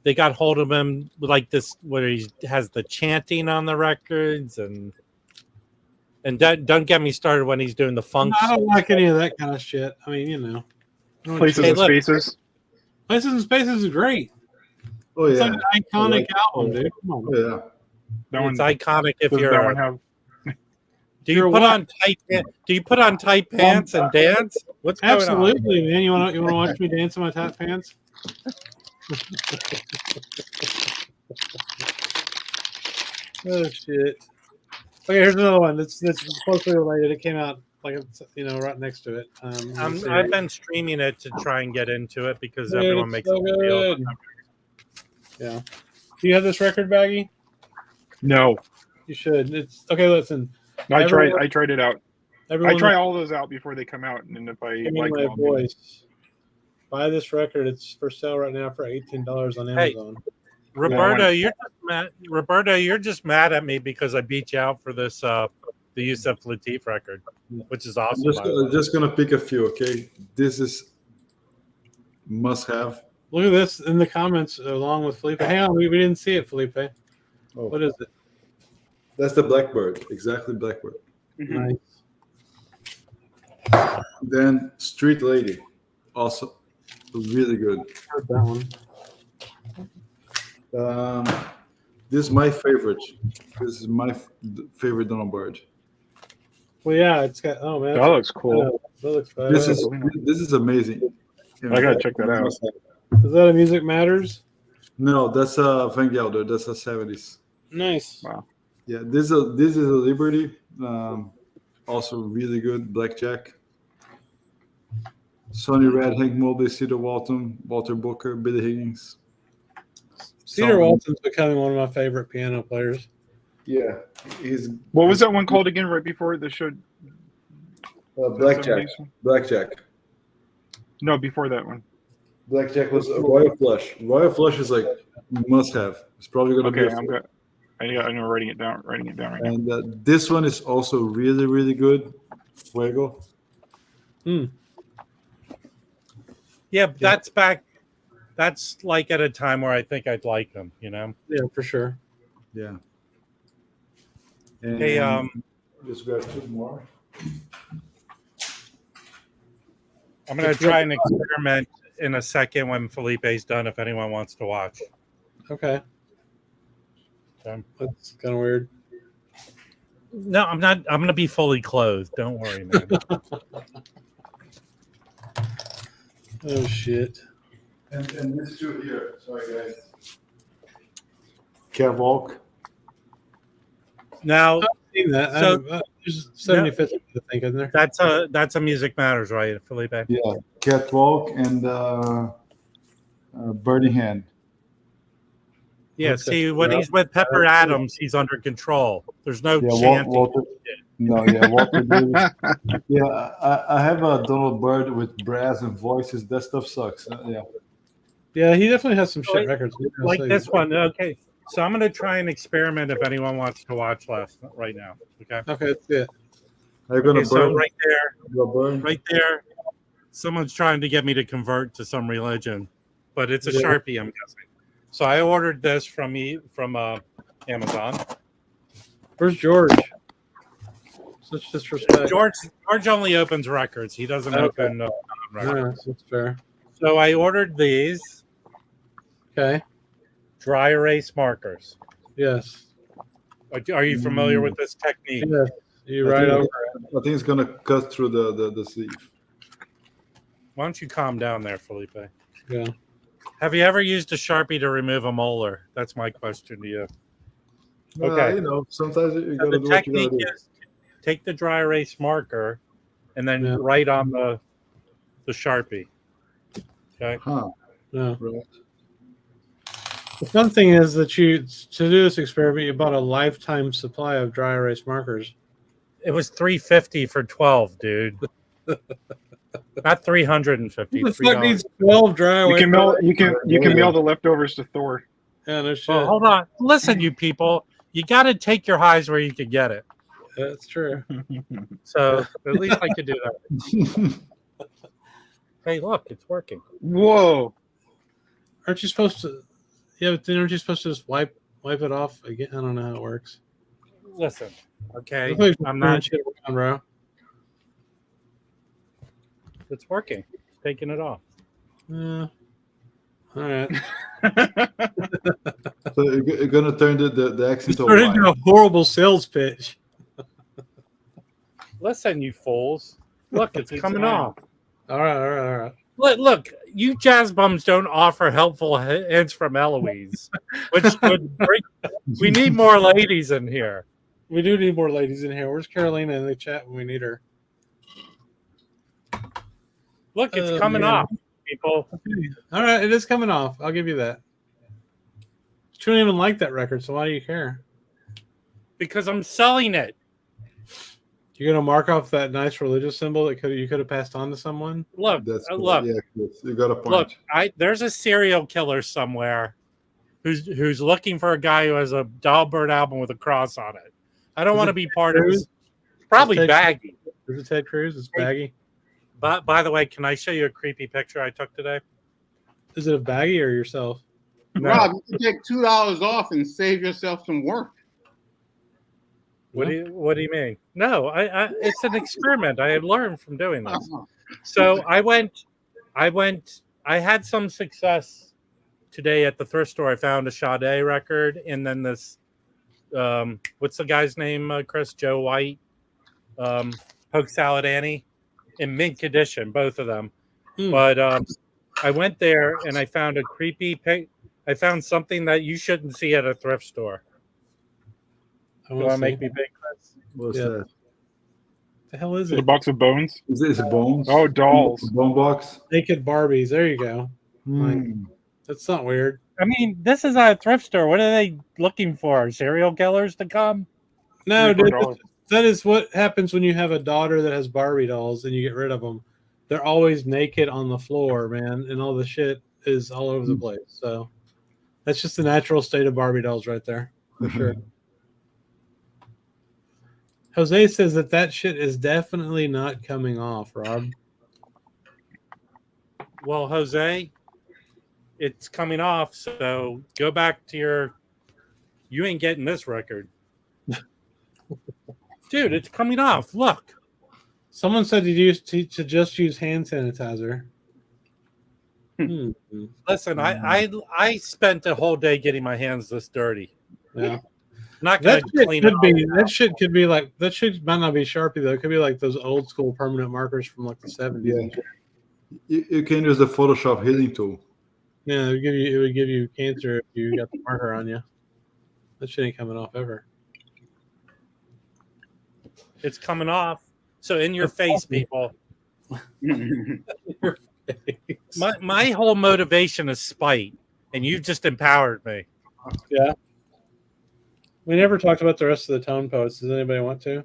they got hold of him like this, where he has the chanting on the records, and don't get me started when he's doing the funk. I don't like any of that kind of shit. I mean, you know. Places Hey, and look. Spaces. Places and Spaces is great. Oh It's yeah, like an iconic album, dude. Come on. oh yeah. That one. It's iconic if Does you're. that one have? Do you're you put what? on tight? Do you put on tight pants and dance? What's going on? Absolutely, man. You want to watch me dance in my tight pants? Oh shit! Okay, here's another one. That's closely related. It came out like right next to it. I've been streaming it to try and get into it because Dude, everyone it's makes so a big deal. good. Yeah. Do you have this record, Baggy? No. You should. It's okay. Listen, I Everyone- tried it out. everyone. I try all those out before they come out, and then if I Give me like my them, I'll do it. voice. Buy this record. It's for sale right now for $18 on Hey. Amazon. Roberto, Yeah, you're just mad. Roberto, you're just mad at me because I beat you out for this the Yusef Lateef record, which is I'm awesome. just, by the way. just gonna pick a few. Okay, this is must have. Look at this in the comments along with Felipe. Hang on, we didn't see it, Felipe. Oh, What is it? that's the Blackbird, exactly Blackbird. Nice. Then Street Lady, also really good. Heard that one. This is my favorite. This is my favorite Donald Byrd. Well, yeah, it's got. Oh man, That looks cool. that looks This badass. is amazing. I gotta check that out. Is that a Music Matters? No, that's a Van Gelder. That's a 70s. Nice. Wow. Yeah, this is a Liberty. Also really good. Blackjack. Sonny Red, Hank Mobley, Cedar Walton, Walter Booker, Billy Higgins. Cedar Walton's becoming one of my favorite piano players. Yeah, he's What was that one called again? Right before the show? Blackjack. Blackjack. No, before that one. Blackjack was Royal Flush. Royal Flush is like must have. It's probably gonna Okay, be. I'm good. I'm writing it down. Writing it down right now. And this one is also really, really good. Fuego. Yeah, that's back. That's like at a time where I think I'd like them. You know. Yeah, for sure. Yeah. And Hey, just grab two more. I'm gonna try an experiment in a second when Felipe's done. If anyone wants to watch. Okay. Okay. That's kind of weird. No, I'm not. I'm gonna be fully clothed. Don't worry, man. Oh shit. And this two here. Sorry, guys. Catwalk. Now I've seen that. So- There's 75th, I think, isn't there? that's a Music Matters, right, Felipe? Yeah, Catwalk and Birdie Hand. Yeah. Okay. See, when he's with Pepper Adams, he's under control. There's no Yeah, chanting. Walter. No, yeah, Walter Davis. Yeah, I have a Donald Byrd with brass and voices. That stuff sucks. Yeah. Yeah, he definitely has some shit records. Like this one. Okay. So I'm going to try an experiment if anyone wants to watch right now. Okay. Okay, that's it. Are you gonna Okay, so burn? right there, someone's trying to get me to convert to some religion, but it's a Yeah. Sharpie, I'm guessing. So I ordered this from Amazon. Where's George? Such disrespect. George only opens records. He doesn't Okay. open records. Yeah, that's fair. So I ordered these Okay. dry erase markers. Yes. Are you familiar with this technique? Yes. You I right think- over. I think it's gonna cut through the sleeve. Why don't you calm down there, Felipe? Yeah. Have you ever used a Sharpie to remove a molar? That's my question to you. Okay. You know, sometimes you So gotta the do what you technique gotta do. is take the dry erase marker and then Yeah. write on the Sharpie. Okay. Huh? Yeah. Right. The fun thing is that to do this experiment, you bought a lifetime supply of dry erase markers. It was $350 for 12, dude. Not 350. Who the fuck $3. needs 12 dry You erase can mail. markers? You can mail the leftovers to Thor. Yeah, no shit. Well, hold on. Listen, you people. You got to take your highs where you can get it. That's true. So at least I could do that. Hey, look, it's working. Whoa! Aren't you supposed to? Yeah, but then aren't you supposed to just wipe it off again? I don't know how it works. Listen, okay. Looks like I'm you're not. shit around, bro. It's working. Taking it off. All right. So you're gonna turn the accent to Turned into Y. a horrible sales pitch. Listen, you fools. Look, it's coming off. All right. Look, you jazz bums don't offer helpful hints from Eloise, which would bring. We need more ladies in here. We do need more ladies in here. Where's Carolina in the chat when we need her? Look, it's coming man. off, people. All right, it is coming off. I'll give you that. You don't even like that record, so why do you care? Because I'm selling it. You're gonna mark off that nice religious symbol that you could have passed on to someone. Look, That's cool. look, Yeah, Chris, you got a point. look. There's a serial killer somewhere who's looking for a guy who has a Dahlberg album with a cross on it. I don't Is want to it be part of Cruz? this. Probably Ted- baggy. Is it Ted Cruz? It's baggy. But by the way, can I show you a creepy picture I took today? Is it a baggy or yourself? Rob, you can take $2 off and save yourself some work. What do you mean? No, I it's an experiment. I had learned from doing this. Uh-huh. So I had some success today at the thrift store. I found a Sade record and then this what's the guy's name, Chris? Joe White. Poke Salad Annie in mint condition, both of them. Hmm. But I went there and I found a creepy pic. I found something that you shouldn't see at a thrift store. I You want want to to make me big, Chris? What's Yeah. that? The hell is Is it a it? box of bones? Is it bones? Oh, dolls. Bone box. Naked Barbies. There you go. Hmm. That's not weird. I mean, this is at a thrift store. What are they looking for? Serial killers to come? No, $3 dude, $4. that is what happens when you have a daughter that has Barbie dolls and you get rid of them. They're always naked on the floor, man, and all the shit is all over the place. So that's just the natural state of Barbie dolls right there, for sure. Jose says that shit is definitely not coming off, Rob. Well, Jose, it's coming off. So go back to your. You ain't getting this record, dude. It's coming off. Look. Someone said to just use hand sanitizer. Listen, I spent a whole day getting my hands this dirty. Yeah. I'm not gonna clean it. That shit could be like that shit might not be Sharpie though. It could be like those old school permanent markers from like the 70s. Yeah. You can use the Photoshop healing tool. Yeah, it would give you cancer if you got the marker on you. That shit ain't coming off ever. It's coming off. So in your face, people. My whole motivation is spite, and you just empowered me. Yeah. We never talked about the rest of the tone poets. Does anybody want to?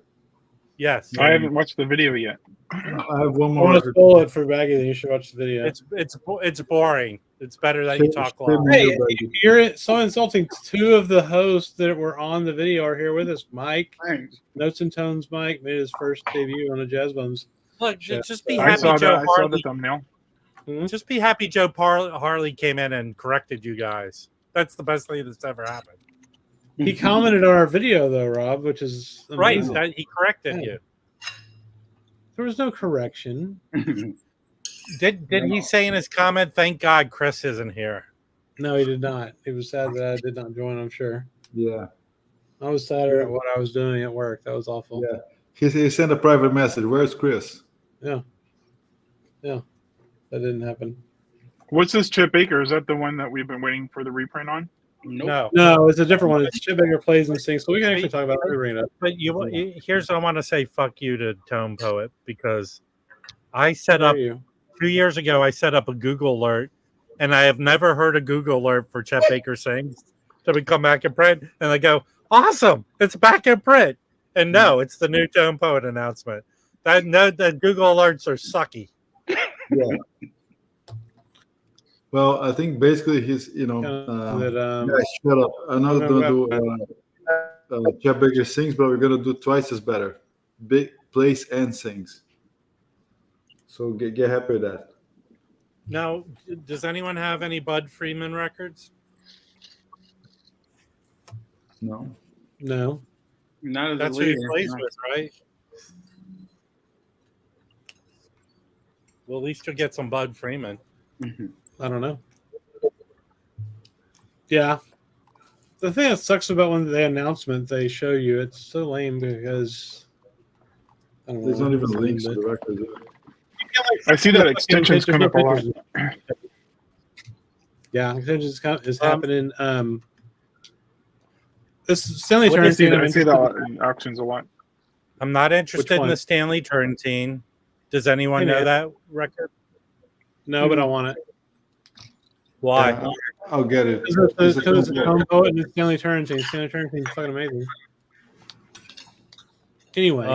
Yes. I haven't watched the video yet. I have one I more. want to spoil it for Baggy, then you should watch the video. It's boring. It's better that you talk loud. Hey, you're so insulting. Two of the hosts that were on the video are here with us. Mike, Thanks. Notes and Tones Mike, made his first debut on the Jazz Bones. Look, show. just be I happy saw Joe that. I saw the Harley. thumbnail. Just be happy Joe Harley came in and corrected you guys. That's the best thing that's ever happened. He commented on our video though, Rob, which is Right. amazing. That he corrected Yeah. you. There was no correction. Did he say in his comment, "Thank God Chris isn't here"? No, he did not. He was sad that I did not join, I'm sure. Yeah. I was sadder at what I was doing at work. That was awful. Yeah. He sent a private message. Where's Chris? Yeah. That didn't happen. What's this Chip Baker? Is that the one that we've been waiting for the reprint on? No. No, it's a different one. It's Chip Baker plays and sings. So we can actually talk about it. We bring it up. But here's what I want to say. Fuck you to Tone Poet, because I set How up are you? 2 years ago. I set up a Google alert, and I have never heard a Google alert for Chet Baker Sings to come back in print. And I go, awesome, it's back in print. And no, it's the new Tone Poet announcement. The Google alerts are sucky. Yeah. Well, I think basically he's, guys, shut up. I'm not going to do Chet Baker Sings, but we're going to do twice as better. Big plays and sings. So get happy with that. Now, does anyone have any Bud Freeman records? No. No. Not as That's a who he leader. plays No. with, right? Well, at least you'll get some Bud Freeman. I don't know. Yeah. The thing that sucks about when the announcement they show you, it's so lame because I don't know. There's not even It's lame, links to but- the record. I see that extensions come up a lot. Yeah, extensions is happening. This Stanley I see Turner. that, I see that in auctions a lot. I'm not interested in one? the Stanley Turrentine. Does anyone Hey, know man. that record? No, but I want it. Why? Yeah, I'll get it. Because it's a combo and it's Stanley Turrentine. Stanley Turrentine is fucking amazing. Anyway,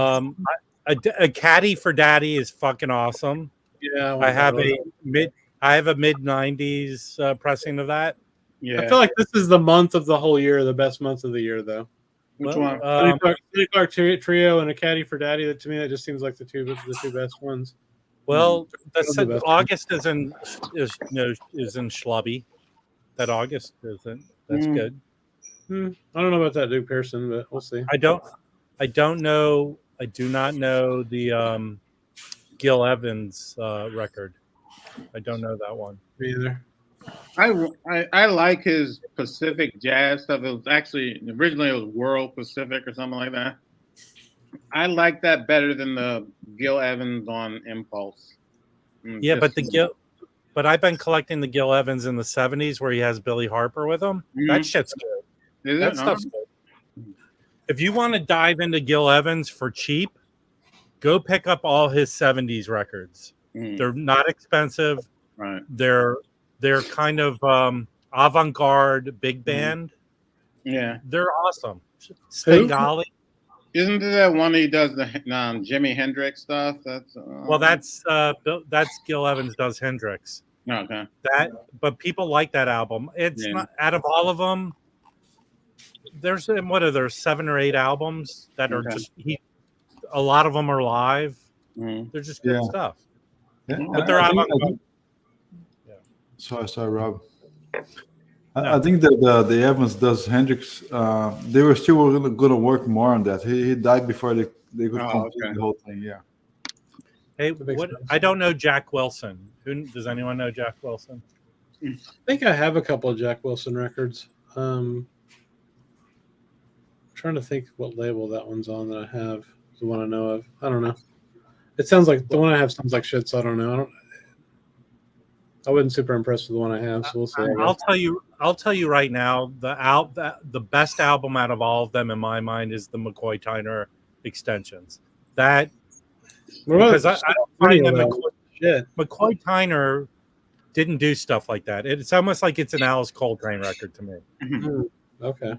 A caddy for daddy is fucking awesome. yeah, I have a mid 90s pressing of that. Yeah. I feel like this is the month of the whole year, the best month of the year, though. Which Well, one? Tony Clark Trio and a Caddy for Daddy. That to me, that just seems like the two best ones. Well, That's the best August is in Schlubby. That August isn't. That's good. I don't know about that Duke Pearson, but we'll see. I don't know. I do not know the Gil Evans record. I don't know that one. Me either. I like his Pacific jazz stuff. It was actually originally it was World Pacific or something like that. I like that better than the Gil Evans on Impulse. Yeah, but but I've been collecting the Gil Evans in the '70s where he has Billy Harper with him. That shit's good. Is That it? stuff's good. If you want to dive into Gil Evans for cheap, go pick up all his '70s records. They're not expensive. Right. They're kind of avant-garde big band. Yeah. They're awesome. Svengali. Isn't there that one he does the Jimi Hendrix stuff? That's Well, that's Gil Evans does Hendrix. okay. But people like that album. It's not out of all of them. There's what are there 7 or 8 albums that are just a lot of them are live. They're just good stuff. Yeah. But they're avant-garde. Sorry, Rob. I think that the Evans does Hendrix. They were still going to work more on that. He died before they could complete the whole thing. Yeah. Hey, I don't know Jack Wilson. Does anyone know Jack Wilson? I think I have a couple of Jack Wilson records. I'm trying to think what label that one's on that I have. The one I know of. I don't know. It sounds like the one I have sounds like shit, so I don't know. I wasn't super impressed with the one I have, so we'll see. I'll tell you right now, the best album out of all of them in my mind is the McCoy Tyner extensions. Because I don't find that McCoy Tyner didn't do stuff like that. It's almost like it's an Alice Coltrane record to me. Okay.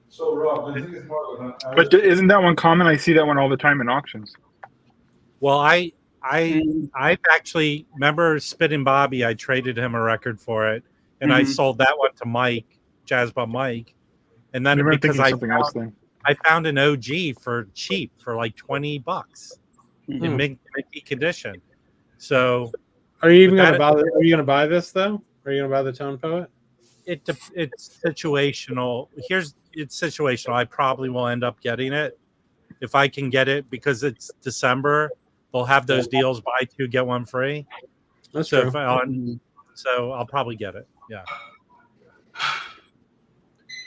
So Rob, I think it's more. But isn't that one common? I see that one all the time in auctions. Well, I actually remember Spittin' Bobby. I traded him a record for it, and I sold that one to Mike, Jazz Bum Mike, and then because I found an OG for cheap for like $20 in mint condition. So, are you even going to buy? Are you going to buy this though? Are you going to buy the Tone Poet? It's situational. It's situational. I probably will end up getting it if I can get it because it's December. They'll have those deals: buy 2 get 1 free. That's true. So I'll probably get it. Yeah.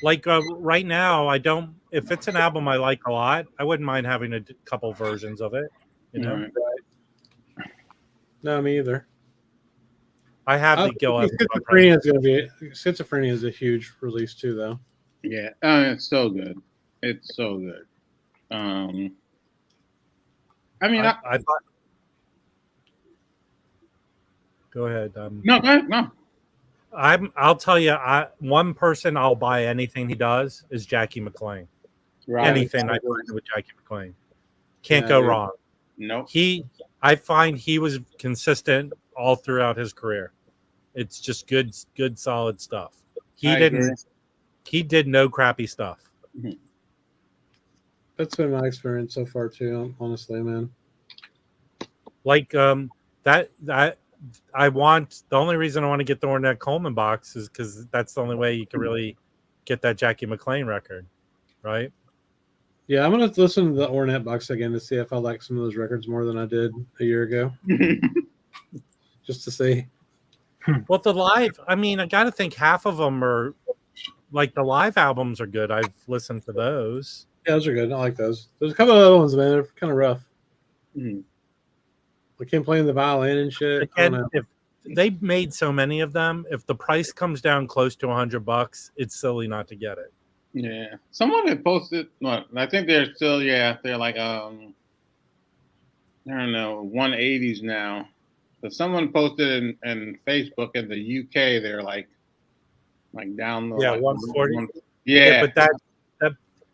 Like right now, I don't. If it's an album I like a lot, I wouldn't mind having a couple versions of it. You know. Right. No, me either. I have the Gil Evans. Schizophrenia is a huge release too, though. Yeah, it's so good. It's so good. I mean, I thought. Go ahead. No, go ahead. No. I'll tell you. One person I'll buy anything he does is Jackie McLean. Right. Anything I find with Jackie McLean, can't go wrong. No. I find he was consistent all throughout his career. It's just good, solid stuff. He did no crappy stuff. That's been my experience so far too, honestly, man. Like that I want the only reason I want to get the Ornette Coleman box is because that's the only way you can really get that Jackie McLean record, right? Yeah, I'm gonna listen to the Ornette box again to see if I like some of those records more than I did a year ago. Just to see. Well, the live, I mean, I got to think half of them are like the live albums are good. I've listened to those. Yeah, those are good. I like those. There's a couple of other ones, man. They're kind of rough. I can't play the violin and shit. If they made so many of them, if the price comes down close to $100, it's silly not to get it. Yeah, someone had posted. Well, I think they're still. Yeah, they're like I don't know, 180s now. But someone posted in Facebook in the UK, they're like down the 140. Yeah, but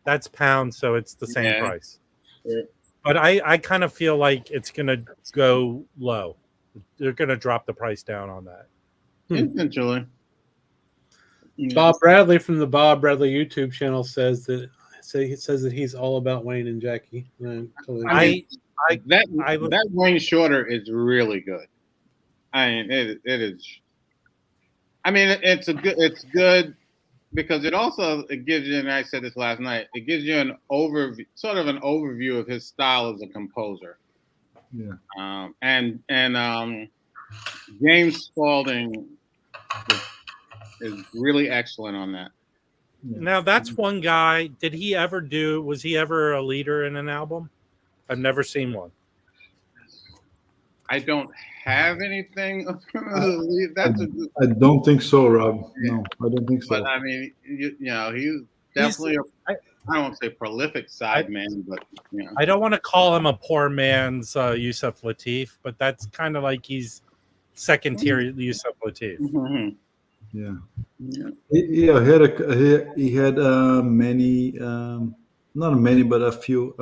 that's pounds, so it's the same price. Yeah. But I kind of feel like it's gonna go low. They're gonna drop the price down on that. Eventually. Bob Bradley from the Bob Bradley YouTube channel says that he's all about Wayne and Jackie. That Wayne Shorter is really good. I mean, it is. I mean, it's good because it gives you, and I said this last night, it gives you an overview of his style as a composer. Yeah. And James Spaulding is really excellent on that. Now that's one guy. Was he ever a leader in an album? I've never seen one. I don't have anything. That's a good. I don't think so, Rob. No, I don't think so. But I mean, you know, he's definitely I won't say prolific side man, but you know. I don't want to call him a poor man's Yusuf Lateef, but that's kind of like he's second tier Yusuf Lateef. Mm-hmm. Yeah. Yeah. He had many, not many, but a few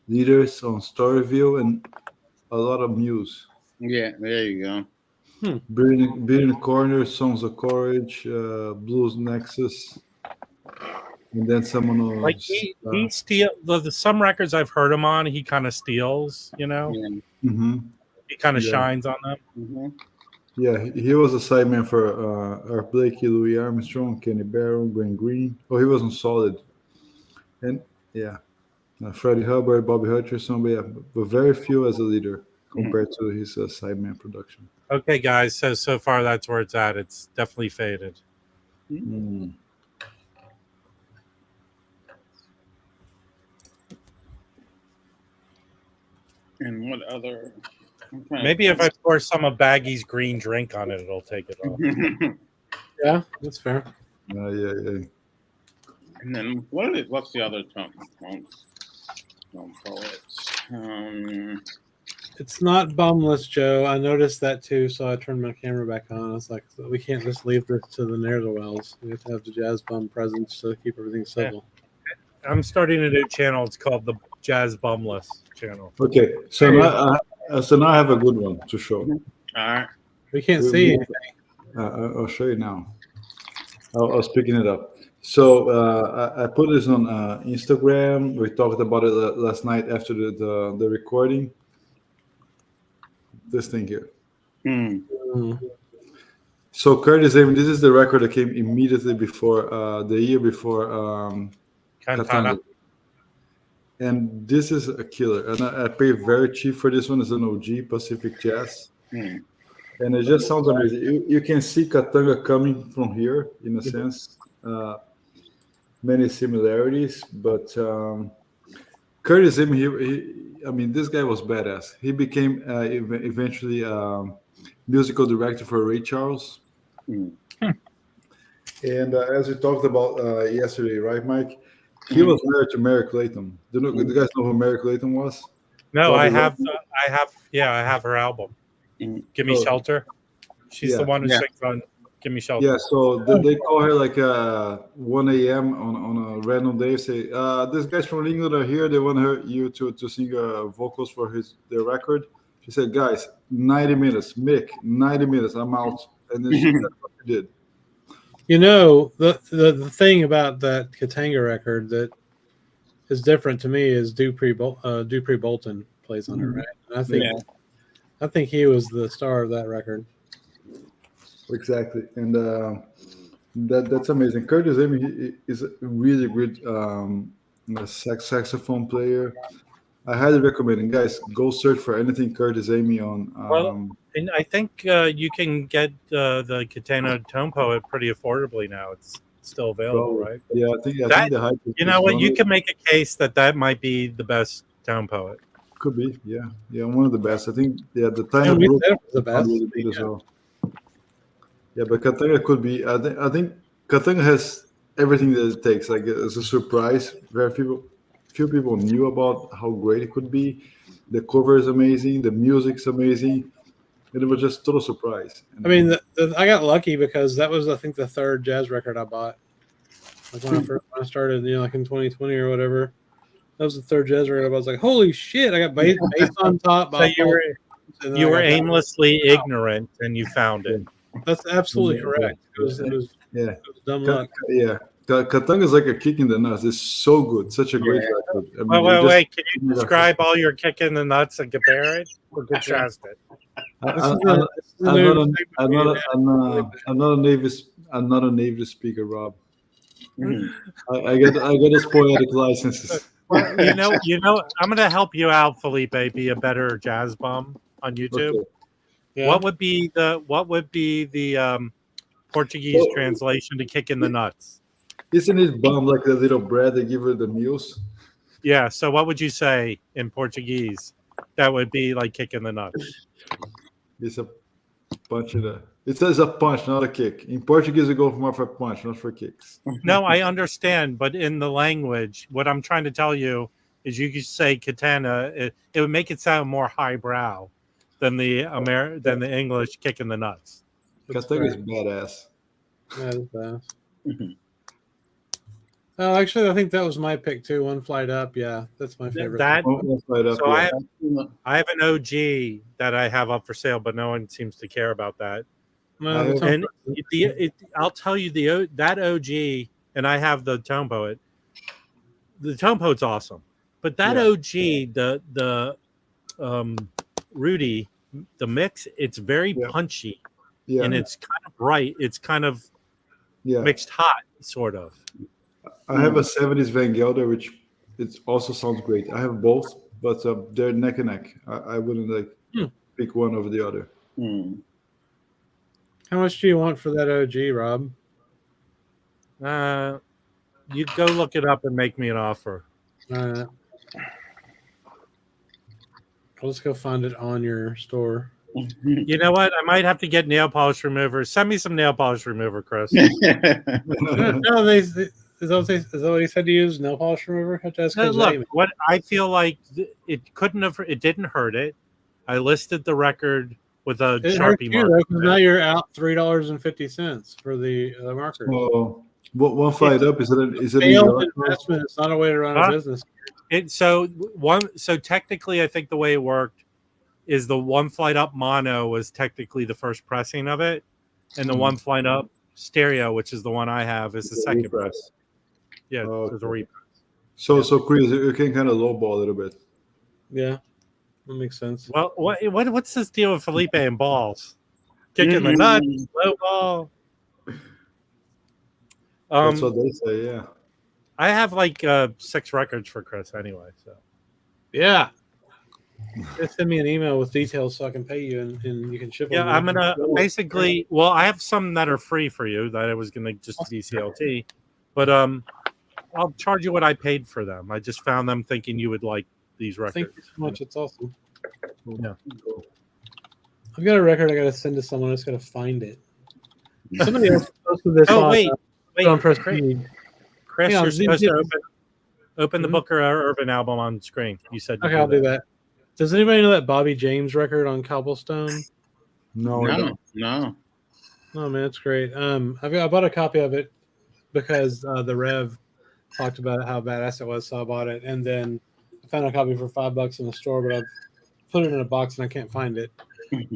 leaders on Storyville and a lot of Muse. Yeah, there you go. Being Corner, Songs of Courage, Blues Nexus, and then someone else. Like he steals some records I've heard him on. He kind of steals, you know. Yeah. Mm-hmm. He kind of shines on them. Mm-hmm. Yeah, he was a sideman for Art Blakey, Louis Armstrong, Kenny Barrow, Glenn Green. Oh, he was on Solid, and yeah, Freddie Hubbard, Bobby Hutcherson, but very few as a leader compared to his sideman production. Okay, guys. So far that's where it's at. It's definitely faded. Mm. And what other? Maybe if I pour some of Baggy's green drink on it, it'll take it off. Yeah, that's fair. Yeah. And then what's the other Trump poets? It's not bumless, Joe. I noticed that too, so I turned my camera back on. I was like, we can't just leave this to the ne'er-do-wells. We have to have the jazz bum presence to keep everything civil. I'm starting a new channel. It's called the Jazz Bumless channel. Okay, so now I have a good one to show. All right. We can't see anything. I'll show you now. I was picking it up. So I put this on Instagram. We talked about it last night after the recording. This thing here. So Curtis Amen, this is the record that came immediately before the year before Katanga. And this is a killer. And I paid very cheap for this one. It's an OG Pacific Jazz. And it just sounds amazing. You can see Katanga coming from here, in a sense. Many similarities, but Curtis Amen, I mean, this guy was badass. He became eventually musical director for Ray Charles. And as we talked about yesterday, right, Mike? He was married to Mary Clayton. Do you guys know who Mary Clayton was? No, I have her album. Give Me Shelter. She's the one who sings on Give Me Shelter. Yeah, so they call her like 1 a.m. on a random day. Say, these guys from England are here. They want you to sing vocals for their record. She said, guys, 90 minutes. Mick, 90 minutes. I'm out. And then that's what she did. You know, the thing about that Katanga record that is different to me is Dupree Bolton plays on it, right? And I think he was the star of that record. Exactly, and that's amazing. Curtis Amen is a really good saxophone player. I highly recommend it. Guys, go search for anything Curtis Amen on. And I think you can get the Katana Tone Poet pretty affordably now. It's still available, right? Yeah, I think the hype. You know what? You can make a case that might be the best Tone Poet. Could be, yeah, one of the best. I think, the time group was the best. Really good as well. Yeah, but Katanga could be. I think Katanga has everything that it takes. Like, it's a surprise. Few people knew about how great it could be. The cover is amazing. The music's amazing. And it was just total surprise. I mean, I got lucky because that was, I think, the third jazz record I bought. Like when I started, like in 2020 or whatever. That was the third jazz record. I was like, "Holy shit!" I got bass on top. So you were aimlessly ignorant, and you found it. That's absolutely correct. It was dumb luck. Yeah, Katanga is like a kick in the nuts. It's so good, such a great record. I mean, wait! Can you describe all your kick in the nuts and compare it? Or contrast it? I'm not a native speaker, Rob. I got those poetic licenses. Well, you know, I'm going to help you out, Felipe. Be a better jazz bum on YouTube. Okay. Yeah. What would be the Portuguese translation to "kick in the nuts"? Isn't it bomb like the little bread they give her the meals? Yeah. So what would you say in Portuguese? That would be like kicking the nuts. It's a punch in the. It says a punch, not a kick. In Portuguese, we go more for punch, not for kicks. No, I understand, but in the language, what I'm trying to tell you is you could say katana. It would make it sound more highbrow than the than the English kicking the nuts. Katana is badass. Yeah, that's badass. Oh, actually, I think that was my pick too. One Flight Up. Yeah, that's my favorite. So I have an OG that I have up for sale, but no one seems to care about that. No, And I'll tell you that OG, and I have the Tone Poet. The Tone Poet's awesome, but that OG, the Rudy, the mix, it's very punchy, and it's kind of bright. It's kind of mixed hot, sort of. I have a 70s Van Gelder, which it also sounds great. I have both, but they're neck and neck. I wouldn't like pick one over the other. How much do you want for that OG, Rob? You go look it up and make me an offer. I'll just go find it on your store. You know what? I might have to get nail polish remover. Send me some nail polish remover, Chris. No, is that what he said to use? Nail polish remover? No, look, what I feel like it didn't hurt it. I listed the record with a Sharpie marker. Now you're out $3.50 for the marker. Oh, one Flight Up is it failed investment? It's not a way to run a business. So technically, I think the way it worked is the One Flight Up mono was technically the first pressing of it, and the One Flight Up stereo, which is the one I have, is the second press. Yeah, there's a repress. So Chris, you can kind of lowball a little bit. Yeah, that makes sense. Well, what's this deal with Felipe and balls? Kicking the nuts, low ball. That's what they say, yeah. I have like 6 records for Chris anyway, so yeah. Just send me an email with details so I can pay you and you can ship them. Yeah, I'm gonna basically. Well, I have some that are free for you that I was gonna just be CLT, but I'll charge you what I paid for them. I just found them thinking you would like these records. Thank you so much. It's awesome. Yeah. I've got a record I got to send to someone. I just got to find it. Somebody else posted this. Wait, on Chris, you're supposed to open the Booker Urban album on screen. You said okay. I'll do that. Does anybody know that Bobby James record on Cobblestone? No. Oh man, it's great. I bought a copy of it because the Rev talked about how badass it was, so I bought it. And then I found a copy for $5 in the store, but I've put it in a box and I can't find it.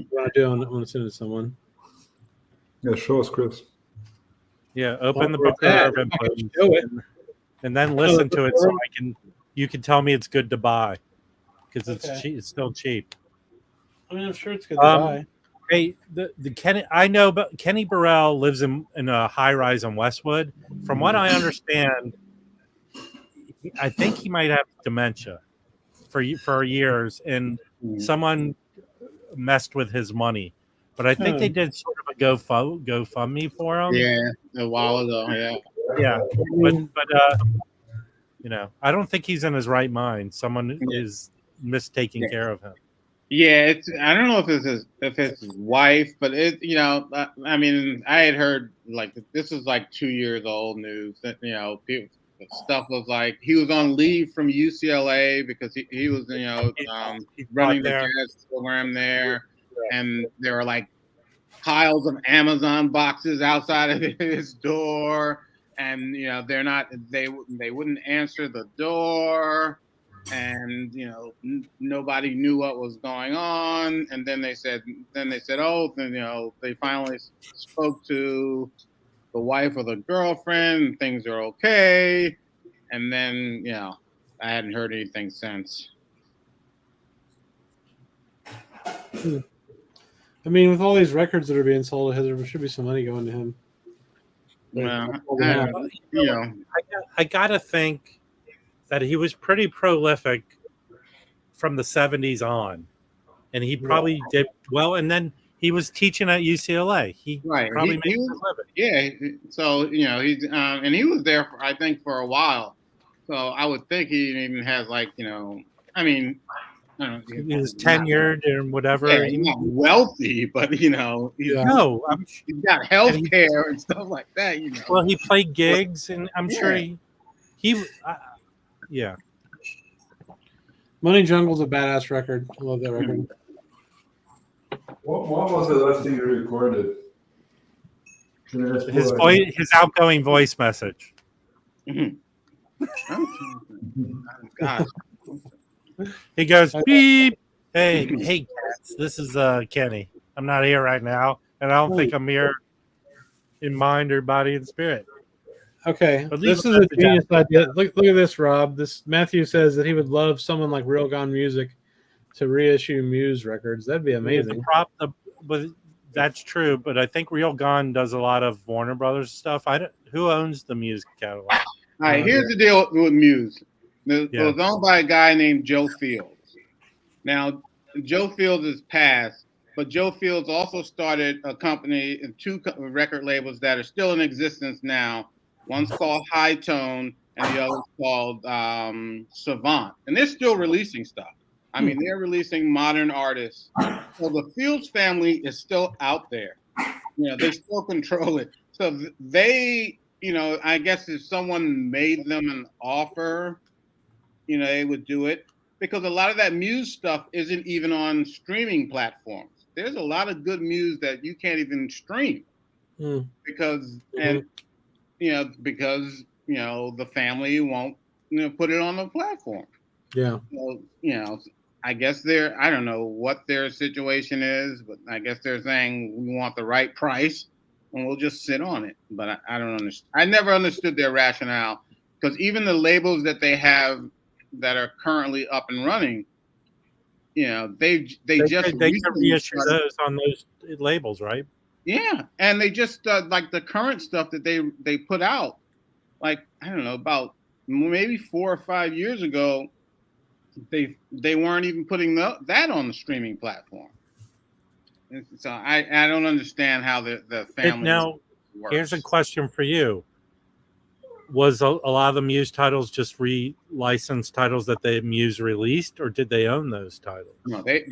What I do, I'm going to send it to someone. Yeah, show us, Chris. Yeah, open the Booker Urban and then listen to it so you can tell me it's good to buy because it's cheap. It's still cheap. I mean, I'm sure it's good to buy. Hey, the Kenny, I know, but Kenny Burrell lives in a high rise in Westwood. From what I understand, I think he might have dementia for years, and someone messed with his money. But I think they did sort of a GoFundMe for him. Yeah, a while ago. Yeah, but you know, I don't think he's in his right mind. Someone is mistaking care of him. Yeah, I don't know if it's his wife, but I mean, I had heard like this is like 2 years old news that stuff was like he was on leave from UCLA because he was running the jazz program there, and there were like piles of Amazon boxes outside of his door, and they wouldn't answer the door. And nobody knew what was going on, and then they said they finally spoke to the wife or the girlfriend, and things are okay. And then I hadn't heard anything since. I mean, with all these records that are being sold, there should be some money going to him. Well, I gotta think that he was pretty prolific from the 70s on, and he probably did well. And then He was teaching at UCLA. He Right. probably He makes was, a living. yeah. So he's and he was there for, I think, for a while. So I would think he even has like I mean, I don't know, He was he's not, tenured and whatever. yeah, he's not wealthy, but he's Yeah. No, he's got health and he- care and stuff like that. well, he played gigs, and I'm sure Yeah. he yeah. Money Jungle's a badass record. I love that record. What was the last thing you recorded? His outgoing voice message. God. He goes, beep. Hey, cats. This is Kenny. I'm not here right now, and I don't think I'm here in mind or body and spirit. Okay, But this leave is a it genius idea. Look at this, Rob. This Matthew says that he would love someone like Real Gone Music to reissue Muse records. That'd be amazing. But that's true. But I think Real Gone does a lot of Warner Brothers stuff. Who owns the Muse catalog? All right, here's the deal with Muse. It Yeah. was owned by a guy named Joe Fields. Now, Joe Fields is passed, but Joe Fields also started a company and two record labels that are still in existence now. One's called High Tone, and the other's called Savant. And they're still releasing stuff. I mean, they're releasing modern artists. So the Fields family is still out there. They still control it. So they, I guess if someone made them an offer, they would do it, because a lot of that Muse stuff isn't even on streaming platforms. There's a lot of good Muse that you can't even stream because the family won't put it on the platform. Yeah. So, I guess I don't know what their situation is, but I guess they're saying we want the right price and we'll just sit on it. But I don't understand. I never understood their rationale, because even the labels that they have that are currently up and running, they just can reissue those on those labels, right? Yeah, and they just like the current stuff that they put out, like I don't know, about maybe 4 or 5 years ago, they weren't even putting that on the streaming platform. So I don't understand how the family now works. Here's a question for you. Was a lot of the Muse titles just re-licensed titles that the Muse released, or did they own those titles? No, they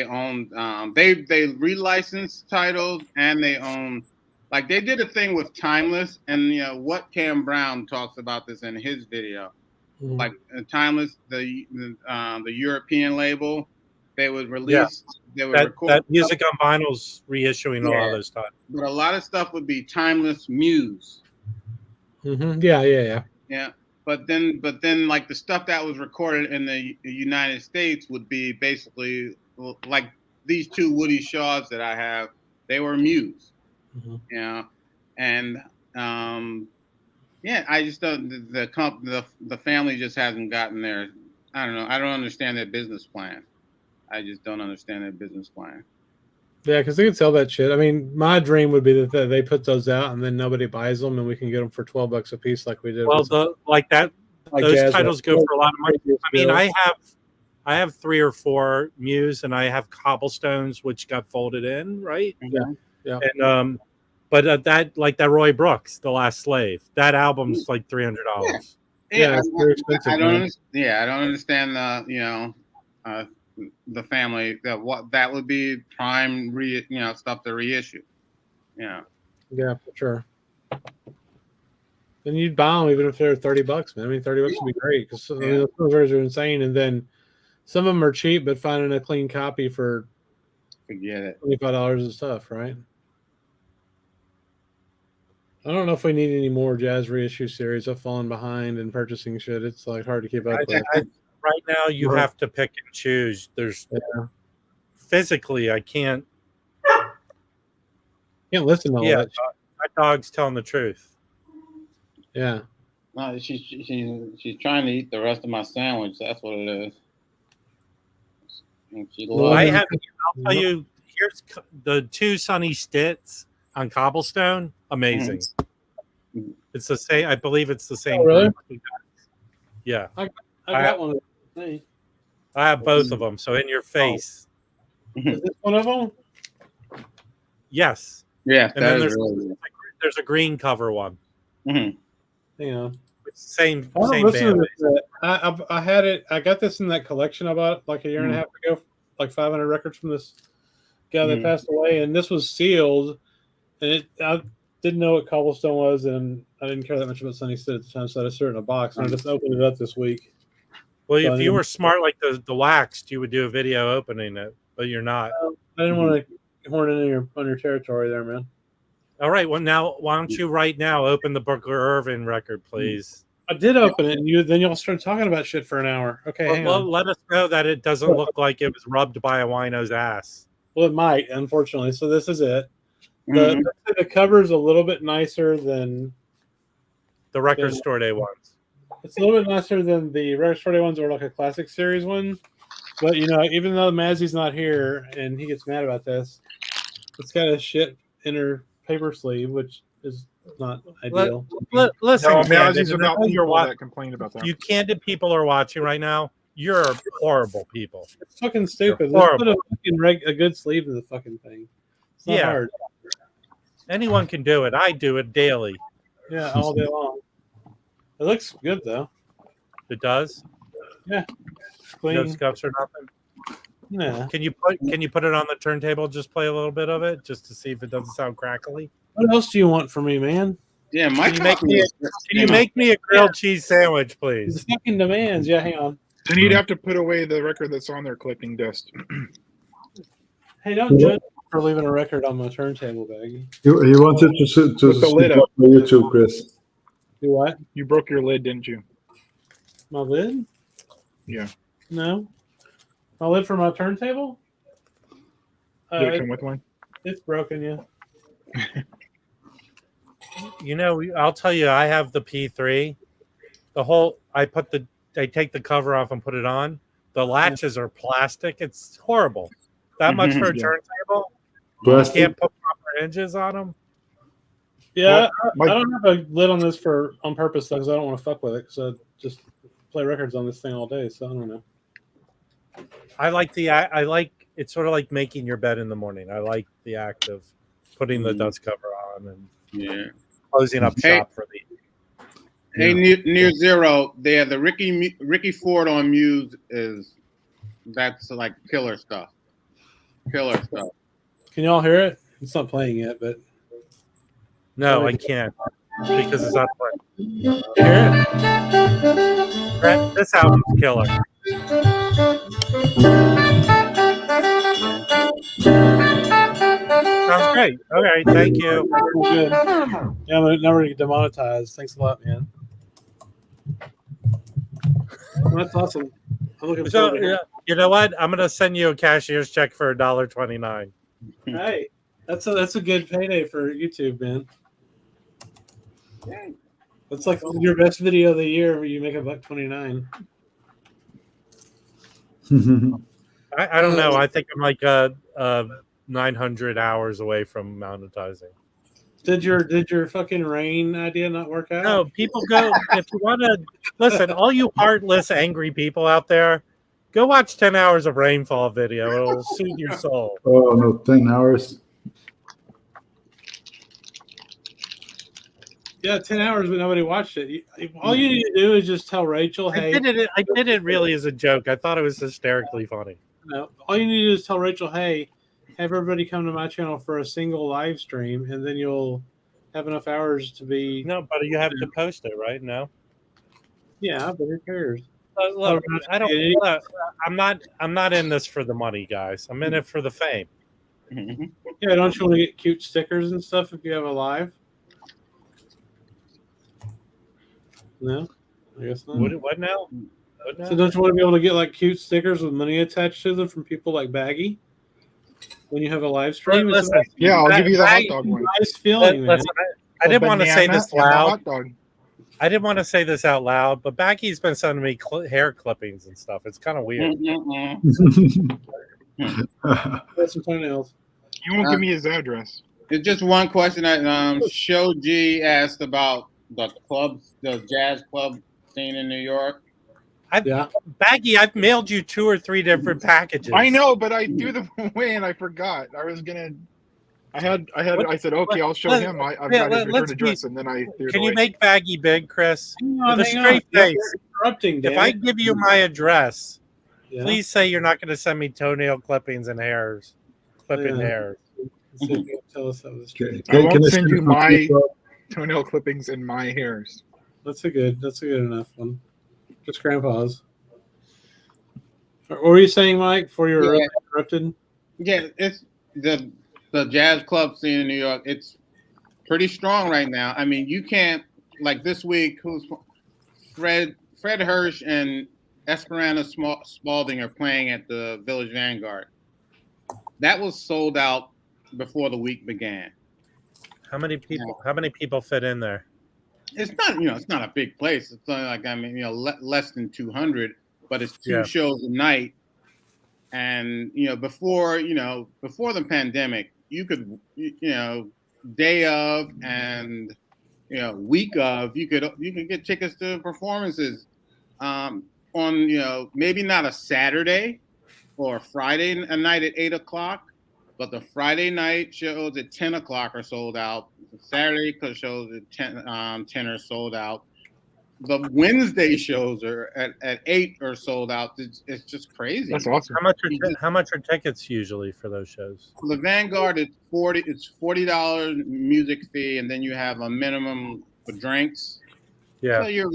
own they relicensed titles, and they own, like they did a thing with Timeless, and what Cam Brown talks about this in his video. Like Timeless, the European label, they would release, they would record that Music on Vinyl's reissuing a lot of those titles. But a lot of stuff would be Timeless Muse. Yeah. But then like the stuff that was recorded in the United States would be basically like these two Woody Shaws that I have. They were Muse. And I just don't, the family just hasn't gotten there. I don't know. I don't understand their business plan. I just don't understand their business plan. Yeah, because they could sell that shit. I mean, my dream would be that they put those out and then nobody buys them, and we can get them for $12 a piece, like we did. Well, those titles go for a lot of money. I mean, I have 3 or 4 Muse, and I have Cobblestones, which got folded in, right? Yeah. And but that Roy Brooks, The Last Slave, that album's like $300. Yeah, it's very expensive. I don't understand the family that would be prime stuff to reissue. Yeah, for sure. And you'd buy them even if they're $30, man. I mean, $30 would be great, because those covers are insane. And then some of them are cheap, but finding a clean copy for $25 is tough, right? I don't know if we need any more jazz reissue series. I've fallen behind in purchasing shit. It's like hard to keep up with. Right now, you have to pick and choose. There's physically, I can't listen to all that. My dog's telling the truth. Yeah. No, she's trying to eat the rest of my sandwich. That's what it is. I'll tell you. Here's the 2 Sunny Stits on Cobblestone. Amazing. It's the same. I believe it's the same. Oh, really? Yeah. I got one. I have both of them. So in your face. Is this one of them? Yes. Yes, And that then is there's really good. there's a green cover one. Mhm. Hang on. It's same I don't same listen band. to this. I had it. I got this in that collection I bought like a year and a half ago, like 500 records from this guy that passed away, and this was sealed. And I didn't know what cobblestone was, and I didn't care that much about Sunny Sid at the time, so I just threw it in a box, and I just opened it up this week. Well, So if you were smart like the Waxed, you would do a video opening it, but you're not. I didn't want to horn in on your territory there, man. All right. Well, now why don't you right now open the Booker Irvin record, please? I did open it, and then y'all started talking about shit for an hour. Okay, hang on. Let us know that it doesn't look like it was rubbed by a wino's ass. Well, it might, unfortunately. So this is it. The cover is a little bit nicer than the Record Store Day ones. It's a little bit nicer than the Record Store Day ones, or like a classic series one. But even though Mazzy's not here and he gets mad about this, it's got a shit inner paper sleeve, which is not ideal. Listen, No, Candid, Mazzy's about people that complain about that. You Candid people are watching right now. You're horrible people. It's fucking stupid. You're Let's put a good sleeve to the fucking thing. It's not hard. Anyone can do it. I do it daily. Yeah, all day long. It looks good though. It does. Yeah. No Clean. scuffs or nothing. Yeah. Can you put it on the turntable? Just play a little bit of it, just to see if it doesn't sound crackly. What else do you want from me, man? Yeah, my Can you make me a grilled cheese sandwich, please? The fucking demands. Yeah, hang on. Then you'd have to put away the record that's on there collecting dust. Hey, don't judge me for leaving a record on my turntable, Baggy. He wanted to Put the lid up. for YouTube, Chris. Do what? You broke your lid, didn't you? My lid? Yeah. No. My lid for my turntable? Did it come with one? It's broken, yeah. I'll tell you, I have the P3. I take the cover off and put it on. The latches are plastic. It's horrible. That much for a turntable? Plastic. You can't put proper hinges on them? Yeah, Well, I don't have a lid on this on purpose because I don't want to fuck with it. Because I just play records on this thing all day. So I don't know. I like it's sort of like making your bed in the morning. I like the act of putting the dust cover on and closing up shop for the. Hey, near zero, there the Ricky Ford on Muse that's like killer stuff. Killer stuff. Can y'all hear it? It's not playing yet, but No, I can't because it's not playing. hear it. Brett, this album's killer. Sounds great. Okay, thank you. Good. Yeah, now we're demonetized. Thanks a lot, man. Well, that's awesome. I'm looking forward to it. You know what? I'm gonna send you a cashier's check for $1.29. Hey, that's a good payday for YouTube, man. That's like your best video of the year where you make $1.29. I don't know. I think I'm like 900 hours away from monetizing. Did your fucking rain idea not work out? No, people go if you want to listen. All you heartless, angry people out there, go watch 10 hours of rainfall video. It'll soothe your soul. Oh no, 10 hours. Yeah, 10 hours, but nobody watched it. All you need to do is just tell Rachel, hey. I did it really as a joke. I thought it was hysterically funny. No, all you need to do is tell Rachel, hey, have everybody come to my channel for a single live stream, and then you'll have enough hours to be. No, but you have to post it, right? No. Yeah, but who cares? Look, I don't. I'm not in this for the money, guys. I'm in it for the fame. Yeah, don't you want to get cute stickers and stuff if you have a live? No, I guess not. What now? So don't you want to be able to get like cute stickers with money attached to them from people like Baggy when you have a live stream? Listen, Yeah, I'll give you the hot dog one. Nice feeling, man. Listen, I didn't want to say this Banana and the loud. hot dog. I didn't want to say this out loud, but Baggy's been sending me hair clippings and stuff. It's kind of weird. That's some toenails. You won't give me his address. It's just one question that Show G asked about the jazz club scene in New York. Baggy, I've mailed you 2 or 3 different packages. I know, but I threw them away and I forgot. I was gonna. I said, okay, I'll show him. I've got his return address, and then I threw it Can you away. make baggy big, Chris? Hang on, With a hang on. straight You're face. interrupting, If damn I it. give you my address, Yeah. please say you're not going to send me toenail clippings and hairs, clipping Yeah. hairs. Let's see if you can tell us that was true. I won't send you some my people- toenail clippings and my hairs. That's a good enough one. Just grandpa's. What were you saying, Mike, before you were Yeah. interrupted? Yeah, it's the jazz club scene in New York. It's pretty strong right now. I mean, you can't like this week. Who's Fred Hirsch and Esperanza Spalding are playing at the Village Vanguard. That was sold out before the week began. How many people fit in there? It's not a big place. It's only like less than 200, but it's two shows a night. And before the pandemic, you could day of and week of you could get tickets to performances on maybe not a Saturday or a Friday a night at 8:00, but the Friday night shows at 10:00 are sold out. The Saturday shows at 10 are sold out. The Wednesday shows are at 8 are sold out. It's just crazy. That's awesome. How much are tickets usually for those shows? For the Vanguard, it's $40 music fee, and then you have a minimum for drinks. Yeah. So you're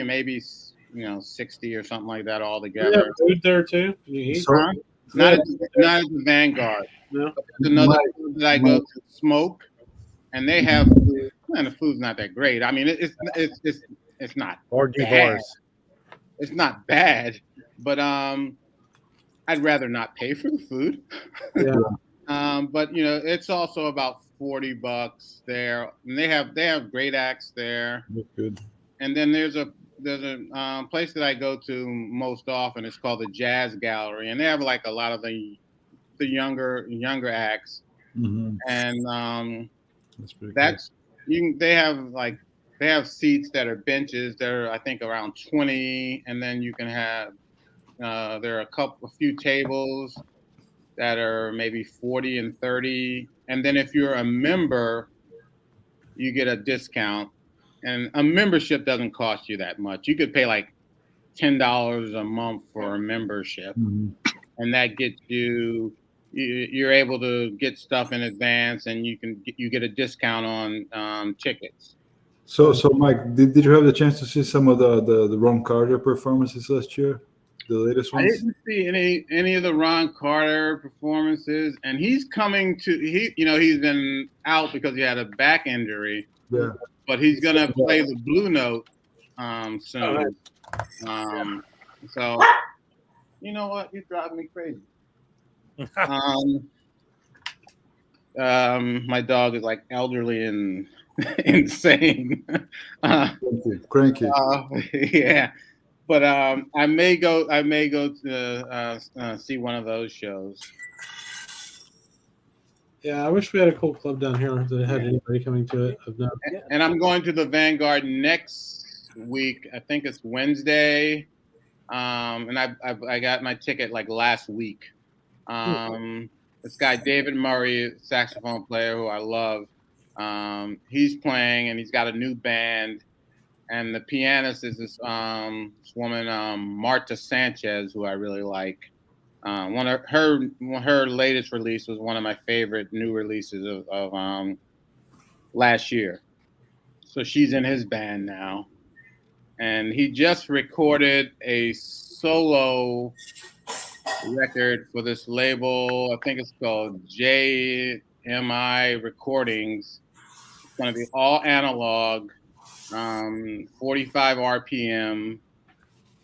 maybe 60 or something like that all Yeah, together. food there too. Can you eat? So- Not at the Vanguard. No. There's another food that I go to, Smoke, and they have food, and the food's not that great. I mean, it's not Or bad. divorce. It's not bad, but I'd rather not pay for the food. Yeah. But it's also about $40 there, and they have great acts there. Good. And then there's a place that I go to most often. It's called the Jazz Gallery, and they have like a lot of the younger acts. Mm-hmm. And That's pretty cool. they have seats that are benches. They're I think around 20, and then you can have there are a few tables that are maybe 40 and 30, and then if you're a member, you get a discount. And a membership doesn't cost you that much. You could pay like $10 a month for a membership, and that gets you're able to get stuff in advance, and you get a discount on tickets. So Mike, did you have the chance to see some of the Ron Carter performances last year? The latest I ones? didn't see any of the Ron Carter performances, and he's coming to he's been out because he had a back injury. Yeah. But he's gonna play the Blue Note soon. So you know what? You're driving me crazy. My dog is like elderly and insane. Cranky. Yeah. But I may go to see one of those shows. Yeah, I wish we had a cool club down here that had anybody coming to it. And I'm going to the Vanguard next week. I think it's Wednesday. And I got my ticket like last week. This guy David Murray, saxophone player who I love, he's playing, and he's got a new band. And the pianist is this woman, Marta Sanchez, who I really like. One of her latest release was one of my favorite new releases of last year. So she's in his band now, and he just recorded a solo record for this label. I think it's called JMI Recordings. It's going to be all analog, 45 RPM.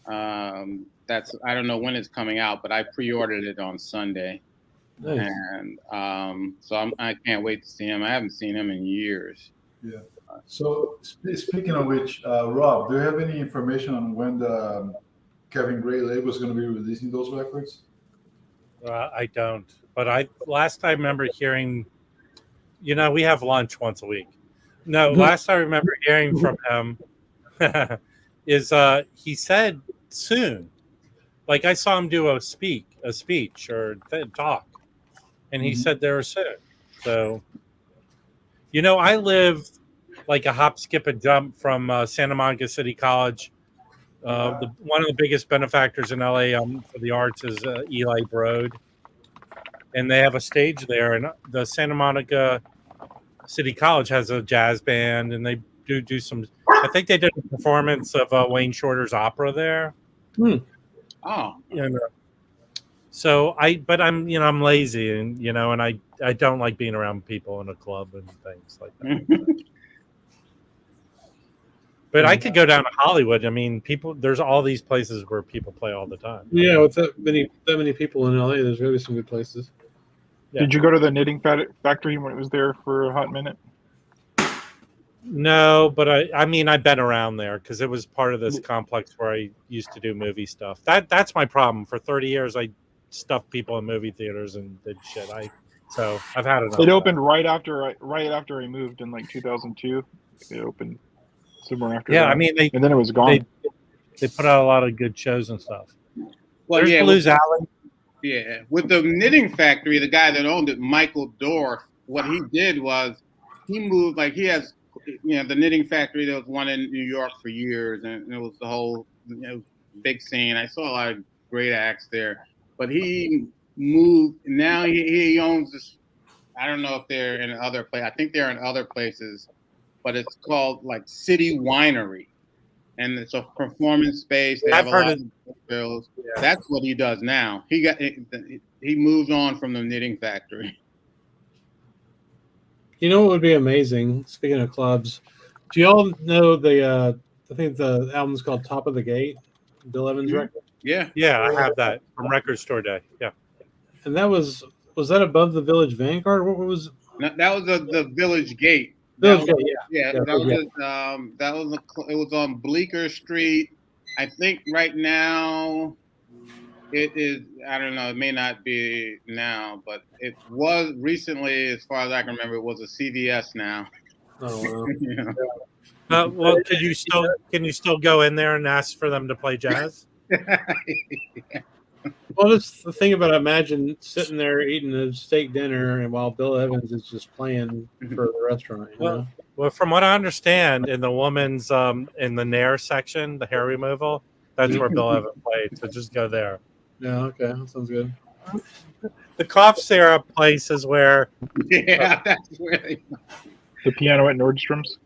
I don't know when it's coming out, but I pre-ordered it on Sunday. Nice. And so I can't wait to see him. I haven't seen him in years. Yeah. So speaking of which, Rob, do you have any information on when the Kevin Gray label is going to be releasing those records? I don't. But last I remember hearing, we have lunch once a week. No, last I remember hearing from him is he said soon. Like I saw him do a speech or talk, and he said there soon. So, I live like a hop, skip, and jump from Santa Monica City College. One of the biggest benefactors in LA for the arts is Eli Broad, and they have a stage there. And the Santa Monica City College has a jazz band, and they do some. I think they did a performance of Wayne Shorter's opera there. Oh, So I'm lazy, and I don't like being around people in a club and things like that. But I could go down to Hollywood. I mean, there's all these places where people play all the time. Yeah, with that many people in LA, there's really some good places. Yeah. Did you go to the knitting factory when it was there for a hot minute? No, but I've been around there because it was part of this complex where I used to do movie stuff. That's my problem. For 30 years, I stuffed people in movie theaters and did shit. So I've had enough. It opened right after I moved in like 2002. It opened somewhere after. Yeah, that. And then it was gone. They put out a lot of good shows and stuff. well, There's yeah, Blues Alley. yeah. With the knitting factory, the guy that owned it, Michael Dorff, what he did was he moved. Like he has, the knitting factory. There was one in New York for years, and it was the whole big scene. I saw a lot of great acts there, but he moved. Now he owns this. I don't know if they're in other places. I think they're in other places, but it's called like City Winery, and it's a performance space. They have a lot of bills. Yeah. That's what he does now. He moved on from the knitting factory. You know what would be amazing? Speaking of clubs, do you all know I think the album's called Top of the Gate, Bill Evans record? Yeah. Yeah, I have that from Record Store Day. Yeah. And that was that above the Village Vanguard? What was? No, that was the Village Gate. Village Gate, yeah. It was on Bleecker Street. I think right now it is. I don't know. It may not be now, but it was recently, as far as I can remember. It was a CVS now. Oh, wow. Well, can you still go in there and ask for them to play jazz? Well, that's the thing about imagine sitting there eating a steak dinner and while Bill Evans is just playing for the restaurant. Well, from what I understand, in the woman's in the Nair section, the hair removal, that's where Bill Evans played. So just go there. Yeah, okay, that sounds good. The cough syrup place is where. Yeah, that's where the piano at Nordstrom's.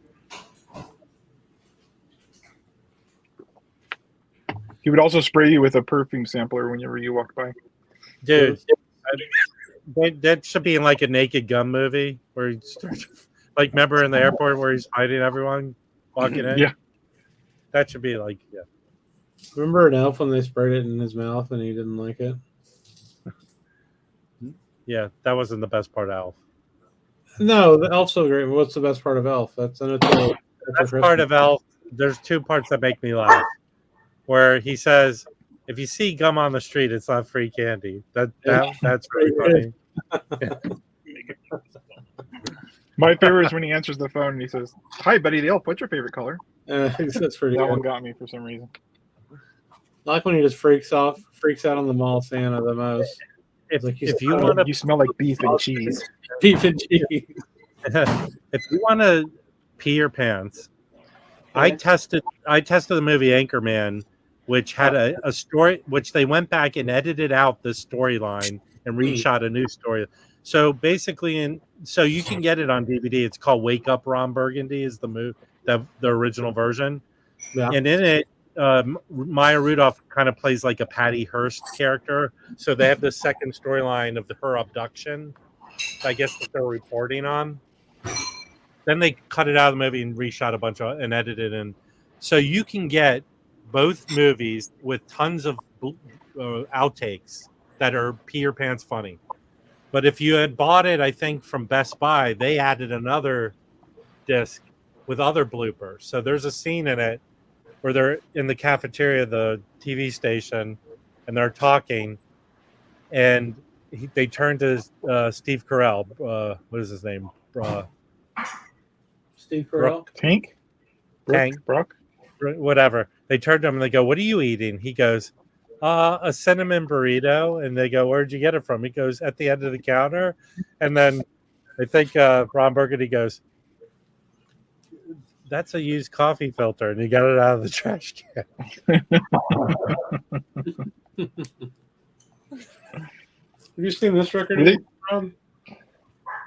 He would also spray you with a perfume sampler whenever you walked by. Dude, that should be in like a Naked Gun movie where he starts, like, remember in the airport where he's fighting everyone walking in? Yeah. That should be like, yeah. Remember an elf when they sprayed it in his mouth and he didn't like it? Yeah, that wasn't the best part of Elf. No, the Elf's so great. What's the best part of Elf? That's the best part of Elf. There's two parts that make me laugh. Where he says, "If you see gum on the street, it's not free candy." That's really funny. My favorite is when he answers the phone and he says, "Hi, Buddy the Elf. What's your favorite color?" That's pretty. That good. one got me for some reason. I like when he just freaks out on the mall Santa the most. If you want to, you smell like beef and cheese. Beef and cheese. If you want to pee your pants, I tested the movie Anchorman, which had a story, which they went back and edited out this storyline and reshot a new story. So basically, so you can get it on DVD. It's called Wake Up Ron Burgundy is the original version. Yeah. And in it, Maya Rudolph kind of plays like a Patty Hearst character. So they have this second storyline of her abduction, I guess, that they're reporting on. Then they cut it out of the movie and reshot a bunch of and edited in. So you can get both movies with tons of outtakes that are pee your pants funny. But if you had bought it, I think from Best Buy, they added another disc with other bloopers. So there's a scene in it where they're in the cafeteria of the TV station and they're talking, and they turn to Steve Carell. What is his name? Steve Carell? Tank? Brock? Whatever. They turn to him and they go, "What are you eating?" He goes, "A cinnamon burrito." And they go, "Where'd you get it from?" He goes, "At the end of the counter." And then I think Ron Burgundy goes, that's a used coffee filter, and he got it out of the trash can. Have you seen this record? Really? Rob?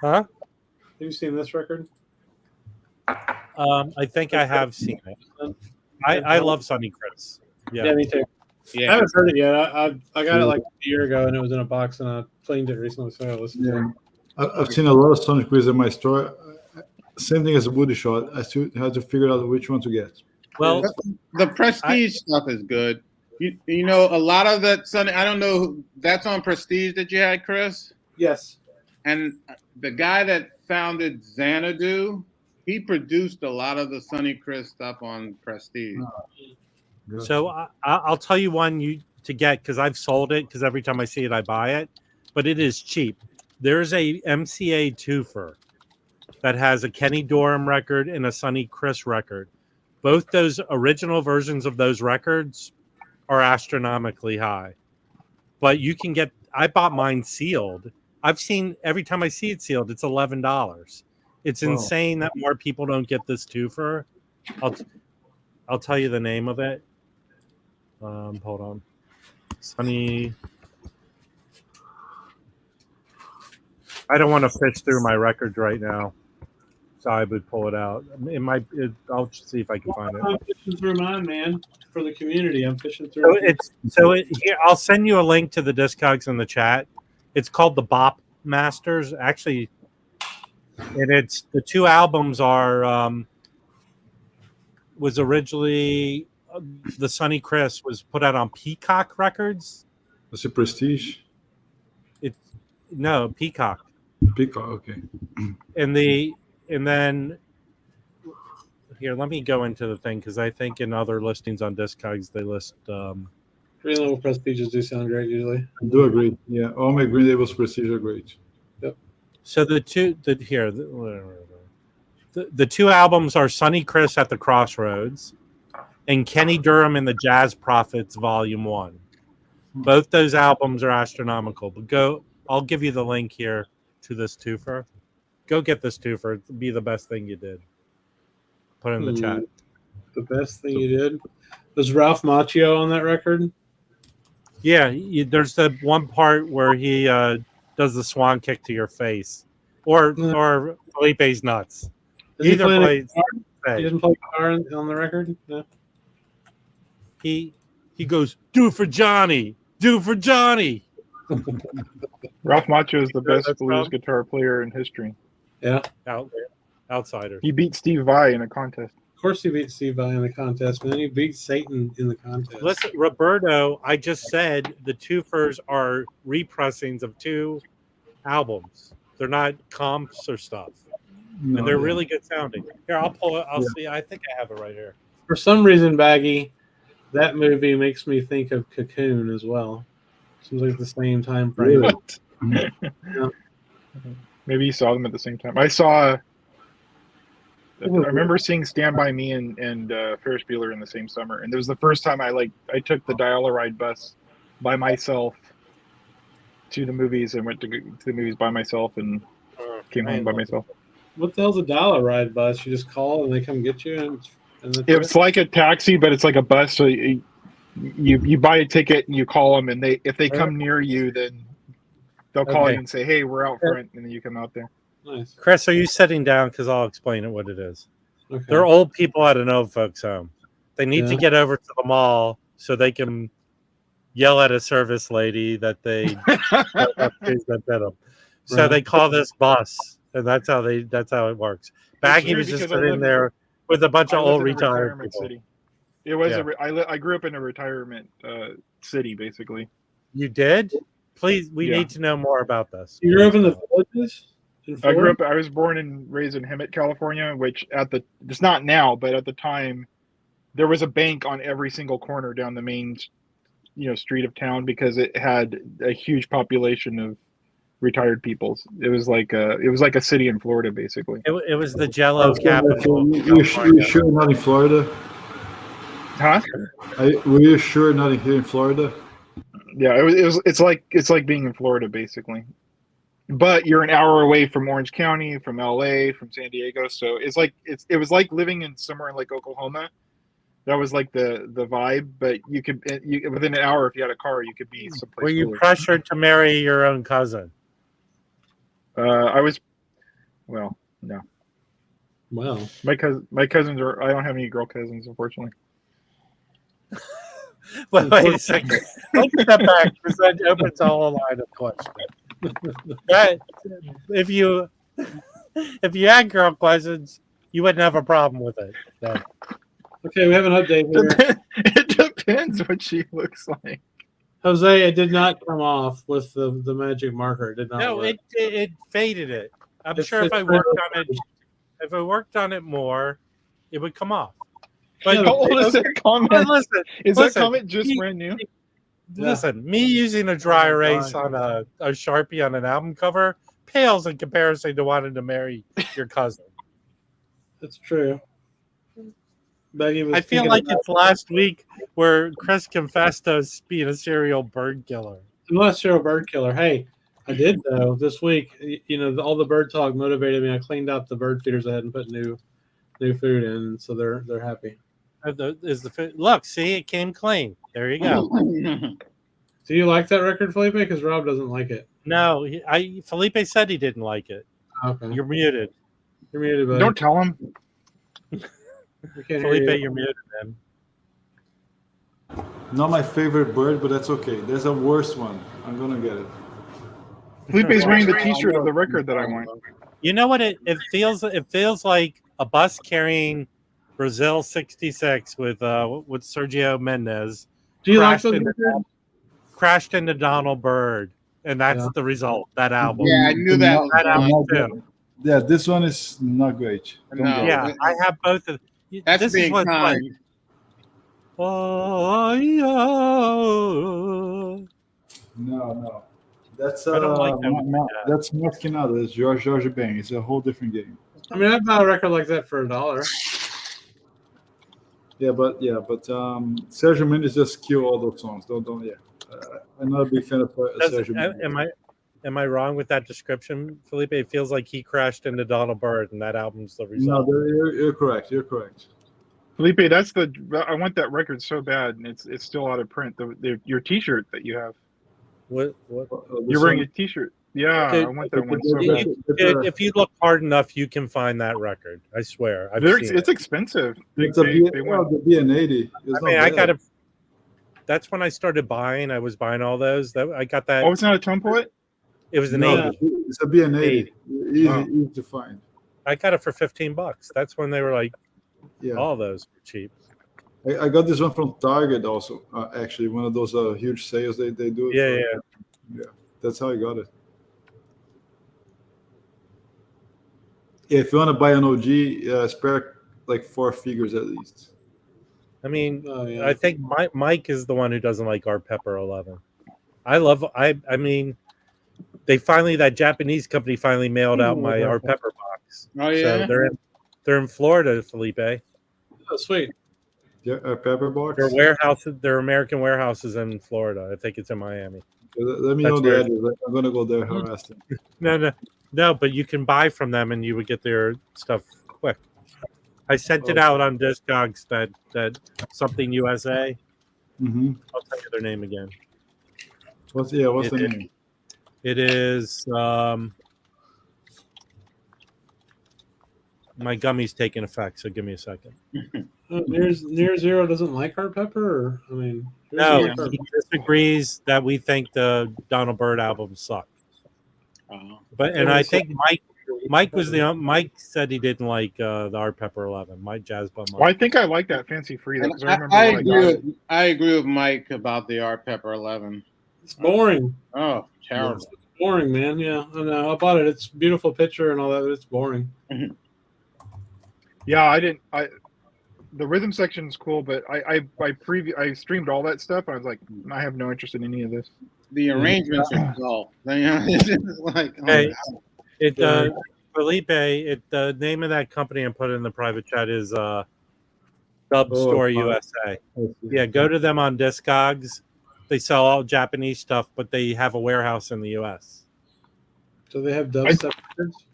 Huh? Have you seen this record? I think I have seen it. I love Sonny Chris. Yeah, me too. I Yeah. haven't heard it yet. I got it like a year ago, and it was in a box, and I cleaned it recently, so I listened to it. I've seen a lot of Sonic quiz in my store. Same thing as a Woody shot. I still have to figure out which one to get. Well, The Prestige stuff is good. You know, a lot of that Sonny, I don't know, that's on Prestige that you had, Chris? Yes. And the guy that founded Xanadu, he produced a lot of the Sonny Chris stuff on Prestige. so I'll tell you one to get because I've sold it because every time I see it, I buy it. But it is cheap. There's a MCA twofer that has a Kenny Dorham record and a Sonny Chris record. Both those original versions of those records are astronomically high. But you can get, I bought mine sealed. I've seen every time I see it sealed, it's $11. It's insane that more people don't get this twofer. I'll tell you the name of it. Hold on. Sonny. I don't want to fish through my records right now. So I would pull it out. I'll see if I can find it. I'm fishing through mine, man, for the community. I'm fishing through. Here, I'll send you a link to the Discogs in the chat. It's called the Bop Masters, actually, and it's the two albums are was originally the Sonny Chris was put out on Peacock Records. That's a Prestige. No, Peacock. Peacock, okay. And then here, let me go into the thing because I think in other listings on Discogs they list. Green Label Prestiges do sound great usually. I do agree. Yeah, all my Green Labels Prestige are great. Yep. So the two albums are Sonny Chris at the Crossroads and Kenny Dorham and the Jazz Prophets Volume 1. Both those albums are astronomical. But I'll give you the link here to this twofer. Go get this twofer. It'll be the best thing you did. Put it in the chat. The best thing you did was Ralph Macchio on that record. Yeah, there's the one part where he does the swan kick to your face, or Felipe's nuts. He doesn't play guitar on the record. No. He goes, do it for Johnny. Do it for Johnny. Ralph Macchio is the best that's blues Ralph. guitar player in history. Yeah. Outsiders. He beat Steve Vai in a contest. Of course, he beat Steve Vai in the contest, and then he beat Satan in the contest. Listen, Roberto, I just said the twofers are repressings of two albums. They're not comps or stuff. No, And they're really good sounding. Here, I'll pull it. I'll see. I think I have it right here. For some reason, Baggy, that movie makes me think of Cocoon as well. Seems like the same time frame. Really? Yeah. Maybe you saw them at the same time. I remember seeing Stand By Me and Ferris Bueller in the same summer, and it was the first time I took the Dial-A-Ride bus by myself to the movies and went to the movies by myself and came home by myself. What the hell's a Dial-A-Ride bus? You just call and they come get you? It's like a taxi, but it's like a bus. So you buy a ticket and you call them, and if they come near you, then they'll call you and say, "Hey, we're out front," and then you come out there. Nice. Chris, are you sitting down? Because I'll explain it what it is. Okay. They're old people at an old folks home. They need to get over to the mall so they can yell at a service lady that they So they call this bus, and that's how it works. Baggy was just sitting there with a bunch of old retired people. City. It was I grew up in a retirement city, basically. You did? Please, we need to know more about this. You grew up in the villages? I was born and raised in Hemet, California, which it's not now, but at the time, there was a bank on every single corner down the main, street of town because it had a huge population of retired people. It was like a city in Florida, basically. It was the Jello capital. You sure not in Florida? Huh? Were you sure not here in Florida? Yeah, it's like being in Florida, basically. but you're an hour away from Orange County, from LA, from San Diego. So it was like living in somewhere in like Oklahoma. That was like the vibe. But you could within an hour, if you had a car, you could be someplace. Were you cooler. pressured to marry your own cousin? I was. Well, no. Well, My cousins are. I don't have any girl cousins, unfortunately. Wait a second. Let's step back because that opens a whole line of questions. That, if you had girl cousins, you wouldn't have a problem with it. No. okay, we have an update here. It depends what she looks like. Jose, it did not come off with the magic marker. It did not. No, work. it faded it. I'm It's- sure if it's I worked on it more, it would come off. But Yeah, How old is that comment? but listen, Is listen, that comment just he- brand new? listen, me using a dry Oh my erase God. on a Sharpie on an album cover pales in comparison to wanting to marry your cousin. That's true. Becky was I feel thinking like about- it's last week where Chris confessed to us being a serial bird killer. I'm not a serial bird killer. Hey, I did though this week. You know, all the bird talk motivated me. I cleaned out the bird feeders I had and put new food in, so they're happy. Look, see, it came clean. There you go. Do you like that record, Felipe? Because Rob doesn't like it. No, Felipe said he didn't like it. Okay, You're muted, you're muted, buddy. Don't tell him. We can't hear Felipe. you. You're muted, man. Not my favorite bird, but that's okay. There's a worse one. I'm gonna get it. Felipe's wearing the T-shirt of the record that I want. You know what it feels? It feels like a bus carrying Brazil '66 with Sergio Mendes. Do you like crashed those into, records? crashed into Donald Byrd, and that's Yeah. the result. That album. Yeah, I knew that was That album wrong. too. Yeah, this one is not great. Don't No. get it. Yeah, I have both of. That's this being is what's like. kind. Oh, yeah. No. That's I don't like that one. that's Masquinada. That's George Bang. It's a whole different game. I mean, I'd buy a record like that for $1. Yeah, but Sergio Mendes just killed all those songs. Don't. Yeah, I'm not a big fan of Sergio Mendes. Am I wrong with that description, Felipe? It feels like he crashed into Donald Byrd, and that album's the result. No, you're correct. You're correct. Felipe, I want that record so bad, and it's still out of print. Your T-shirt that you have. What? You're wearing a T-shirt. Yeah, Okay, I want that one so bad. If you look hard enough, you can find that record. I swear. It's expensive. It's They the BN80. I got it. That's when I started buying. I was buying all those. I got that. Oh, it's not a template? It was an No, 80. it's a BN80. Easy to find. I got it for $15. That's when they were like, Yeah. all those were cheap. I got this one from Target also. Actually, one of those huge sales they do. Yeah. That's how I got it. Yeah, if you want to buy an OG, spare like 4 figures at least. I mean, Oh, yeah. I think Mike is the one who doesn't like Art Pepper 11. I mean, that Japanese company finally mailed out my Art Pepper box. Oh yeah. So they're in Florida, Felipe. Oh, sweet. Yeah, a pepper box. Their American warehouses in Florida. I think it's in Miami. Let me That's know the weird. address. I'm gonna go there harass them. No, but you can buy from them and you would get their stuff quick. I sent it out on Discogs that something USA. Mm-hmm. I'll tell you their name again. What's the name? It is my gummy's taking effect, so give me a second. Near Zero doesn't like Art Pepper, or I mean, who No, doesn't like Art he disagrees that we think the Donald Byrd album sucked. I think Mike said he didn't like the Art Pepper 11. Mike Jazz Bum. Well, I think I like that Fancy Free. That, 'cause I remember I when I got it. I agree with Mike about the Art Pepper 11. It's boring. Oh, terrible. It's boring, man. Yeah, I know. I bought it. It's a beautiful picture and all that, but it's boring. Yeah, the rhythm section is cool, but I streamed all that stuff and I was like, I have no interest in any of this. The arrangements are dull. It's just like, oh, Hey, God. Felipe, the name of that company and put it in the private chat is Dub Store USA. Yeah, go to them on Discogs. They sell all Japanese stuff, but they have a warehouse in the US. Do they have dubstep records?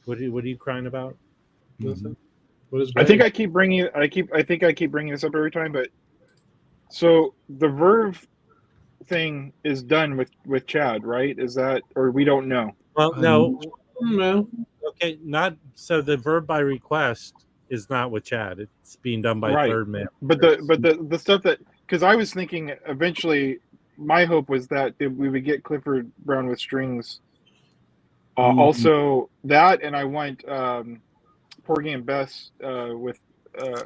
What are you crying about? Listen. What is I think I keep bringing this up every time, but so the Verve thing is done with Chad, right? Is that, or we don't know? Well, no. No. Okay, not so. The verb by request is not with Chad. It's being done by Right. Third Man. But the stuff that, because I was thinking eventually, my hope was that we would get Clifford Brown with strings. Also that, and I want Porgy and Bess with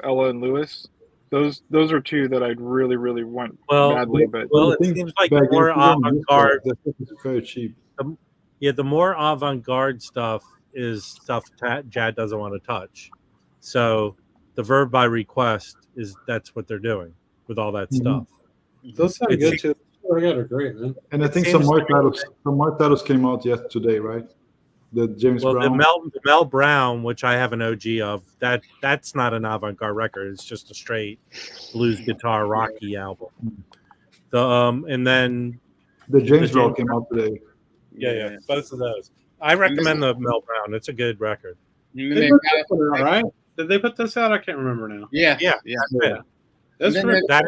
Ella and Lewis. Those are two that I'd really want badly. But it seems like the more avant-garde. That's very cheap. The more avant-garde stuff is stuff Chad doesn't want to touch. So the verb by request that's what they're doing with all that stuff. Those sound good too. Oh, yeah, they're great, man. And I think some more titles came out today, right? The James Brown. The Mel Brown, which I have an OG of, that's not an avant-garde record. It's just a straight blues guitar rocky album. And then the James Brown came out today. Yeah, both of those. I recommend the Mel Brown. It's a good record. They put this one out, right? Did they put this out? I can't remember now. Yeah. That's that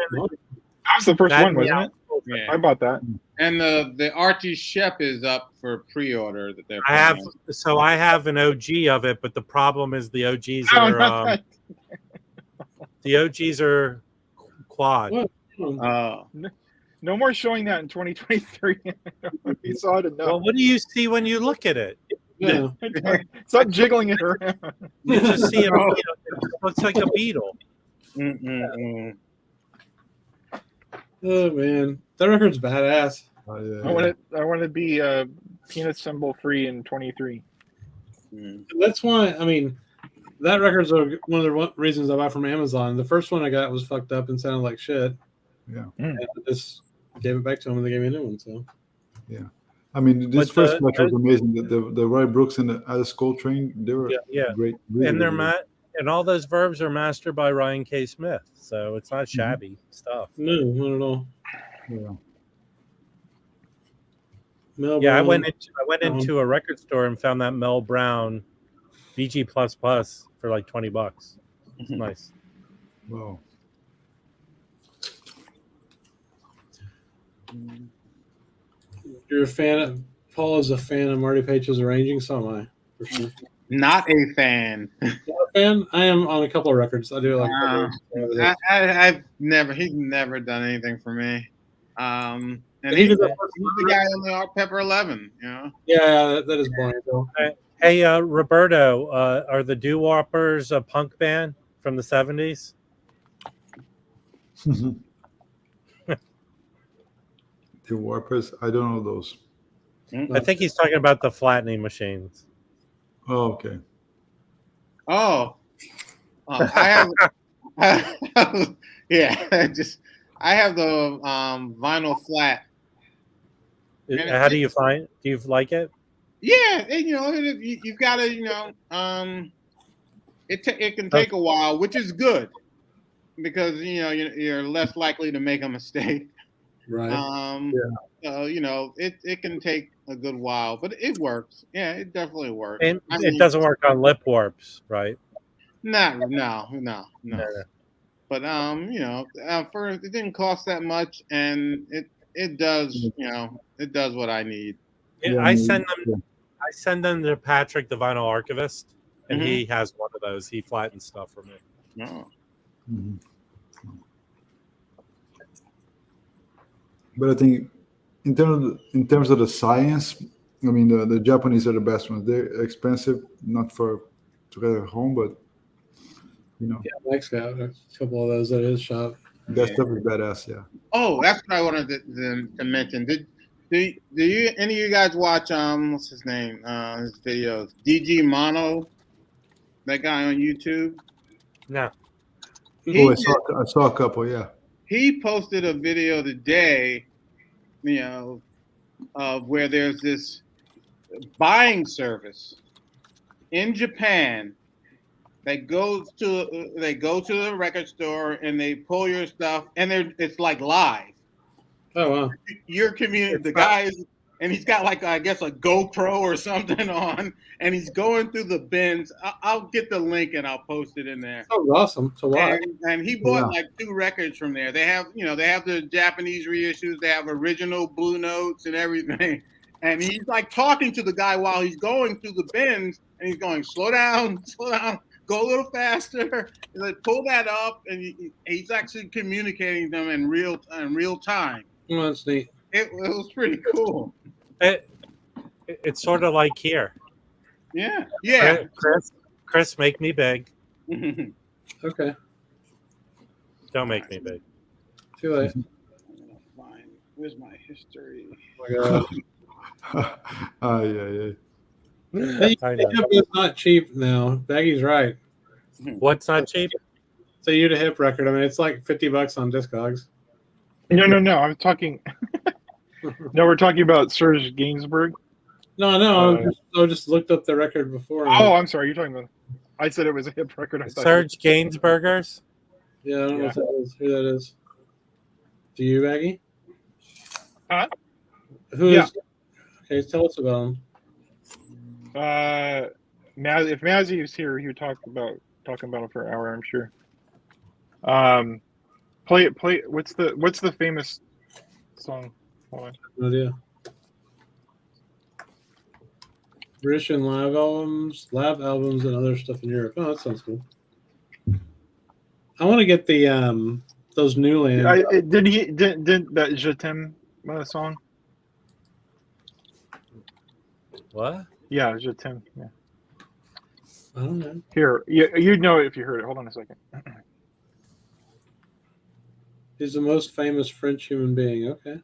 was the first one, wasn't it? Yeah. I bought that. And the Archie Shep is up for pre-order that they're. I have an OG of it, but the problem is the OGs are the OGs are quad. No more showing that in 2023. You saw it enough. Well, what do you see when you look at it? Yeah. Stop jiggling it around. You just see it looks like a beetle. Oh man, that record's badass. Oh, yeah, I want to be penis symbol free in 23. That's why. I mean, that record's one of the reasons I buy from Amazon. The first one I got was fucked up and sounded like shit. Yeah. And I just gave it back to them and they gave me a new one. So. Yeah. I mean, this first match was amazing. The Roy Brooks and the Alice Coltrane, they were great. Really, and they're really and all those verbs are mastered by Ryan K. Smith, so it's not shabby stuff. No, not at all. Yeah. Mel Yeah, Brown. I went into a record store and found that Mel Brown VG++ for like $20. It's nice. Wow. You're a fan of Paul is a fan of Marty Page's arranging, so am I, for sure. Not a fan. Not a fan? I am on a couple of records. I do like He's never done anything for me. And he he's did the guy on the Art Pepper 11, you know. Yeah, that is boring though. Hey, Roberto, are the Doo Woppers a punk band from the 70s? The Warpers, I don't know those. I think he's talking about the flattening machines. Oh, okay. I have, I have the vinyl flat. How do you find? Do you like it? Yeah, you've got to, it can take a while, which is good because you're less likely to make a mistake. Right. So it can take a good while, but it works. Yeah, it definitely works. And it doesn't work on lip warps, right? No. But it didn't cost that much, and it does it does what I need. I send them to Patrick, the vinyl archivist, and he has one of those. He flattens stuff for me. No. Mm-hmm. But I think in terms of the science, I mean the Japanese are the best ones. They're expensive, not to get at home, but Yeah, Mike's got a couple of those at his shop. That stuff is badass, yeah. Oh, that's what I wanted to mention. Do you any of you guys watch what's his name? His videos. DG Mono, that guy on YouTube. No. I saw a couple, yeah. He posted a video today, of where there's this buying service in Japan. They go to the record store and they pull your stuff, and it's like live. Oh wow! Your community, the guys, and he's got like I guess a GoPro or something on, and he's going through the bins. I'll get the link and I'll post it in there. That was awesome to watch. And he bought like 2 records from there. They have the Japanese reissues. They have original Blue Notes and everything. And he's like talking to the guy while he's going through the bins, and he's going, slow down, go a little faster. He's like, pull that up, and he's actually communicating them in real time. Oh, that's neat. It was pretty cool. It's sort of like here. Yeah. Chris, make me big. Okay. Don't make me big. Too late. Where's my history? Oh my God. Yeah. It's not cheap now. Baggy's right. What's not cheap? It's a U to Hip record. I mean, it's like $50 on Discogs. No. I'm talking. No, we're talking about Serge Gainsbourg. No. I just looked up the record before. Oh, I'm sorry. You're talking about. I said it was a hip record. I thought Serge Gainsburgers? Yeah, I don't know who that is. Do you, Baggy? Huh? Who is? Okay, tell us about him. If Mazzy was here, he would talking about him for an hour, I'm sure. Play. What's the famous song? Hold on. No idea. British and live albums, and other stuff in Europe. Oh, that sounds cool. I want to get the those Newland. Didn't that Je t'aime song? What? Yeah, Je t'aime. Yeah. I don't know. Here, you'd know it if you heard it. Hold on a second. He's the most famous French human being. Okay.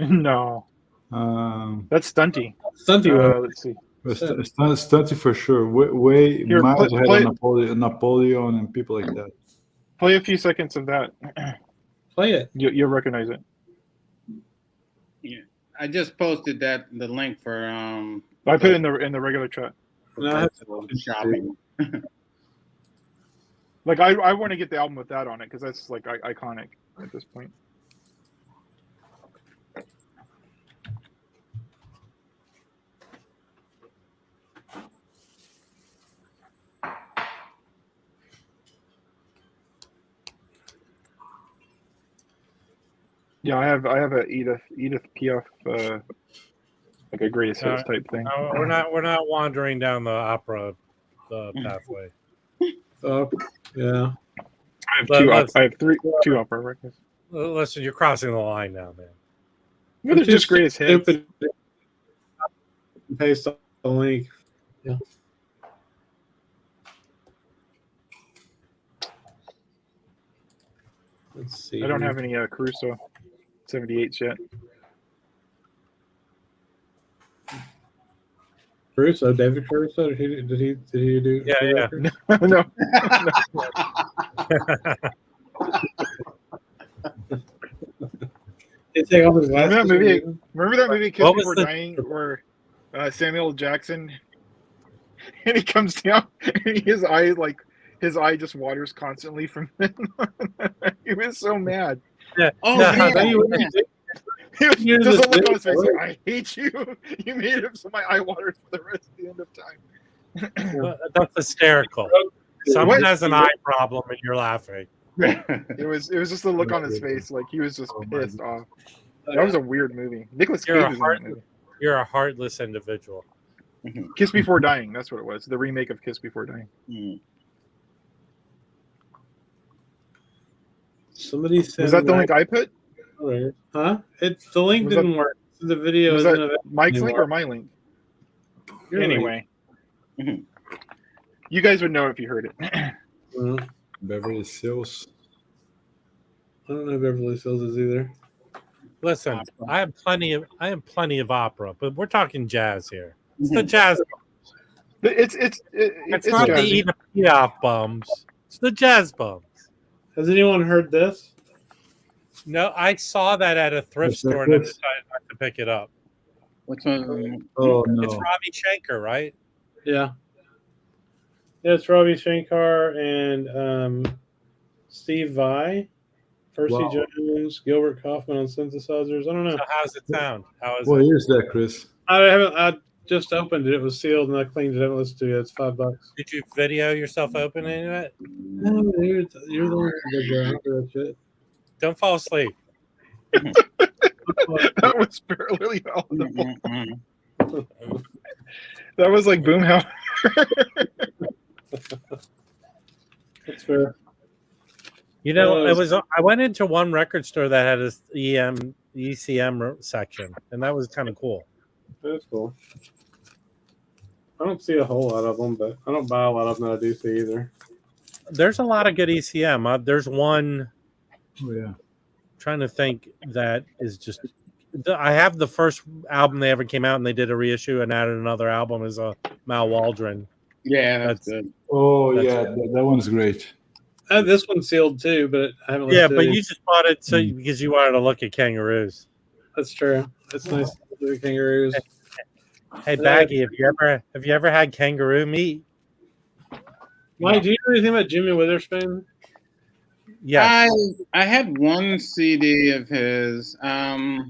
No, that's Stunty. Stunty. Let's see. Stunty for sure. Way Here, miles ahead play- of Napoleon and people like that. Play a few seconds of that. Play it. You'll recognize it. Yeah, I just posted the link for I put it in the regular chat. No, I have shopping. Like I want to get the album with that on it because that's like iconic at this point. Yeah, I have a Edith Piaf like a greatest hits type thing. No, we're not wandering down the opera pathway. Yeah. I have two opera records. Listen, you're crossing the line now, man. No, they're just greatest hits. Stupid. Paste the link. Yeah. Let's see. I don't have any Caruso 78s yet. Caruso, David Caruso. Did he do? Yeah. No. They take off his glasses. Remember that movie Kiss What was Before the- Dying, where Samuel Jackson and he comes down and his eye just waters constantly from he was so mad. Yeah. Oh, No, man. no, He was You just just a look on his did, face right? like, I hate you. You made it so my eye waters for the rest of the end of time. That's hysterical. Someone has an eye problem and you're laughing. It was just a look on his face, like he was just pissed off. That was a weird movie. Nicholas Cage You're a was in that movie. You're a heartless individual. Kiss Before Dying, that's what it was. The remake of Kiss Before Dying. Somebody said. Was that the link I put? Huh? The link Was didn't work. The video Was isn't that available Mike's link anymore. or my link? Your Anyway. Mhm. You guys would know if you heard it. link. Beverly Hills. I don't know who Beverly Hills is either. Listen, I have plenty of opera, but we're talking jazz here. It's the jazz. It's It's not the jazzy. Edith Piaf bums. It's the jazz bums. Has anyone heard this? No, I saw that at a thrift What's that, store and I Chris? decided not to pick it up. Which one? Oh It's no. Robbie Schenker, right? Yeah. Yeah, it's Robbie Shankar and Steve Vai. Percy Wow. Jones, Gilbert Kaufman on synthesizers. I don't know. So how's it sound? How is What it? is that, Chris? I just opened it. It was sealed and I cleaned it. I haven't listened to it. It's $5. Did you video yourself opening it? No, you're the one that did that shit. Don't fall asleep. That was barely audible. That was like Boomhauer. That's fair. You know, I went into one record store that had a ECM section, and that was kind of cool. That's cool. I don't see a whole lot of them, but I don't buy a lot of them that I do see either. There's a lot of good ECM. There's one. Oh, yeah. Trying to think that is just. I have the first album they ever came out, and they did a reissue and added another album as a Mal Waldron. Yeah, that's good. Oh, That's yeah. That one's great. I have this one sealed too, but I haven't. Yeah, listened to but it. you just bought it because you wanted to look at kangaroos. That's true. It's nice to do kangaroos. Hey, Baggy, have you ever had kangaroo meat? Mike, do you know anything about Jimmy Witherspoon? Yes. I had one CD of his. I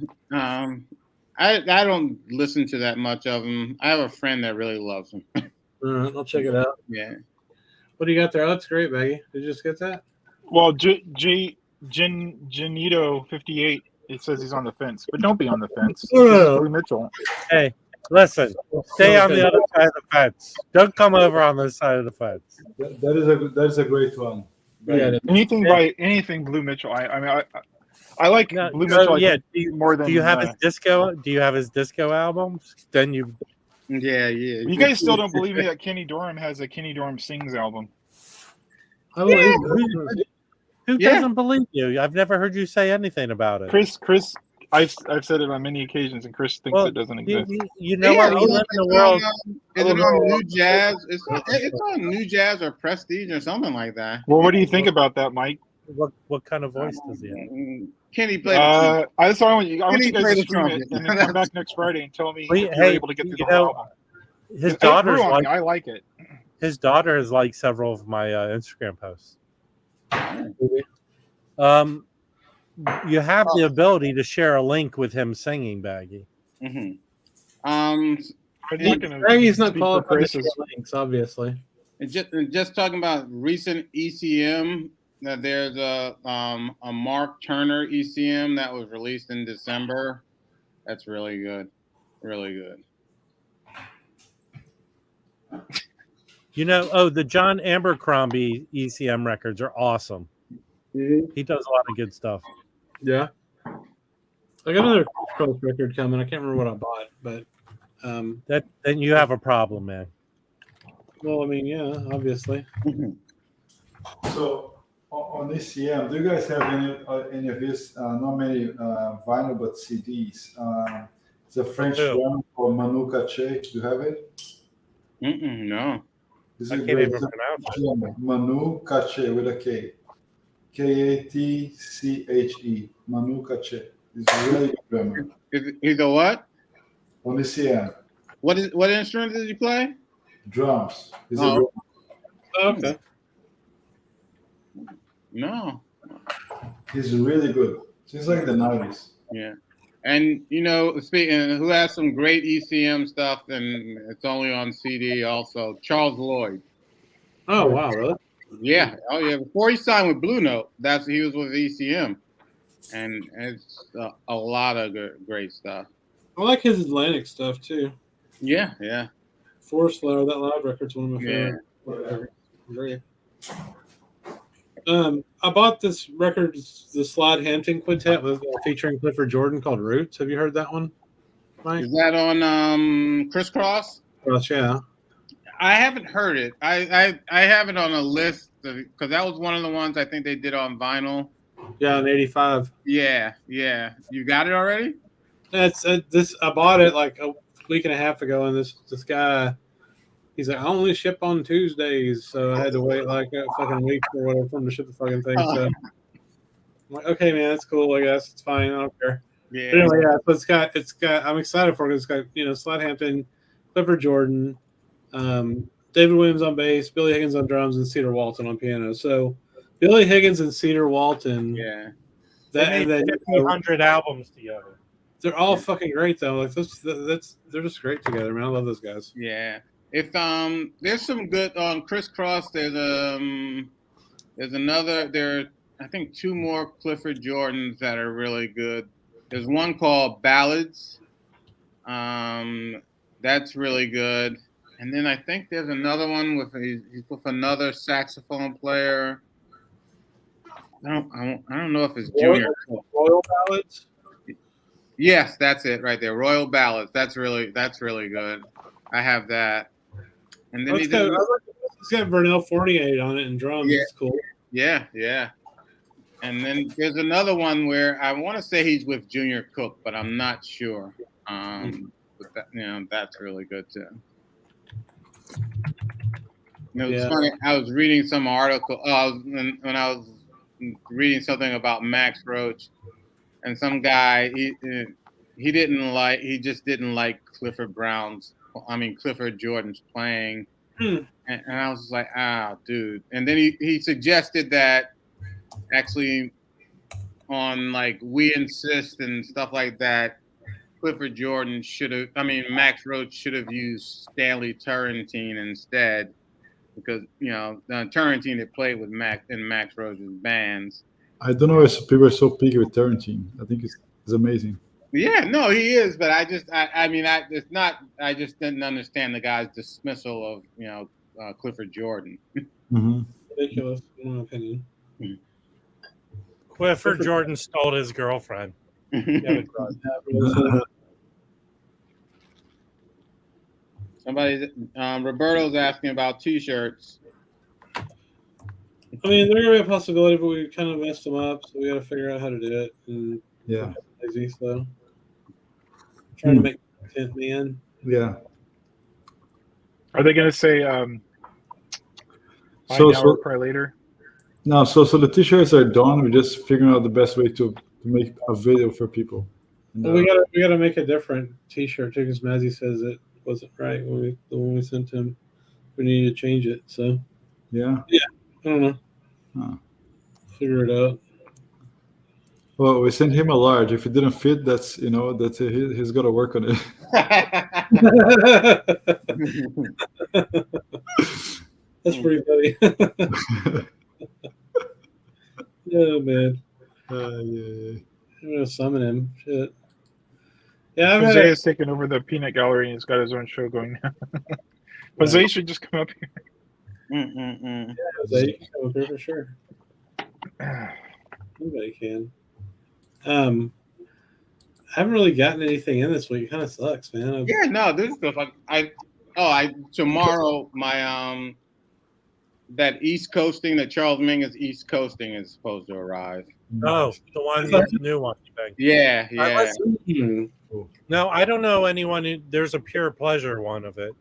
don't listen to that much of him. I have a friend that really loves him. All right, I'll check it out. Yeah. What do you got there? Oh, that's great, Baggy. Did you just get that? Well, Genito 58. It says he's on the fence, but don't be on the fence. This is Blue Mitchell. Hey, listen, stay on the other side of the fence. Don't come over on this side of the fence. That is a great one. Yeah. Anything Blue Mitchell. I like Blue Mitchell. More than do you have his disco? Do you have his disco albums? Then you. Yeah. You guys still don't believe me that Kenny Dorham has a Kenny Dorham Sings album? I believe Who doesn't believe you? I've never heard you say anything about it. Chris, I've said it on many occasions, and Chris thinks it doesn't exist. You know what? We live in a world. Is it on New Jazz? It's on New Jazz or Prestige or something like that. Well, what do you think about that, Mike? What kind of voice does he have? Kenny played. I want you guys play to the stream it trumpet. and then come back next Friday and tell me if you're Hey, able to get through you the whole know, album. His It daughter's grew on like me. I like it. his daughter has liked several of my Instagram posts. You have the ability to share a link with him singing, Baggy. Mm-hmm. Baggy's not qualified to share links, obviously. And just talking about recent ECM, that there's a Mark Turner ECM that was released in December. That's really good, really good. You know, the John Abercrombie ECM records are awesome. Mm-hmm. He does a lot of good stuff. Yeah. I got another Coast record coming. I can't remember what I bought, but Then you have a problem, man. well, I mean, yeah, obviously. So on ECM, do you guys have any of this? Not many vinyl, but CDs. It's a French drummer called Manu Katché. Do you have it? No. This I is can't great. even pronounce it. Manu Katché with a K. Katche. Manu Katché. He's a really good drummer. He's a what? On ECM. What instrument did you play? Drums. He's a Oh. drummer. Okay. No. He's really good. Seems like the 90s. Yeah. And speaking, who has some great ECM stuff, and it's only on CD also. Charles Lloyd. Oh wow, really? Yeah. Oh yeah. Before he signed with Blue Note, he was with ECM, and it's a lot of great stuff. I like his Atlantic stuff too. Yeah. Forest Flower, that live record's one of my favorite. Great. I bought this record, the Slide Hampton Quintet, featuring Clifford Jordan, called Roots. Have you heard that one, Mike? Is that on Crisscross? Yeah. I haven't heard it. I have it on a list because that was one of the ones I think they did on vinyl. Yeah, in '85. Yeah. You got it already? That's this. I bought it like a week and a half ago, and this guy, he's like, I only ship on Tuesdays, so I had to wait like a fucking week or whatever for him to ship the fucking thing. So I'm like, okay, man, that's cool. I guess it's fine. I don't care. Yeah. But anyway, yeah. So it's got. I'm excited for it. It's got Slide Hampton, Clifford Jordan, David Williams on bass, Billy Higgins on drums, and Cedar Walton on piano. So Billy Higgins and Cedar Walton. Yeah. They That and made then 1,500 albums together. they're all fucking great though. Like they're just great together, man. I love those guys. Yeah. If there's some good Crisscross. There's another. I think 2 more Clifford Jordans that are really good. There's one called Ballads. That's really good. And then I think there's another one he's with another saxophone player. I don't know if it's Junior. Royal Ballads. Yes, that's it right there. Royal Ballads. That's really good. I have that. And then It's got Vernell Fournier on it and drums. Yeah. It's cool. Yeah. And then there's another one where I want to say he's with Junior Cook, but I'm not sure. But that's really good too. It's funny. I was reading some article. When I was reading something about Max Roach, and some guy he just didn't like Clifford Jordan's playing, and I was like, dude. And then he suggested that actually on like We Insist and stuff like that, Max Roach should have used Stanley Turrentine instead, because Turrentine had played with Max Roach's bands. I don't know if people are so picky with Turrentine. I think it's amazing. Yeah, no, he is, but I just didn't understand the guy's dismissal of Clifford Jordan. Mm-hmm. Ridiculous, in my opinion. Clifford Jordan stole his girlfriend. Roberto's asking about T-shirts. I mean, they're gonna be a possibility, but we kind of messed them up, so we got to figure out how to do it. And Yeah. Lazy, so trying to make content, man. Yeah. Are they going to say buy So now or cry later? No, so the T-shirts are done. We're just figuring out the best way to make a video for people. Well, we gotta make a different T-shirt too, because Mazzy says it wasn't right when we sent him. We need to change it. So yeah, I don't know. Figure it out. Well, we sent him a large. If it didn't fit, he's got to work on it. That's pretty funny. Oh man. Yeah. I'm gonna summon him. Shit. Yeah, Jose has taken over the Peanut Gallery and he's got his own show going now. Jose should just come up here. Yeah, Jose, you can come up here for sure. Anybody can. I haven't really gotten anything in this week. It kind of sucks, man. Yeah, no, this stuff. Tomorrow my that East Coasting, that Charles Mingus East Coasting is supposed to arrive. Oh, the new one. Yeah. No, I don't know anyone. There's a Pure Pleasure one of it.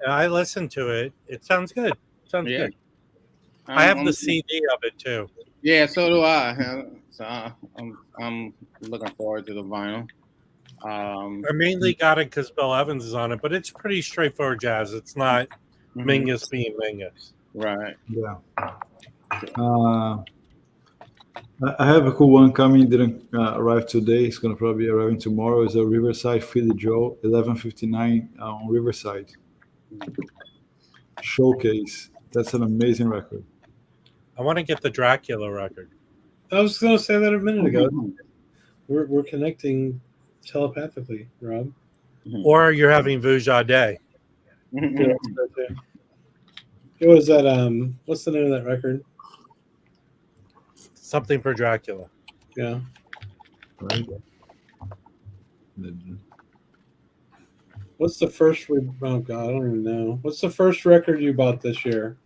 I listened to it. It sounds good. Good. I have the CD of it too. Yeah, so do I. So I'm looking forward to the vinyl. I mainly got it because Bill Evans is on it, but it's pretty straightforward jazz. It's not Mingus being Mingus. Right. Yeah. I have a cool one coming. Didn't arrive today. It's gonna probably be arriving tomorrow. It's a Riverside Philly Joe 1159 on Riverside Showcase. That's an amazing record. I want to get the Dracula record. I was going to say that a minute ago. We're connecting telepathically, Rob. Or you're having Vuja Day. It was that. What's the name of that record? Something for Dracula. Yeah. Right. What's the first? Oh God, I don't even know. What's the first record you bought this year?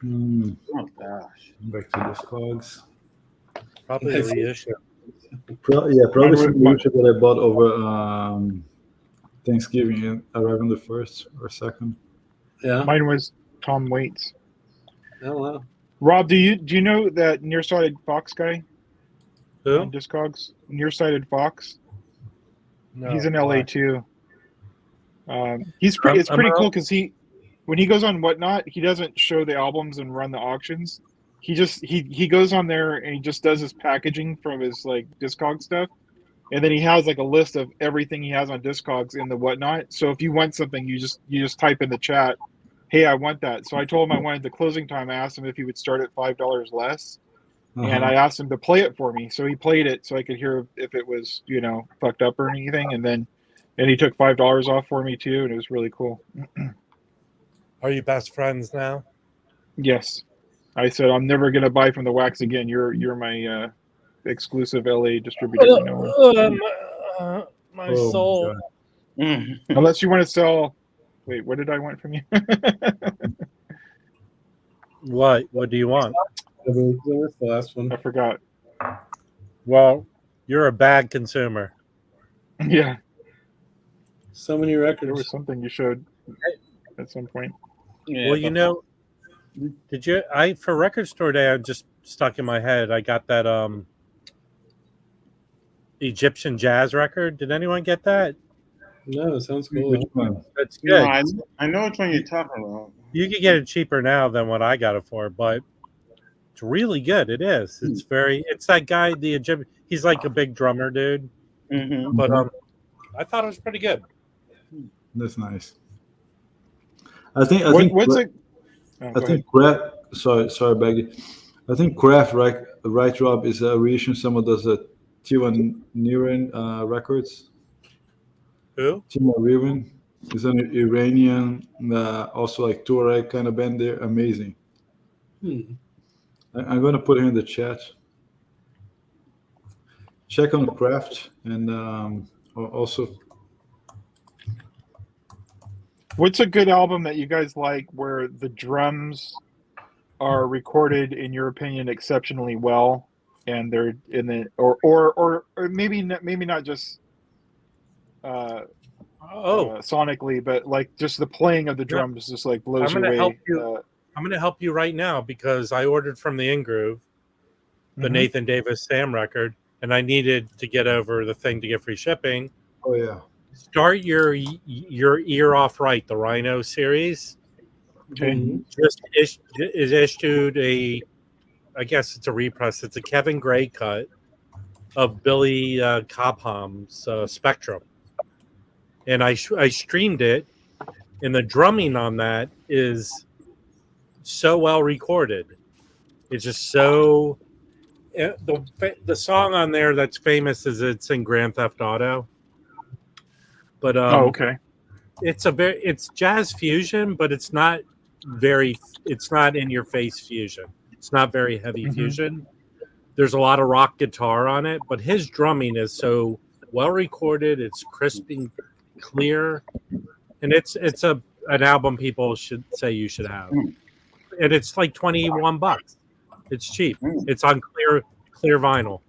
Oh gosh. Back to Discogs. Probably a reissue. Probably some reissue that I bought over Thanksgiving and arrived on the 1st or 2nd. Yeah. Mine was Tom Waits. Oh wow. Rob, do you know that Nearsighted Fox guy? Who? On Discogs? Nearsighted Fox. No, He's in LA too. It's pretty cool because when he goes on Whatnot, he doesn't show the albums and run the auctions. he goes on there and he just does his packaging from his like Discog stuff, and then he has like a list of everything he has on Discogs in the whatnot. So if you want something, you just type in the chat, "Hey, I want that." So I told him I wanted the closing time. I asked him if he would start at $5 less, and I asked him to play it for me. So he played it so I could hear if it was fucked up or anything, and he took $5 off for me too, and it was really cool. Are you best friends now? Yes, I said I'm never gonna buy from the Wax again. You're my exclusive LA distributor. My soul. Unless you want to sell. Wait, what did I want from you? What do you want? The last one. I forgot. Well, you're a bad consumer. Yeah, So many there records. was something you showed at some point. Yeah, Well, did you? For Record Store Day, I just stuck in my head. I got that Egyptian jazz record. Did anyone get that? No, it sounds cool. Which one? That's no, good. I know which one you're talking about. You could get it cheaper now than what I got it for, but it's really good. It is. It's that guy, the Egyptian. He's like a big drummer dude, but I thought it was pretty good. That's nice. I think What's it? Oh, I think Kraft. Sorry, Baggy. I think Kraft Right Drop is a reissue. Someone does a Tiwa Niren records. Who? Tiwa Niren is an Iranian, also like Tuareg kind of band. They're amazing. I'm going to put it in the chat. Check on Kraft and also. What's a good album that you guys like where the drums are recorded, in your opinion, exceptionally well, and they're in the or maybe not just sonically, but like just the playing of the drums just like blows I'm you going to away. help you. I'm going to help you right now because I ordered from the In-Groove the Nathan Davis Sam record, and I needed to get over the thing to get free shipping. Oh yeah. Start your ear off right, the Rhino series. Okay. Just is issued I guess it's a repress. It's a Kevin Gray cut of Billy Cobham's Spectrum, and I streamed it, and the drumming on that is so well recorded. It's just so. The song on there that's famous is it's in Grand Theft Auto. But okay. It's jazz fusion, but it's not in your face fusion. It's not very heavy fusion. There's a lot of rock guitar on it, but his drumming is so well recorded. It's crisp and clear, and it's an album people should say you should have. And it's like $21. It's cheap. It's on clear vinyl,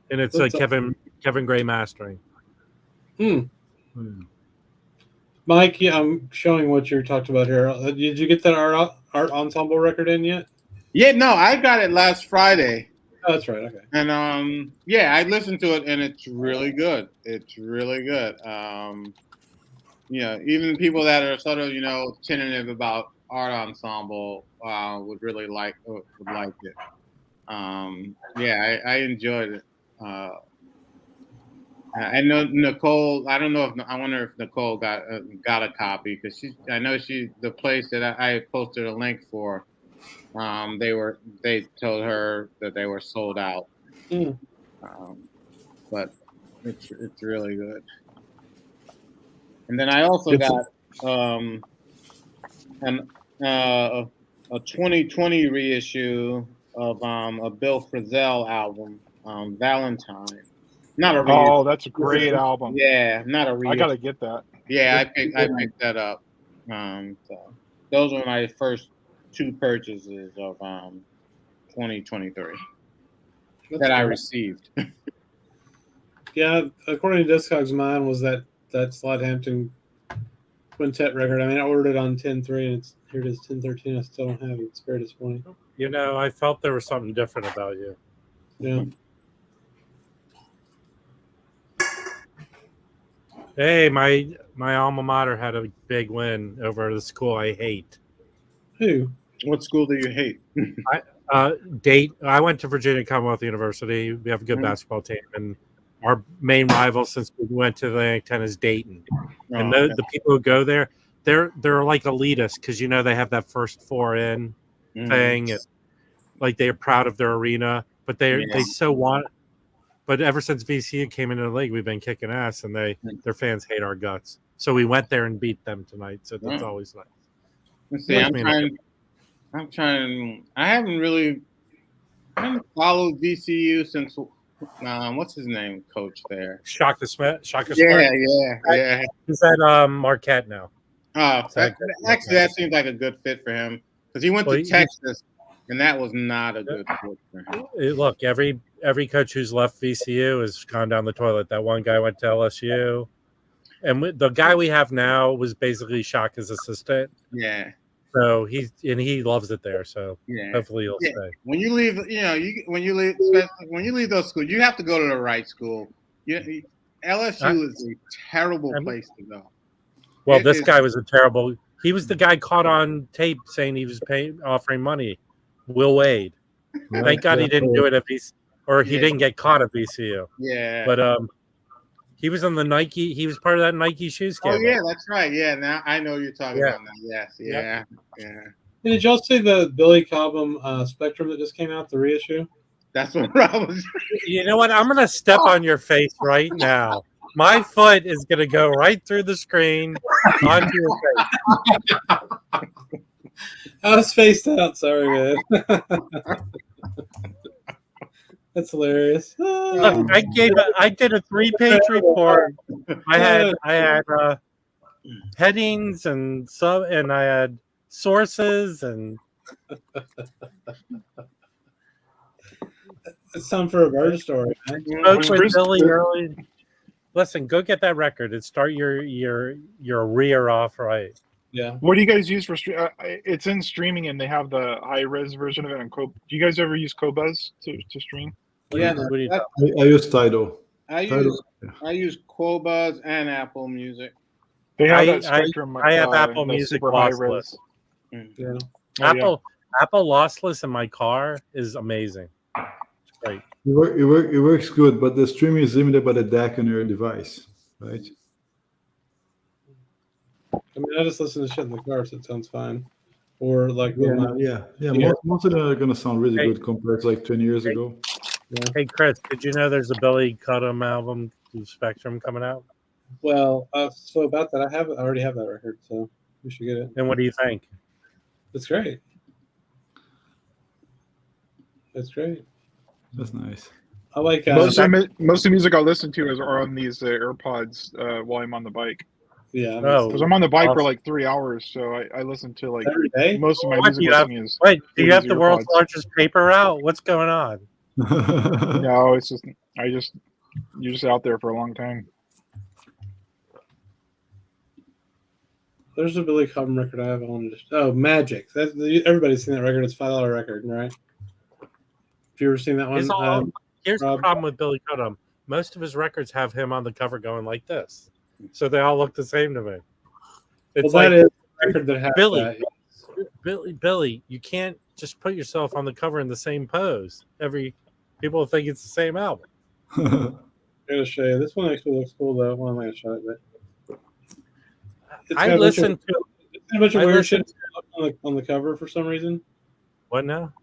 and it's Kevin Gray mastering. Mike, yeah, I'm showing what you talked about here. Did you get that art ensemble record in yet? Yeah, no, I got it last Friday. Oh, that's right. Okay. And I listened to it, and it's really good. It's really good. Even people that are sort of tentative about art ensemble would really like it. I enjoyed it. I know Nicole. I don't know if I wonder if Nicole got a copy because the place that I posted a link for. They told her that they were sold out. But it's really good. And then I also got a 2020 reissue of a Bill Frisell album, Valentine. Not a reissue. Oh, that's a great album. Yeah, not a reissue. I gotta get that. Yeah, I picked that up. So those were my first two purchases of 2023 that I received. Yeah, according to Discogs, mine was that Slothampton quintet record. I mean, I ordered it on 10/3, and here it is 10/13. I still don't have it. It's very disappointing. I felt there was something different about you. Yeah. Hey, my alma mater had a big win over the school I hate. Who? What school do you hate? Date. I went to Virginia Commonwealth University. We have a good Mhm. basketball team, and our main rival since we went to the Atlantic 10 is Dayton. And okay. the people who go there, they're like elitists because they have that first four in Mhm. thing, and like they're proud of their arena, but they so want. But ever since VCU came into the league, we've been kicking ass, and their fans hate our guts. So we went there and beat them tonight. So that's always nice. Let's see. I haven't really followed VCU since what's his name, coach there? Shaka Smith. Shaka Yeah, Smith. yeah. He's at Marquette now. Actually, that seems like a good fit for him because he went to Texas, and that was not a good fit for him. Look, every coach who's left VCU has gone down the toilet. That one guy went to LSU, and the guy we have now was basically Shaka's assistant. Yeah. So he loves it there. So hopefully he'll stay. When you leave, when you leave those schools, you have to go to the right school. LSU is a terrible place to go. Well, this guy was he was the guy caught on tape saying he was offering money. Will Wade. Thank God he didn't do it at VCU, or he didn't get caught at VCU. Yeah. But he was on the Nike. He was part of that Nike shoe scandal. Oh yeah, that's right. Yeah, now I know you're talking about that. Yes, yeah. Did y'all see the Billy Cobham Spectrum that just came out, the reissue? That's what I was. You know what? I'm gonna step on your face right now. My foot is gonna go right through the screen onto your face. I was spaced out. Sorry, man. That's hilarious. Look, I did a 3-page report. I had headings and I had sources and. It's time for a bird story, man. Spoke with Billy early. Listen, go get that record and start your rear off right. Yeah. What do you guys use for it's in streaming, and they have the high res version of it on Do you guys ever use Qobuz to stream? Yeah. I use Tidal. I use Qobuz and Apple Music. They have that Spectrum. I have Apple Music lossless. Yeah. Apple lossless in my car is amazing. It's great. It works good, but the streaming is limited by the DAC on your device, right? I mean, I just listen to shit in the car, so it sounds fine. Or like, most of them are gonna sound really good compared to like 20 years ago. Yeah. Hey Chris, did you know there's a Billy Cobham album through Spectrum coming out? Well, so about that, I already have that record, so we should get it. And what do you think? It's great. It's great. That's nice. I like most of the music I listen to are on these AirPods while I'm on the bike. Yeah, because I'm on the bike for like 3 hours, so I listen to like every day. Most of my music listening is. Wait, do you have the world's largest paper route? What's going on? No, it's just you're just out there for a long time. There's a Billy Cobham record I have on. Magic. Everybody's seen that record. It's $5 record, right? Have you ever seen that one? Here's the problem with Billy Cobham. Most of his records have him on the cover going like this, so they all look the same to me. It's that is a record that has Billy. You can't just put yourself on the cover in the same pose. People think it's the same album. I'm gonna show you. This one actually looks cool though. Well, I'm not gonna show it, but I listened to a bunch of weird shit on the cover for some reason. What now?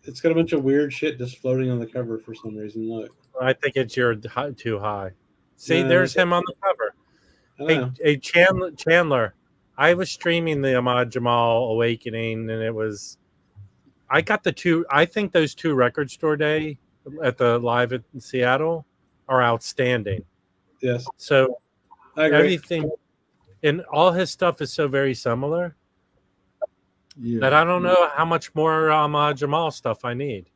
It's got a bunch of weird shit just floating on the cover for some reason. Look. I think it's too high. See, there's him on the cover. Hey, Chandler. I was streaming the Ahmad Jamal Awakening, and it was. I got the two. I think those two Record Store Day at the live in Seattle are outstanding. Yes. So I agree. everything, and all his stuff is so very similar that I don't know how much more Ahmad Jamal stuff I need.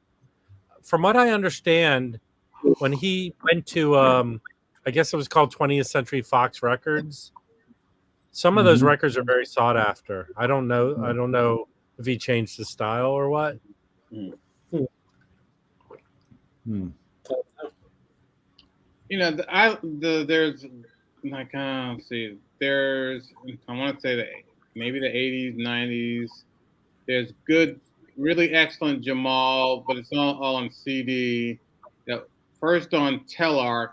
From what I understand, when he went to, I guess it was called 20th Century Fox Records. Some of those records are very sought after. I don't know if he changed his style or what. You know, there's like let's see, there's I want to say that maybe the 80s, 90s. There's good, really excellent Jamal, but it's all on CD. First on Telarc,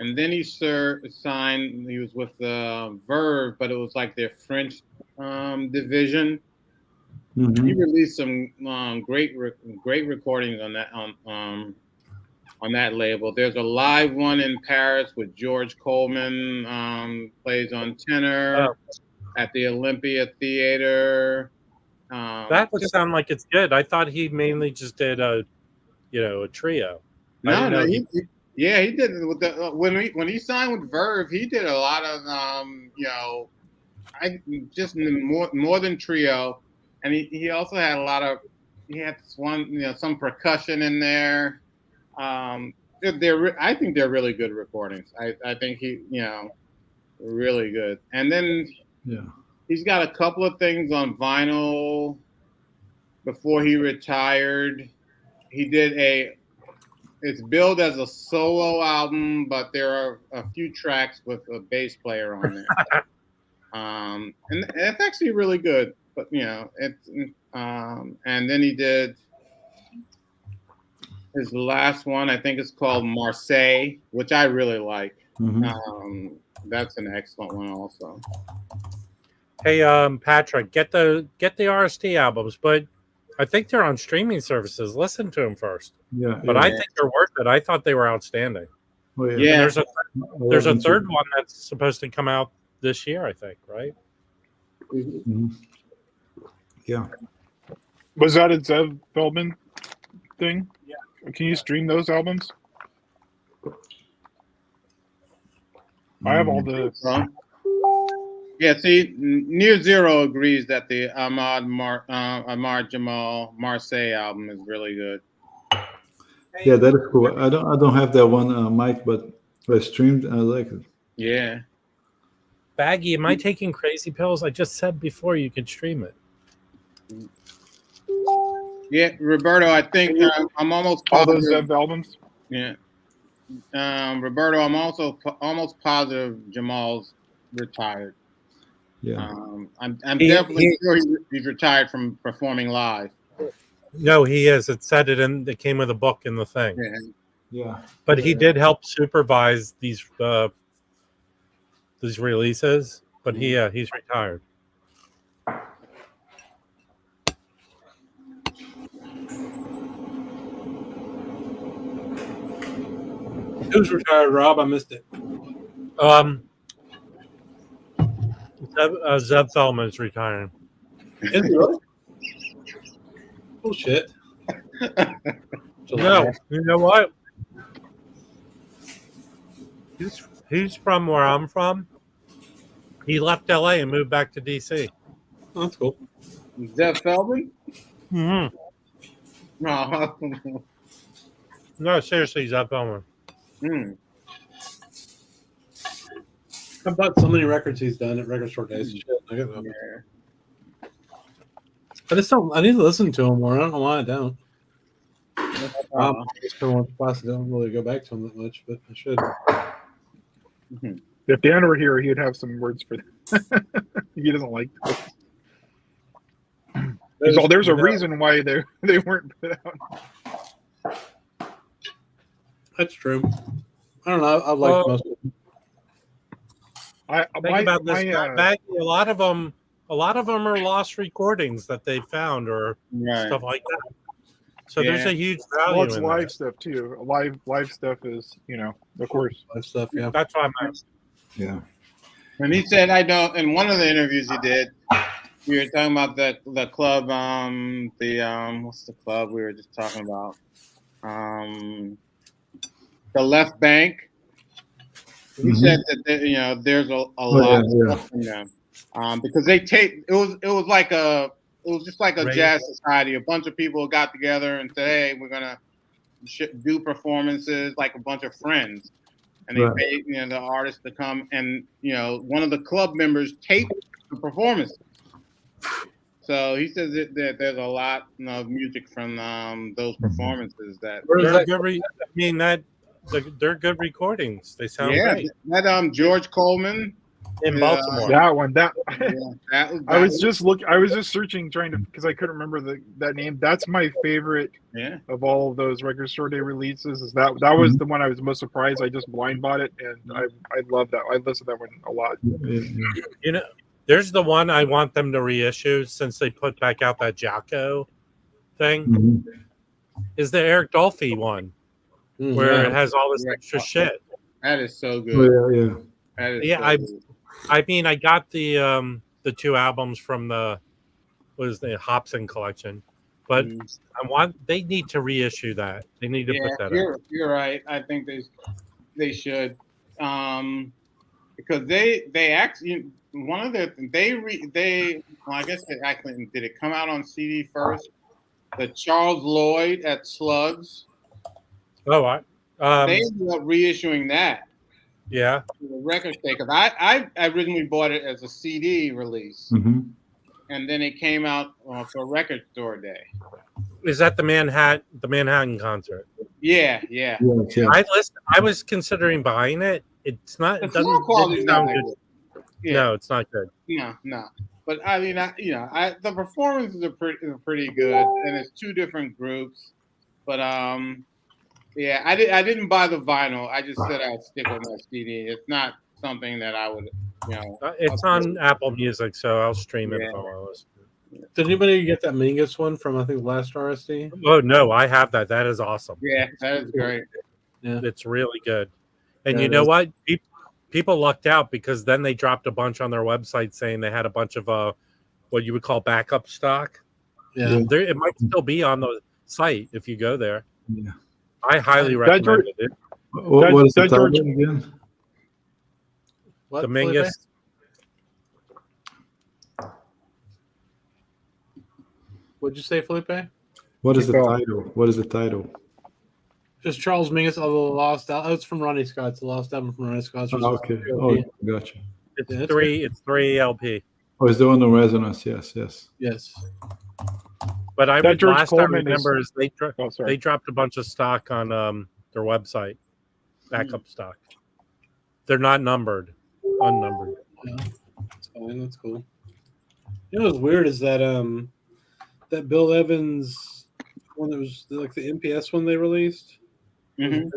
and then he signed. He was with Verve, but it was like their French division. Mhm. He released some great recordings on that label. There's a live one in Paris with George Coleman, plays on tenor at the Olympia Theater. That would sound like it's good. I thought he mainly just did a trio. I No, didn't know he did with the when he signed with Verve, he did a lot of just more than trio, and he also had some percussion in there. I think they're really good recordings. I think really good. And then he's got a couple of things on vinyl before he retired. He did it's billed as a solo album, but there are a few tracks with a bass player on there. And it's actually really good. But it's and then he did his last one. I think it's called Marseille, which I really like. Mhm. That's an excellent one also. Hey, Patrick, get the RST albums, but I think they're on streaming services. Listen to them first. Yeah, But yeah. I think they're worth it. I thought they were outstanding. Oh, yeah. Yeah. And there's a third one that's supposed to come out this year, I think, right? Mhm. Yeah. Was that a Zev Feldman thing? Yeah. Can you stream those albums? I have all the. Yeah, see, Near Zero agrees that the Ahmad Jamal Marseille album is really good. Yeah, that is cool. I don't have that one, Mike, but I streamed. I like it. Yeah. Baggy, am I taking crazy pills? I just said before you could stream it. Yeah, Roberto, I think I'm almost All positive. those Zev albums? Yeah. Roberto, I'm also almost positive Jamal's retired. Yeah. I'm definitely sure he's retired from performing live. No, he is. It said it came with a book in the thing. Yeah. Yeah. But he did help supervise these releases. But he's retired. Who's retired, Rob? I missed it. Zev Feldman is retiring. Is he really? Bullshit. No, you know what? He's from where I'm from. He left LA and moved back to DC. Oh, that's cool. Zev Feldman? Mm-hmm. No. No, seriously, Zev Feldman. I've bought so many records he's done at Record Store Days. Shit, I get them. Yeah. I just don't. I need to listen to him more. I don't know why I don't. Just I don't really go back to him that much, but I should. If Dan were here, he'd have some words for that. He doesn't like those. There's a reason why they weren't put out. That's true. I don't know. I've liked most of them. Think about this, Baggy. A lot of them are lost recordings that they found or stuff like that. So there's a huge value. Well, it's in live that. stuff too. Live stuff is, of course, Live stuff. Yeah, that's why I'm. Yeah. And he said, I know, in one of the interviews he did, we were talking about the club, what's the club we were just talking about? The Left Bank. He said that there's a lot of stuff in them because they take it was just like a jazz society. A bunch of people got together and said, "Hey, we're gonna do performances like a bunch of friends," and they paid the artists to come and one of the club members taped the performances. So he says that there's a lot of music from those performances they're good recordings. They sound great. That George Coleman, in Yeah. Baltimore. That one. That I was that just searching, trying to, because I couldn't remember that name. That's my favorite yeah. of all of those record store day releases. Is that was the one I was most surprised. I just blind bought it, and I love that. I listened to that one a lot. You know, there's the one I want them to reissue since they put back out that Jocko thing. Mhm. Is the Eric Dolphy one where it has all this extra shit. That is so good. Oh, yeah. That is Yeah, so good. I mean, I got the 2 albums from the Hobson collection, but they need to reissue that. They need to put that out. You're right. I think they should, because they actually one of the well, I guess they actually did it come out on CD first. The Charles Lloyd at Slugs. Oh, They ended up reissuing that. Yeah. The record store, because I originally bought it as a CD release, and then it came out for record store day. Is that the Manhattan concert? Yeah. I was considering buying it. It's not. It doesn't sound good. Yeah. No, it's not good. No. But I mean, the performances are pretty good, and it's 2 different groups. But yeah, I didn't buy the vinyl. I just said I'd stick with my CD. It's not something that I would, It's on Apple Music, so I'll stream it if I want to. Did anybody get that Mingus one from, I think, last RSD? Oh no, I have that. That is awesome. Yeah, that is great. Yeah, it's really good. And Yeah, you know what? People lucked out because then they dropped a bunch on their website saying they had a bunch of what you would call backup stock. Yeah. It might still be on the site if you go there. Yeah. I highly recommend it. What is the title again? What, the Mingus. What'd you say, Felipe? What is the title? What is the title? Just Charles Mingus, the Lost Album. Oh, it's from Ronnie Scott's. The Lost Album from Ronnie Scott's. Okay. Oh, gotcha. It's 3 LP. Oh, it's the one on Resonance. Yes. But last I remember is they they dropped a bunch of stock on their website, backup stock. They're not numbered, unnumbered. Yeah, that's fine. That's cool. You know what's weird is that that Bill Evans one that was like the MPS one they released. The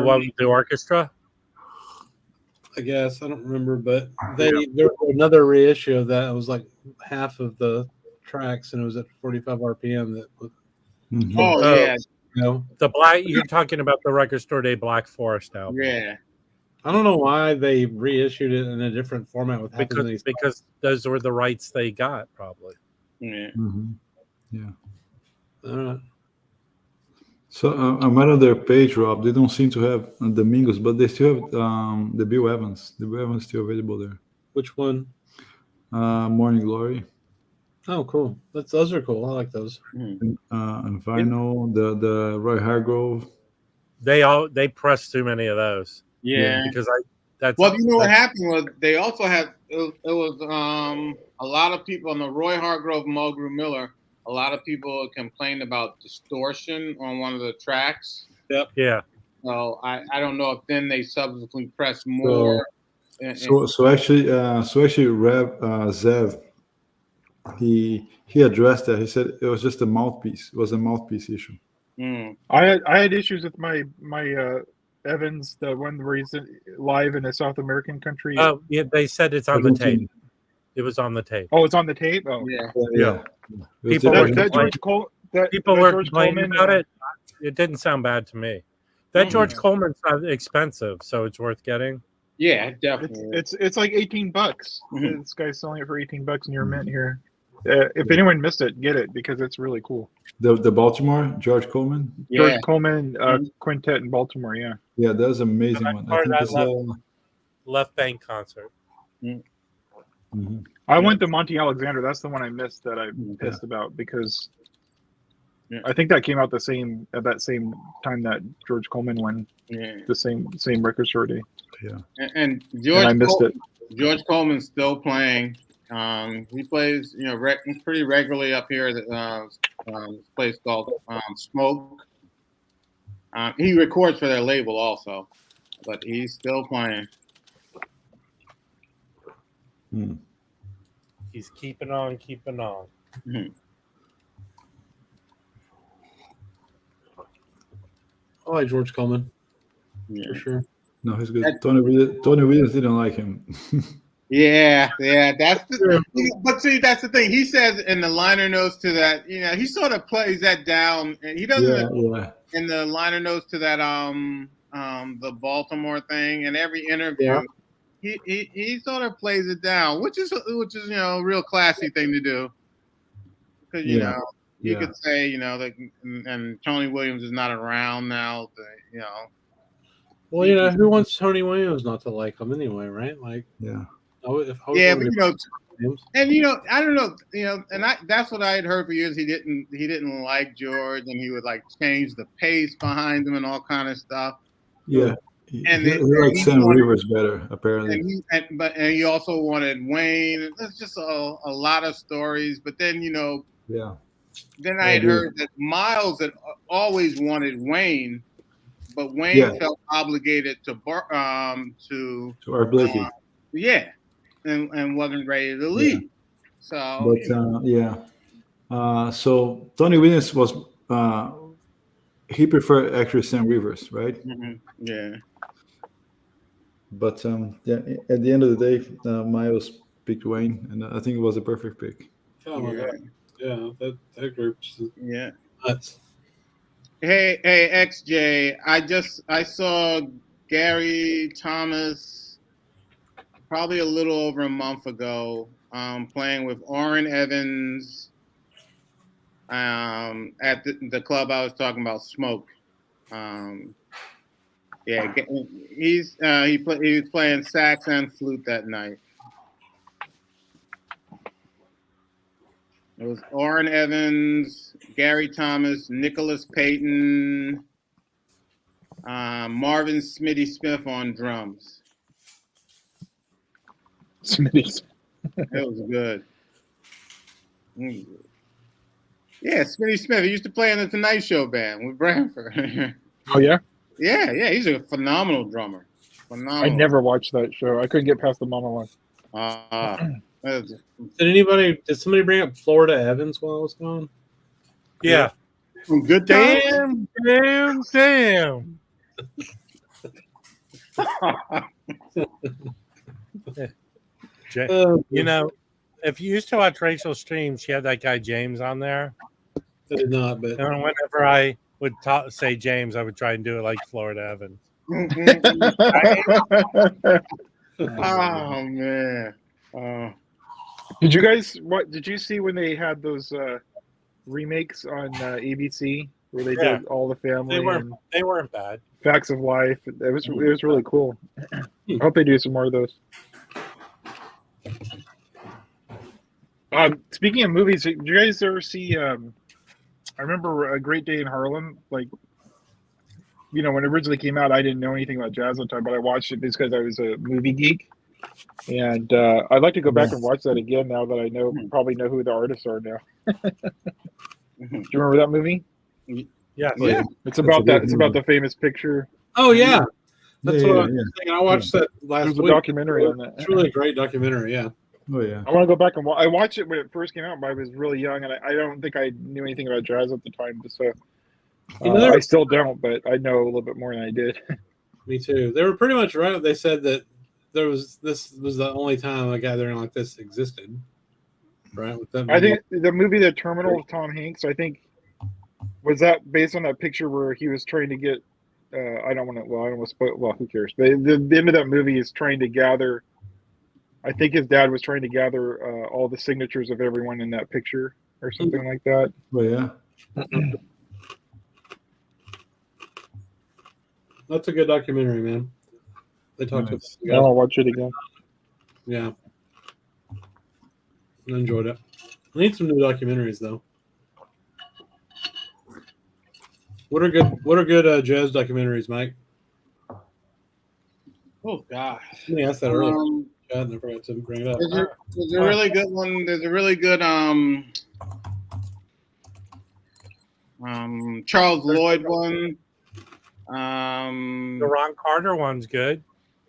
one with the orchestra. I guess I don't remember, but there was another reissue of that. It was like half of the tracks, and it was at 45 RPM. That was, the black. You're talking about the Record Store Day Black Forest album. Yeah, I don't know why they reissued it in a different format with because those were the rights they got, probably. Yeah. Yeah. I don't know. So I'm right on their page, Rob. They don't seem to have the Mingos, but they still have the Bill Evans. The Bill Evans is still available there. Which one? Morning Glory. Oh, cool. Those are cool. I like those. And vinyl, the Roy Hargrove. They pressed too many of those. Yeah. Because what happened was they also had it was a lot of people on the Roy Hargrove, Mulgrew Miller. A lot of people complained about distortion on one of the tracks. Yep. Yeah. So I don't know if then they subsequently pressed more. So actually, Rev Zev, he addressed that. He said it was just a mouthpiece. It was a mouthpiece issue. I had issues with my Evans, the one where he's live in a South American country. Oh, yeah, they said it's on the tape. It was on the tape. Oh, it's on the tape. Oh, yeah. People were complaining about it. It didn't sound bad to me. That George Coleman's not expensive, so it's worth getting. Yeah, definitely. It's like $18. This guy's selling it for $18 in your mint here. If anyone missed it, get it because it's really cool. The Baltimore George Coleman. George Coleman quintet in Baltimore. Yeah. Yeah, that was an amazing one. I think it's Left Bank concert. I went to Monty Alexander. That's the one I missed that I'm pissed about because I think that came out at that same time that George Coleman won. The same record store day. Yeah. And I missed it. George Coleman's still playing. He plays, pretty regularly up here at this place called Smoke. He records for their label also, but he's still playing. He's keeping on, keeping on. Mhm. I like George Coleman Yeah. for sure. No, he's good. That- Tony Williams didn't like him. Yeah, that's the. But see, that's the thing. He says in the liner notes to that, he sort of plays that down, and he doesn't yeah. in the liner notes to that the Baltimore thing. In every interview, he sort of plays it down, which is a real classy thing to do, because you could say that, and Tony Williams is not around now. Well, who wants Tony Williams not to like him anyway, right? Like, Yeah. Yeah, but and I don't know, and that's what I had heard for years. He didn't like George, and he would like change the pace behind him and all kind of stuff. Yeah, and he liked Sam Rivers better apparently. And he also wanted Wayne. There's just a lot of stories. But then yeah. Then I had heard that Miles had always wanted Wayne, but Wayne felt obligated to Art Blakey. And wasn't ready to leave. Yeah. So Tony Williams was he preferred actually Sam Rivers, right? Mm-hmm. Yeah. But at the end of the day, Miles picked Wayne, and I think it was a perfect pick. That group's nuts. Hey, XJ, I saw Gary Thomas probably a little over a month ago, playing with Orrin Evans at the club I was talking about, Smoke. He was playing sax and flute that night. It was Orrin Evans, Gary Thomas, Nicholas Payton, Marvin Smitty Smith on drums. Smitty. It was good. Yeah, Smitty Smith. He used to play in the Tonight Show band with Branford. Oh yeah. Yeah. He's a phenomenal drummer. I never watched that show. I couldn't get past the monologue. Did somebody bring up Florida Evans while I was gone? Yeah. Good damn. If you used to watch Rachel's stream, she had that guy James on there. I did not, but whenever I would say James, I would try and do it like Florida Evans. Oh man. Did you guys did you see when they had those remakes on ABC where they did All the Family? They weren't bad. Facts of Life. It was really cool. I hope they do some more of those. Speaking of movies, did you guys ever see? I remember A Great Day in Harlem. Like, when it originally came out, I didn't know anything about jazz at the time, but I watched it because I was a movie geek, and I'd like to go back and watch that again now that I probably know who the artists are now. Do you remember that movie? Yeah. It's about that. It's about the famous picture. Oh yeah, that's what I was thinking. I watched that last There's week. a documentary on that. It's really a great documentary. Yeah. Oh yeah. I want to go back and I watched it when it first came out, but I was really young, and I don't think I knew anything about jazz at the time. So I still don't, but I know a little bit more than I did. Me too. They were pretty much right. They said that this was the only time a gathering like this existed. Right. With them. I think the movie The Terminal with Tom Hanks, I think, was that based on that picture where he was trying to get. I don't want to spoil. Well, who cares? The end of that movie is trying to gather. I think his dad was trying to gather all the signatures of everyone in that picture or something like that. Oh yeah. That's a good documentary, man. They talked about it. I'll watch it again. Yeah. I enjoyed it. I need some new documentaries though. What are good jazz documentaries, Mike? Oh gosh. Let me ask that earlier. I forgot to bring it up. There's a really good one. There's a really good Charles Lloyd one. The Ron Carter one's good.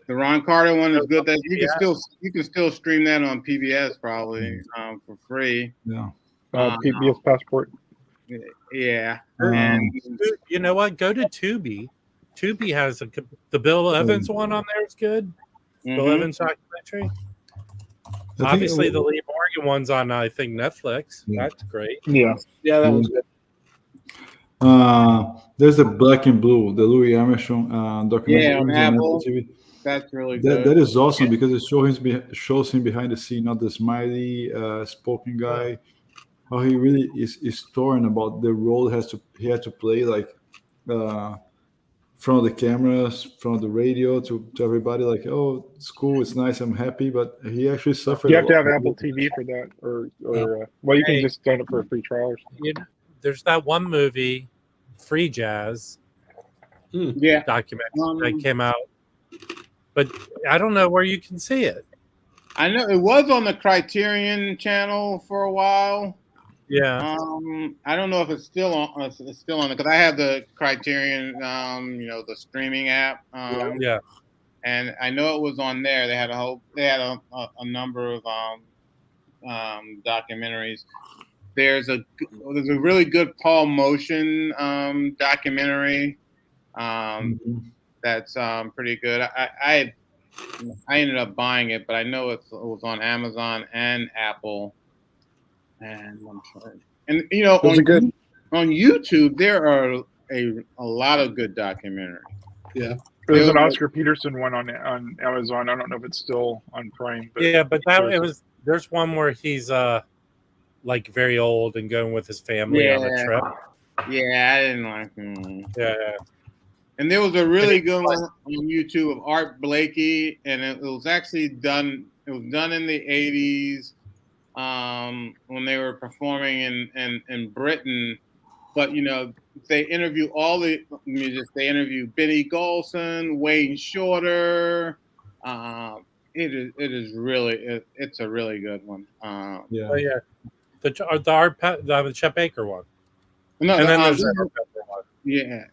The Ron Carter one is good. That PBS. you can still stream that on PBS probably for free. Yeah. PBS Passport. Yeah. Um, You know what? Go to Tubi. Tubi has the Bill Evans one on there is good. Bill Mhm. Evans documentary. I think Obviously, the Lee Morgan one's on I think Netflix. Yeah. That's great. Yeah. Yeah, that one's good. there's the Black and Blue, the Louis Armstrong documentary Yeah, on Apple. TV. That's really good. That is awesome because it shows him behind the scene, not the smiley spoken guy. How he really is torn about the role he had to play, like front of the cameras, front of the radio to everybody. Like, oh, it's cool, it's nice, I'm happy, but he actually suffered. You a have to lot. have Apple TV for that, or well, you can just sign up for a free trial or something. You know, there's that one movie, Free Jazz Yeah. documentary that came out, but I don't know where you can see it. I know it was on the Criterion channel for a while. Yeah. I don't know if it's still on. It's still on it because I have the Criterion, the streaming app. Yeah. And I know it was on there. They had a number of documentaries. There's a really good Paul Motion documentary that's pretty good. I ended up buying it, but I know it was on Amazon and Apple. And I'm sorry. And on YouTube there are a lot of good documentaries. Yeah. There's an Oscar Peterson one on Amazon. I don't know if it's still on Prime. But Yeah, but there's one where he's like very old and going with his family on a trip. Yeah, I didn't like him. Yeah. And there was a really good one on YouTube of Art Blakey, and it was actually done. It was done in the '80s when they were performing in Britain. But they interview all the musicians. They interview Benny Golson, Wayne Shorter. It's a really good one. Yeah. Oh, yeah. The Chet Baker one. No, And then there's the Art Pepper one. Yeah.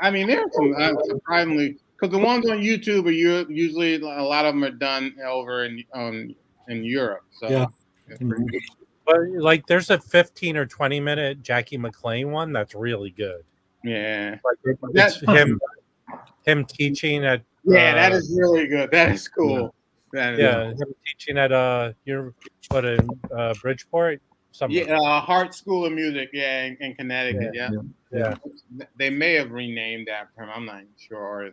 I mean, there's some surprisingly, because the ones on YouTube are usually a lot of them are done over in Europe. So Yeah. it's pretty good. But like, there's a 15 or 20 minute Jackie McLean one that's really good. Yeah. Like, it's him teaching at. Yeah, that is really good. That is cool. Him teaching at Bridgeport. Somewhere. Yeah, Hart School of Music. Yeah, in Connecticut. Yeah. They may have renamed after him. I'm not sure.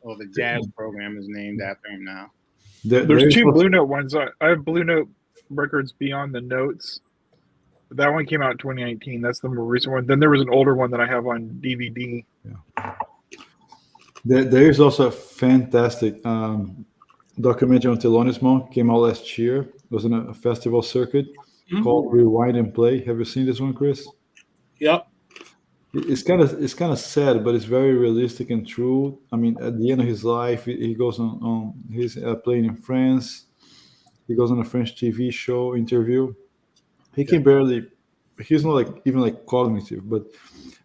Or the jazz program is named after him now. There's two Blue Note ones. I have Blue Note records Beyond the Notes. That one came out in 2019. That's the more recent one. Then there was an older one that I have on DVD. Yeah. There is also a fantastic documentary on Thelonious Monk. Came out last year. It was in a festival circuit called Rewind and Play. Have you seen this one, Chris? Yep. It's kind of sad, but it's very realistic and true. I mean, at the end of his life, he goes on he's playing in France. He goes on a French TV show interview. He can barely. He's not even cognitive, but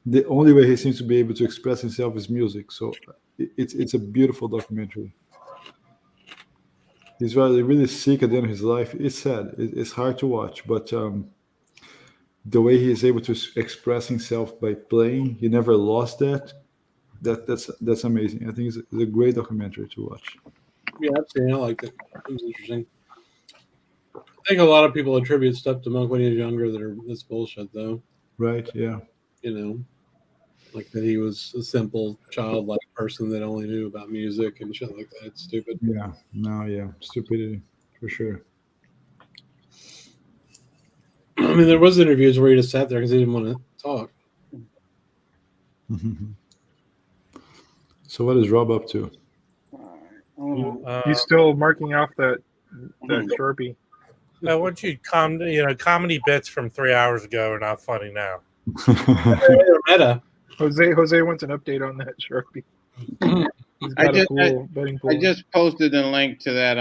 the only way he seems to be able to express himself is music. So it's a beautiful documentary. He's really sick at the end of his life. It's sad. It's hard to watch, but the way he is able to express himself by playing, he never lost that. That's amazing. I think it's a great documentary to watch. Yeah, I've seen it. I liked it. It was interesting. I think a lot of people attribute stuff to Monk when he was younger that's bullshit, though. Right? Yeah. Like that he was a simple, childlike person that only knew about music and shit like that. It's stupid. Yeah. No. Yeah. Stupidity for sure. I mean, there was interviews where he just sat there because he didn't want to talk. So what is Rob up to? He's still marking off that Sharpie. Once you comedy bits from 3 hours ago are not funny now. Meta. Jose wants an update on that Sharpie. He's got a cool betting pool. I just posted a link to that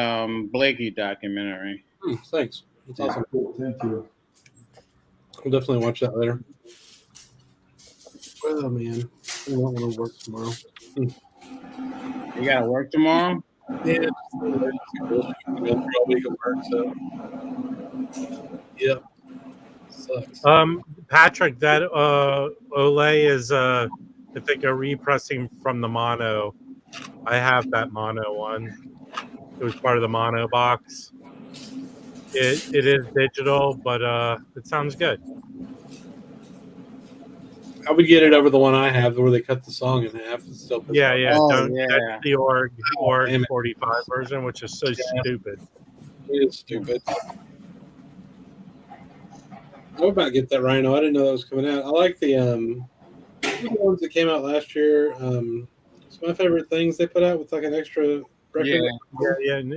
Blakey documentary. Thanks. That's awesome. Thank you. We'll definitely watch that later. Oh man, I don't want to work tomorrow. You gotta work tomorrow? Yeah, just a little emergency bullshit. I've been through a week of work, so yep, sucks. Patrick, that Olay is I think a repressing from the mono. I have that mono one. It was part of the mono box. It is digital, but it sounds good. I would get it over the one I have where they cut the song in half. It's still Yeah, out. yeah. Oh, Don't yeah. That's the org damn it. 45 version, which is so stupid. It is stupid. I would about get that Rhino. I didn't know that was coming out. I like the ones that came out last year. It's my favorite things they put out with like an extra record.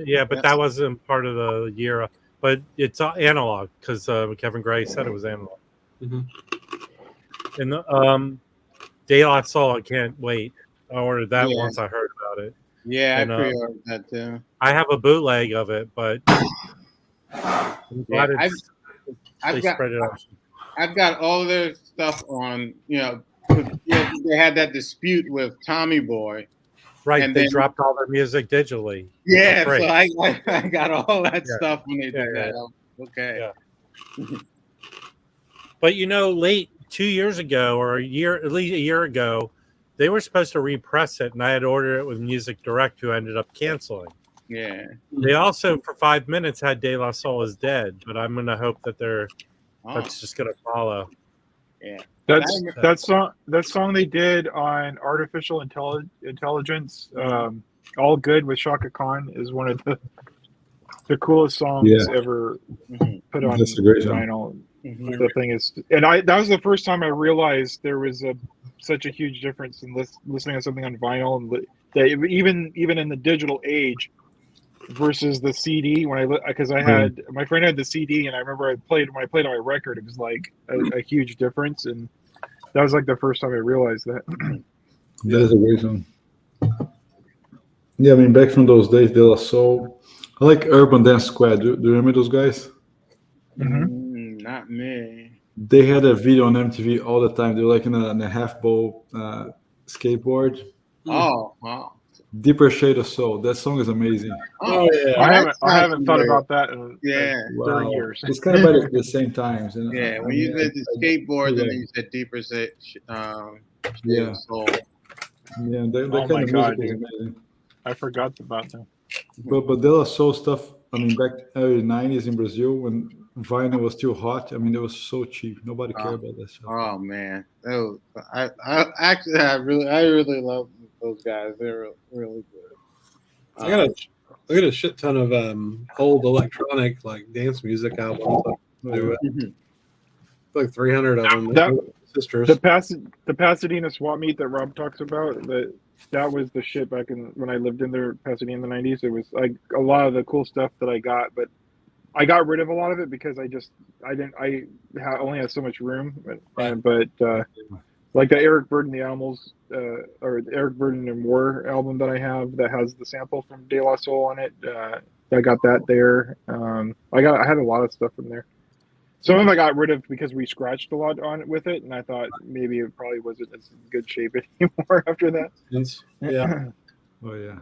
Yeah. But that wasn't part of the year. But it's analog because Kevin Gray said it was analog. Mhm. And the De La Soul, I can't wait. I ordered that Yeah. once I heard about it. Yeah, And, I pre-ordered that too. I have a bootleg of it, but I'm glad Yeah, they spread it out. I've got all their stuff on, they had that dispute with Tommy Boy. Right, and they then- dropped all their music digitally. Yeah, for free. so I got all that Yeah. stuff when they did Yeah, that. Okay. Yeah. But late 2 years ago, or at least a year ago, they were supposed to repress it, and I had ordered it with Music Direct, who ended up canceling. Yeah. They also, for 5 minutes, had De La Soul is Dead, but I'm going to hope that that's just going to follow. Yeah. That song they did on Artificial Intelligence, All Good with Shaka Khan, is one of the coolest songs ever put on That's a great song. vinyl. The thing is, and that was the first time I realized there was such a huge difference in listening to something on vinyl, and that even in the digital age versus the CD. Because I had my friend had the CD, and I remember when I played on my record, it was like a huge difference, and that was like the first time I realized that. That is a great song. Yeah, I mean, back from those days, De La Soul. I like Urban Dance Squad. Do you remember those guys? Not me. They had a video on MTV all the time. They were like in a half bowl skateboard. Oh, wow. Deeper Shade of Soul. That song is amazing. Oh yeah. I haven't thought about that in Yeah. 30 years. It's kind of by the same times. And Yeah, when you did the skateboard, and then you said deeper Yeah. soul. Yeah, that Oh kind my of God, music is dude. amazing. I forgot about that. But De La Soul stuff, I mean, back early 90s in Brazil when vinyl was still hot, I mean, it was so cheap. Nobody cared about that stuff. Oh man, I really love those guys. They're really good. I got a shit ton of old electronic like dance music albums. Like 300 of them. Sisters. The Pasadena swap meet that Rob talks about, that was the shit back when I lived in there, Pasadena in the 90s. It was like a lot of the cool stuff that I got, but I got rid of a lot of it because I only had so much room. But like the Eric Burden, the Animals, or the Eric Burden and War album that I have that has the sample from De La Soul on it. I got that there. I had a lot of stuff from there. Some of them I got rid of because we scratched a lot on it with it, and I thought maybe it probably wasn't as good shape anymore after that. Yeah. Oh, yeah.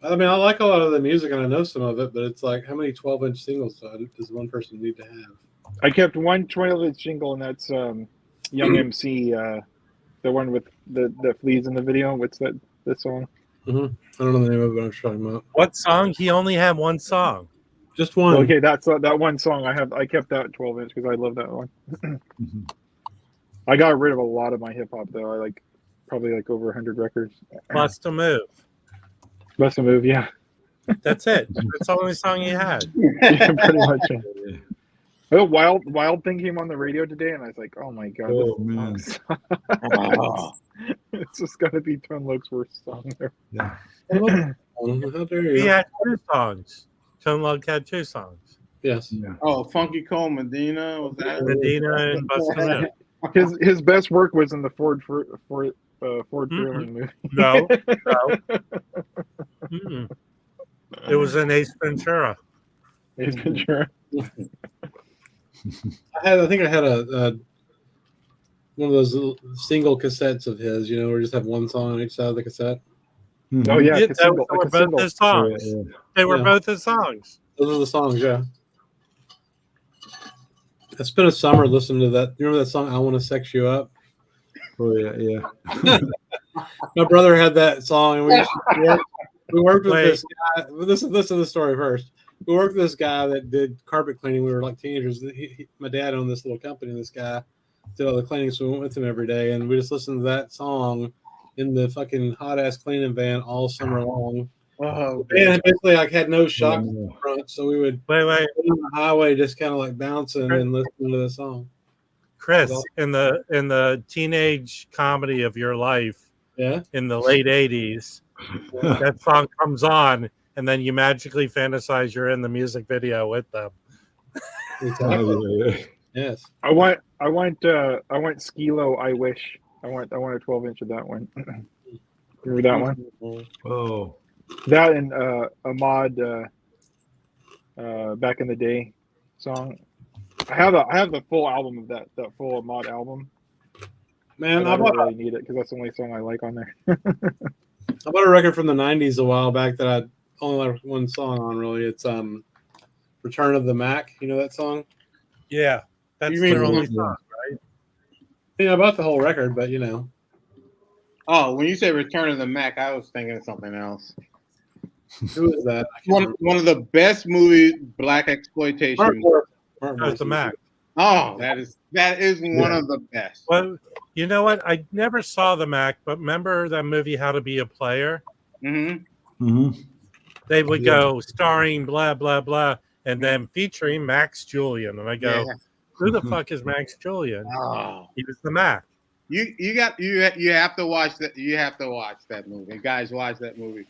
I mean, I like a lot of the music and I know some of it, but it's like, how many 12-inch singles does one person need to have? I kept one 12-inch single, and that's Young MC, the one with the fleas in the video. What's that song? Mm-hmm. I don't know the name of it, but I'm talking about. What song? He only had one song. Just one. Okay, that's that one song I have. I kept that 12-inch because I love that one. I got rid of a lot of my hip hop though. I probably over 100 records. Bust a Move. Bust a Move, yeah. That's it. That's the only song he had. Yeah, pretty much. Oh, Wild Thing came on the radio today, and I was like, oh my God. Oh, man. It's just got to be Tone Loc's worst song there. Yeah. How dare you? He had 2 songs. Tone Loc had 2 songs. Yes. Yeah. Oh, Funky Cole Medina, was that? Medina and Bust a Move. His best work was in the Ford Fairlane movie. No. Mm-mm. It was in Ace Ventura. Ace Ventura. I think I had a one of those little single cassettes of his, where you just have one song on each side of the cassette. Oh yeah, Yeah, like a were both single. his songs. Yeah. They were Yeah. both his songs. Those are the songs, yeah. I spent a summer listening to that. You remember that song, I Want to Sex You Up? Oh yeah. My brother had that song, and we worked with Wait. this guy. Listen to the story first. We worked with this guy that did carpet cleaning. We were like teenagers. My dad owned this little company, and this guy did all the cleaning, so we went with him every day, and we just listened to that song in the fucking hot ass cleaning van all summer long. Oh, And basically, like had no shock Oh, no. front, so we would Wait, be on the highway just kind of like bouncing and listening to the song. Chris, Well- in the teenage comedy of your life Yeah, in the late '80s, that song comes on, and then you magically fantasize you're in the music video with them. exactly. Yeah. Yes. I want Skilo. I wish. I want a 12-inch of that one. Remember that one? Oh. That and Ahmad back in the day song. I have the full album of that full Ahmad album. Man, I don't really need it because that's the only song I like on there. I bought a record from the '90s a while back that I only like one song on. Really, it's "Return of the Mac." You know that song? Yeah, that's You mean their only Yeah. song. Yeah, I bought the whole record, but you know, Oh, when you say Return of the Mac, I was thinking of something else. who is that? I can't One of the best movies, black exploitation. remember. That was the Mac. Oh, that is one of the best. Well, you know what? I never saw the Mac, but remember that movie How to Be a Player? Mm-hmm. Mm-hmm. They would Yeah. go starring blah blah blah, and then featuring Max Julian, and I go, Yeah. "Who the fuck is Max Julian?" Oh, He was the Mac. you have to watch that. You have to watch that movie, guys. Watch that movie.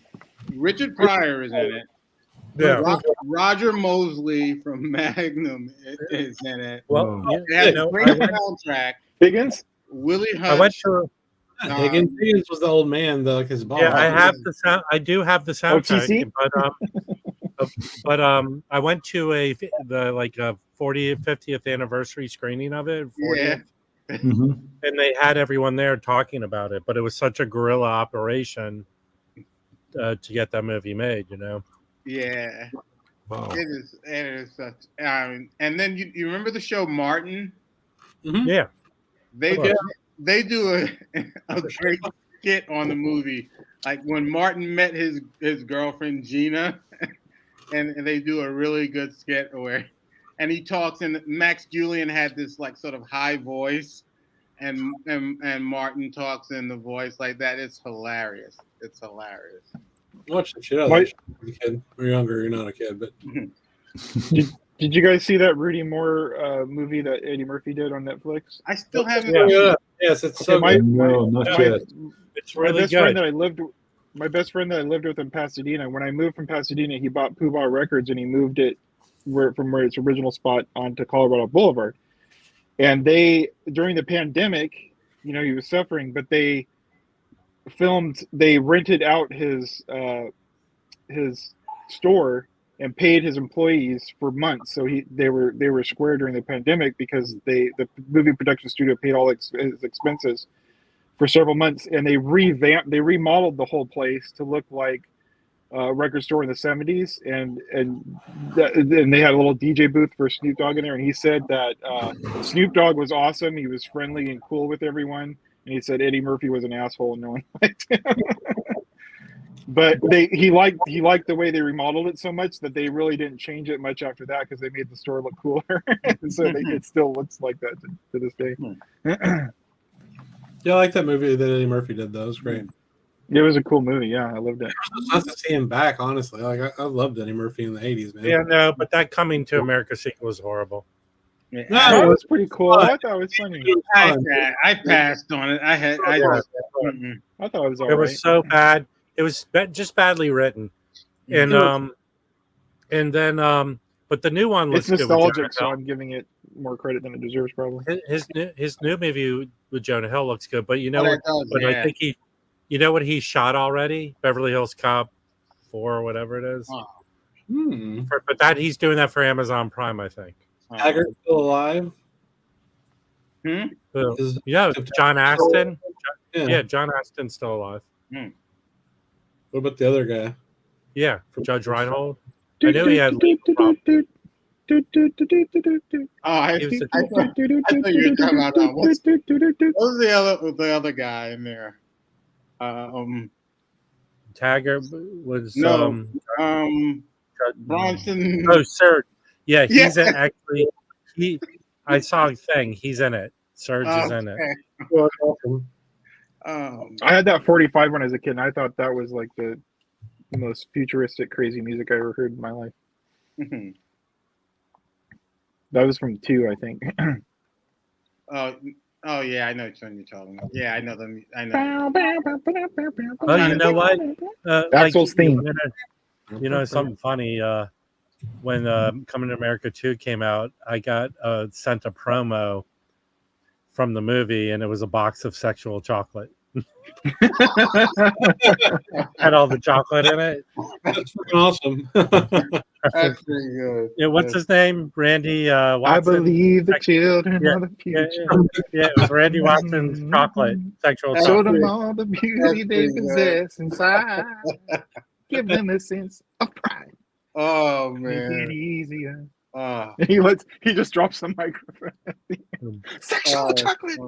Richard Pryor is in it. Yeah. Roger Mosley from Magnum is in it. Well, Oh. you, It has you a know, great I went, soundtrack. Higgins. Willie I went Hutch. to Higgins was the old man, like his boss. yeah. I have the sound. I do have the soundtrack, OTC? but I went to a 40th, 50th anniversary screening of it. 40th, Yeah. Mm-hmm. and they had everyone there talking about it. But it was such a guerrilla operation to get that movie made. You know. Yeah. Wow. It is such. And then you remember the show Martin? Yeah. They do a great skit on the movie, like when Martin met his girlfriend Gina, and they do a really good skit where, and he talks, and Max Julian had this like sort of high voice, and Martin talks in the voice like that. It's hilarious. It's hilarious. Watch the shit out of that shit as a kid. Or younger, you're not a kid, but Did you guys see that Rudy Moore movie that Eddie Murphy did on Netflix? I still haven't. Yeah. Yes, it's Okay, so my- good. No, not yet. It's My really best friend good. that I lived my best friend that I lived with in Pasadena. When I moved from Pasadena, he bought Poobah Records and he moved it from where its original spot onto Colorado Boulevard. And they, during the pandemic, you know, he was suffering, but they rented out his store and paid his employees for months. So they were square during the pandemic because the movie production studio paid all his expenses for several months, and they remodeled the whole place to look like a record store in the 70s, and they had a little DJ booth for Snoop Dogg in there, and he said that Snoop Dogg was awesome, he was friendly and cool with everyone, and he said Eddie Murphy was an asshole and no one liked him. But he liked the way they remodeled it so much that they really didn't change it much after that because they made the store look cooler. So it still looks like that to this day. Yeah, I like that movie that Eddie Murphy did, though. It was great. It was a cool movie. Yeah, I loved it. It's nice to see him back, honestly. Like I loved Eddie Murphy in the 80s, man. Yeah, no, but that Coming to America sequel was horrible. No, That was pretty cool. I thought it was funny. I passed on it. I thought it was all It right. was so bad. It was just badly written, and but the new one looks It's good with Jonah nostalgic, so Hill. I'm giving it more credit than it deserves, probably. His new movie with Jonah Hill looks good, but you know But what? it does, But yeah. I think you know what he shot already? Beverly Hills Cop 4 or whatever it is. Oh. But that he's doing that for Amazon Prime, I think. Taggart still alive? So, Is- yeah, John Aston. Yeah. Yeah, John Aston's still alive. What about the other guy? Yeah, Judge Reinhold. I knew he had. I He was thought you were talking about what was the other guy in there? Taggart was No, Bronson. Oh, Serge. Yeah, he's Yeah. actually I saw a thing. He's in it. Serge is in it. Well, that's awesome. I had that 45 when I was a kid, and I thought that was like the most futuristic, crazy music I ever heard in my life. That was from 2, I think. Oh yeah, I know which one you're talking about. Yeah, I know them. I know. Oh, you know what? Axel's theme. Something funny. When Coming to America 2 came out, I got sent a promo from the movie, and it was a box of sexual chocolate. Had all the chocolate in it. That's freaking awesome. That's pretty good. Yeah, what's his name? Randy Watson. I believe the children are the future. Yeah, it was Randy Watson's chocolate, sexual That's Show chocolate. them all the beauty That's they pretty good. possess inside. Give them a sense of pride. Oh Make it man. easier. Oh, He just drops the microphone. Sexual chocolate.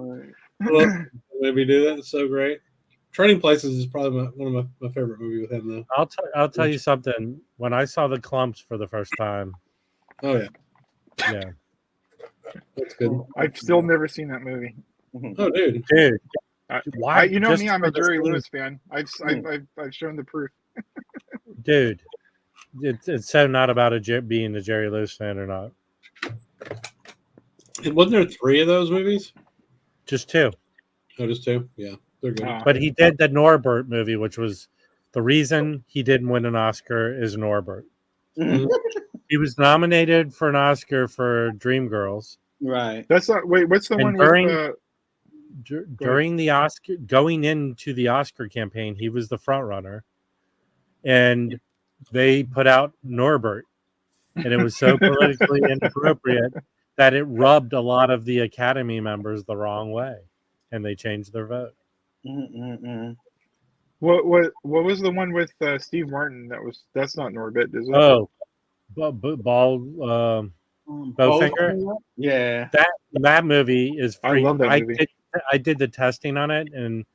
Well, maybe do that. It's so great. Trading Places is probably one of my favorite movies with him, though. I'll tell you something. When I saw the Clumps for the first time, Oh yeah, yeah, that's good. I've still never seen that movie. Oh dude, why? You know just me, I'm for a the Jerry scene- Lewis fan. I've shown the proof. dude. It's so not about being a Jerry Lewis fan or not. and wasn't there 3 of those movies? Just 2. Oh, just 2. Yeah, they're good. But he did the Norbert movie, which was the reason he didn't win an Oscar is Norbert. He was nominated for an Oscar for Dreamgirls. right. That's not. Wait, what's the And one with? During the Oscar, going into the Oscar campaign, he was the front runner, and they put out Norbert, and it was so politically inappropriate that it rubbed a lot of the Academy members the wrong way, and they changed their vote. What was the one with Steve Martin? That's not Norbit, is it? Oh, Bowfinger. Yeah. That movie is I free. love that movie. I did the testing on it, and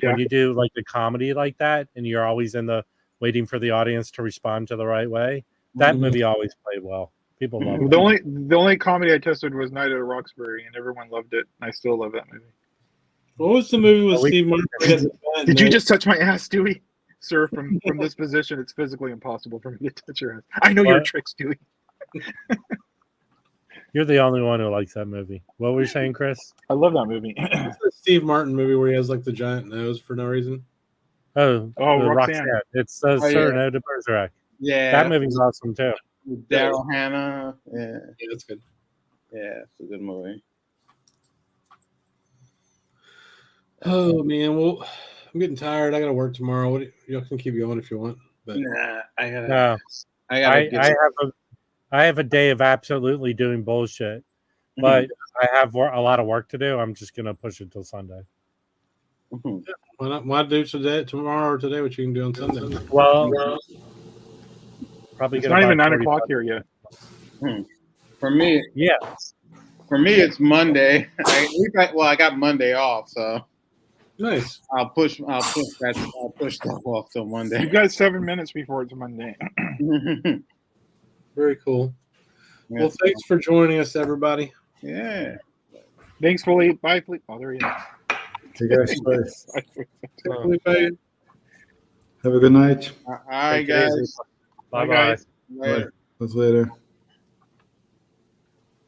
Yeah. when you do like the comedy like that, and you're always in the waiting for the audience to respond to the right way, that movie always played well. People love it. The only comedy I tested was Night at Roxbury, and everyone loved it. I still love that movie. What was the movie with Steve Martin? Did you just touch my ass, Stewie? Sir, from this position, it's physically impossible for me to touch your ass. I know you're a trick, Stewie. You're the only one who likes that movie. What were you saying, Chris? I love that movie. It's the Steve Martin movie where he has like the giant nose for no reason. Oh, Roxanne. It's Cyrano de Bergerac. Yeah. That movie's awesome too. Daryl Hannah. Yeah. Yeah, that's good. Yeah, it's a good movie. Oh man, well, I'm getting tired. I got to work tomorrow. Y'all can keep going if you want, but Nah, I gotta. No, I gotta. I have a day of absolutely doing bullshit, but I have a lot of work to do. I'm just gonna push it till Sunday. why not? Why do tomorrow or today what you can do on Sunday? Well, probably It's not even 9 o'clock here yet. For me, Yeah, for me, it's Monday. I got Monday off, so Nice. I'll push stuff off till Monday. You've got 7 minutes before it's Monday. Very cool. Well, thanks for joining us, everybody. Yeah. Thanks, Felipe. Bye, Felipe. Oh, there he is. You guys, Felipe. have a good night. All right, guys. Bye guys. bye. Later. That's later.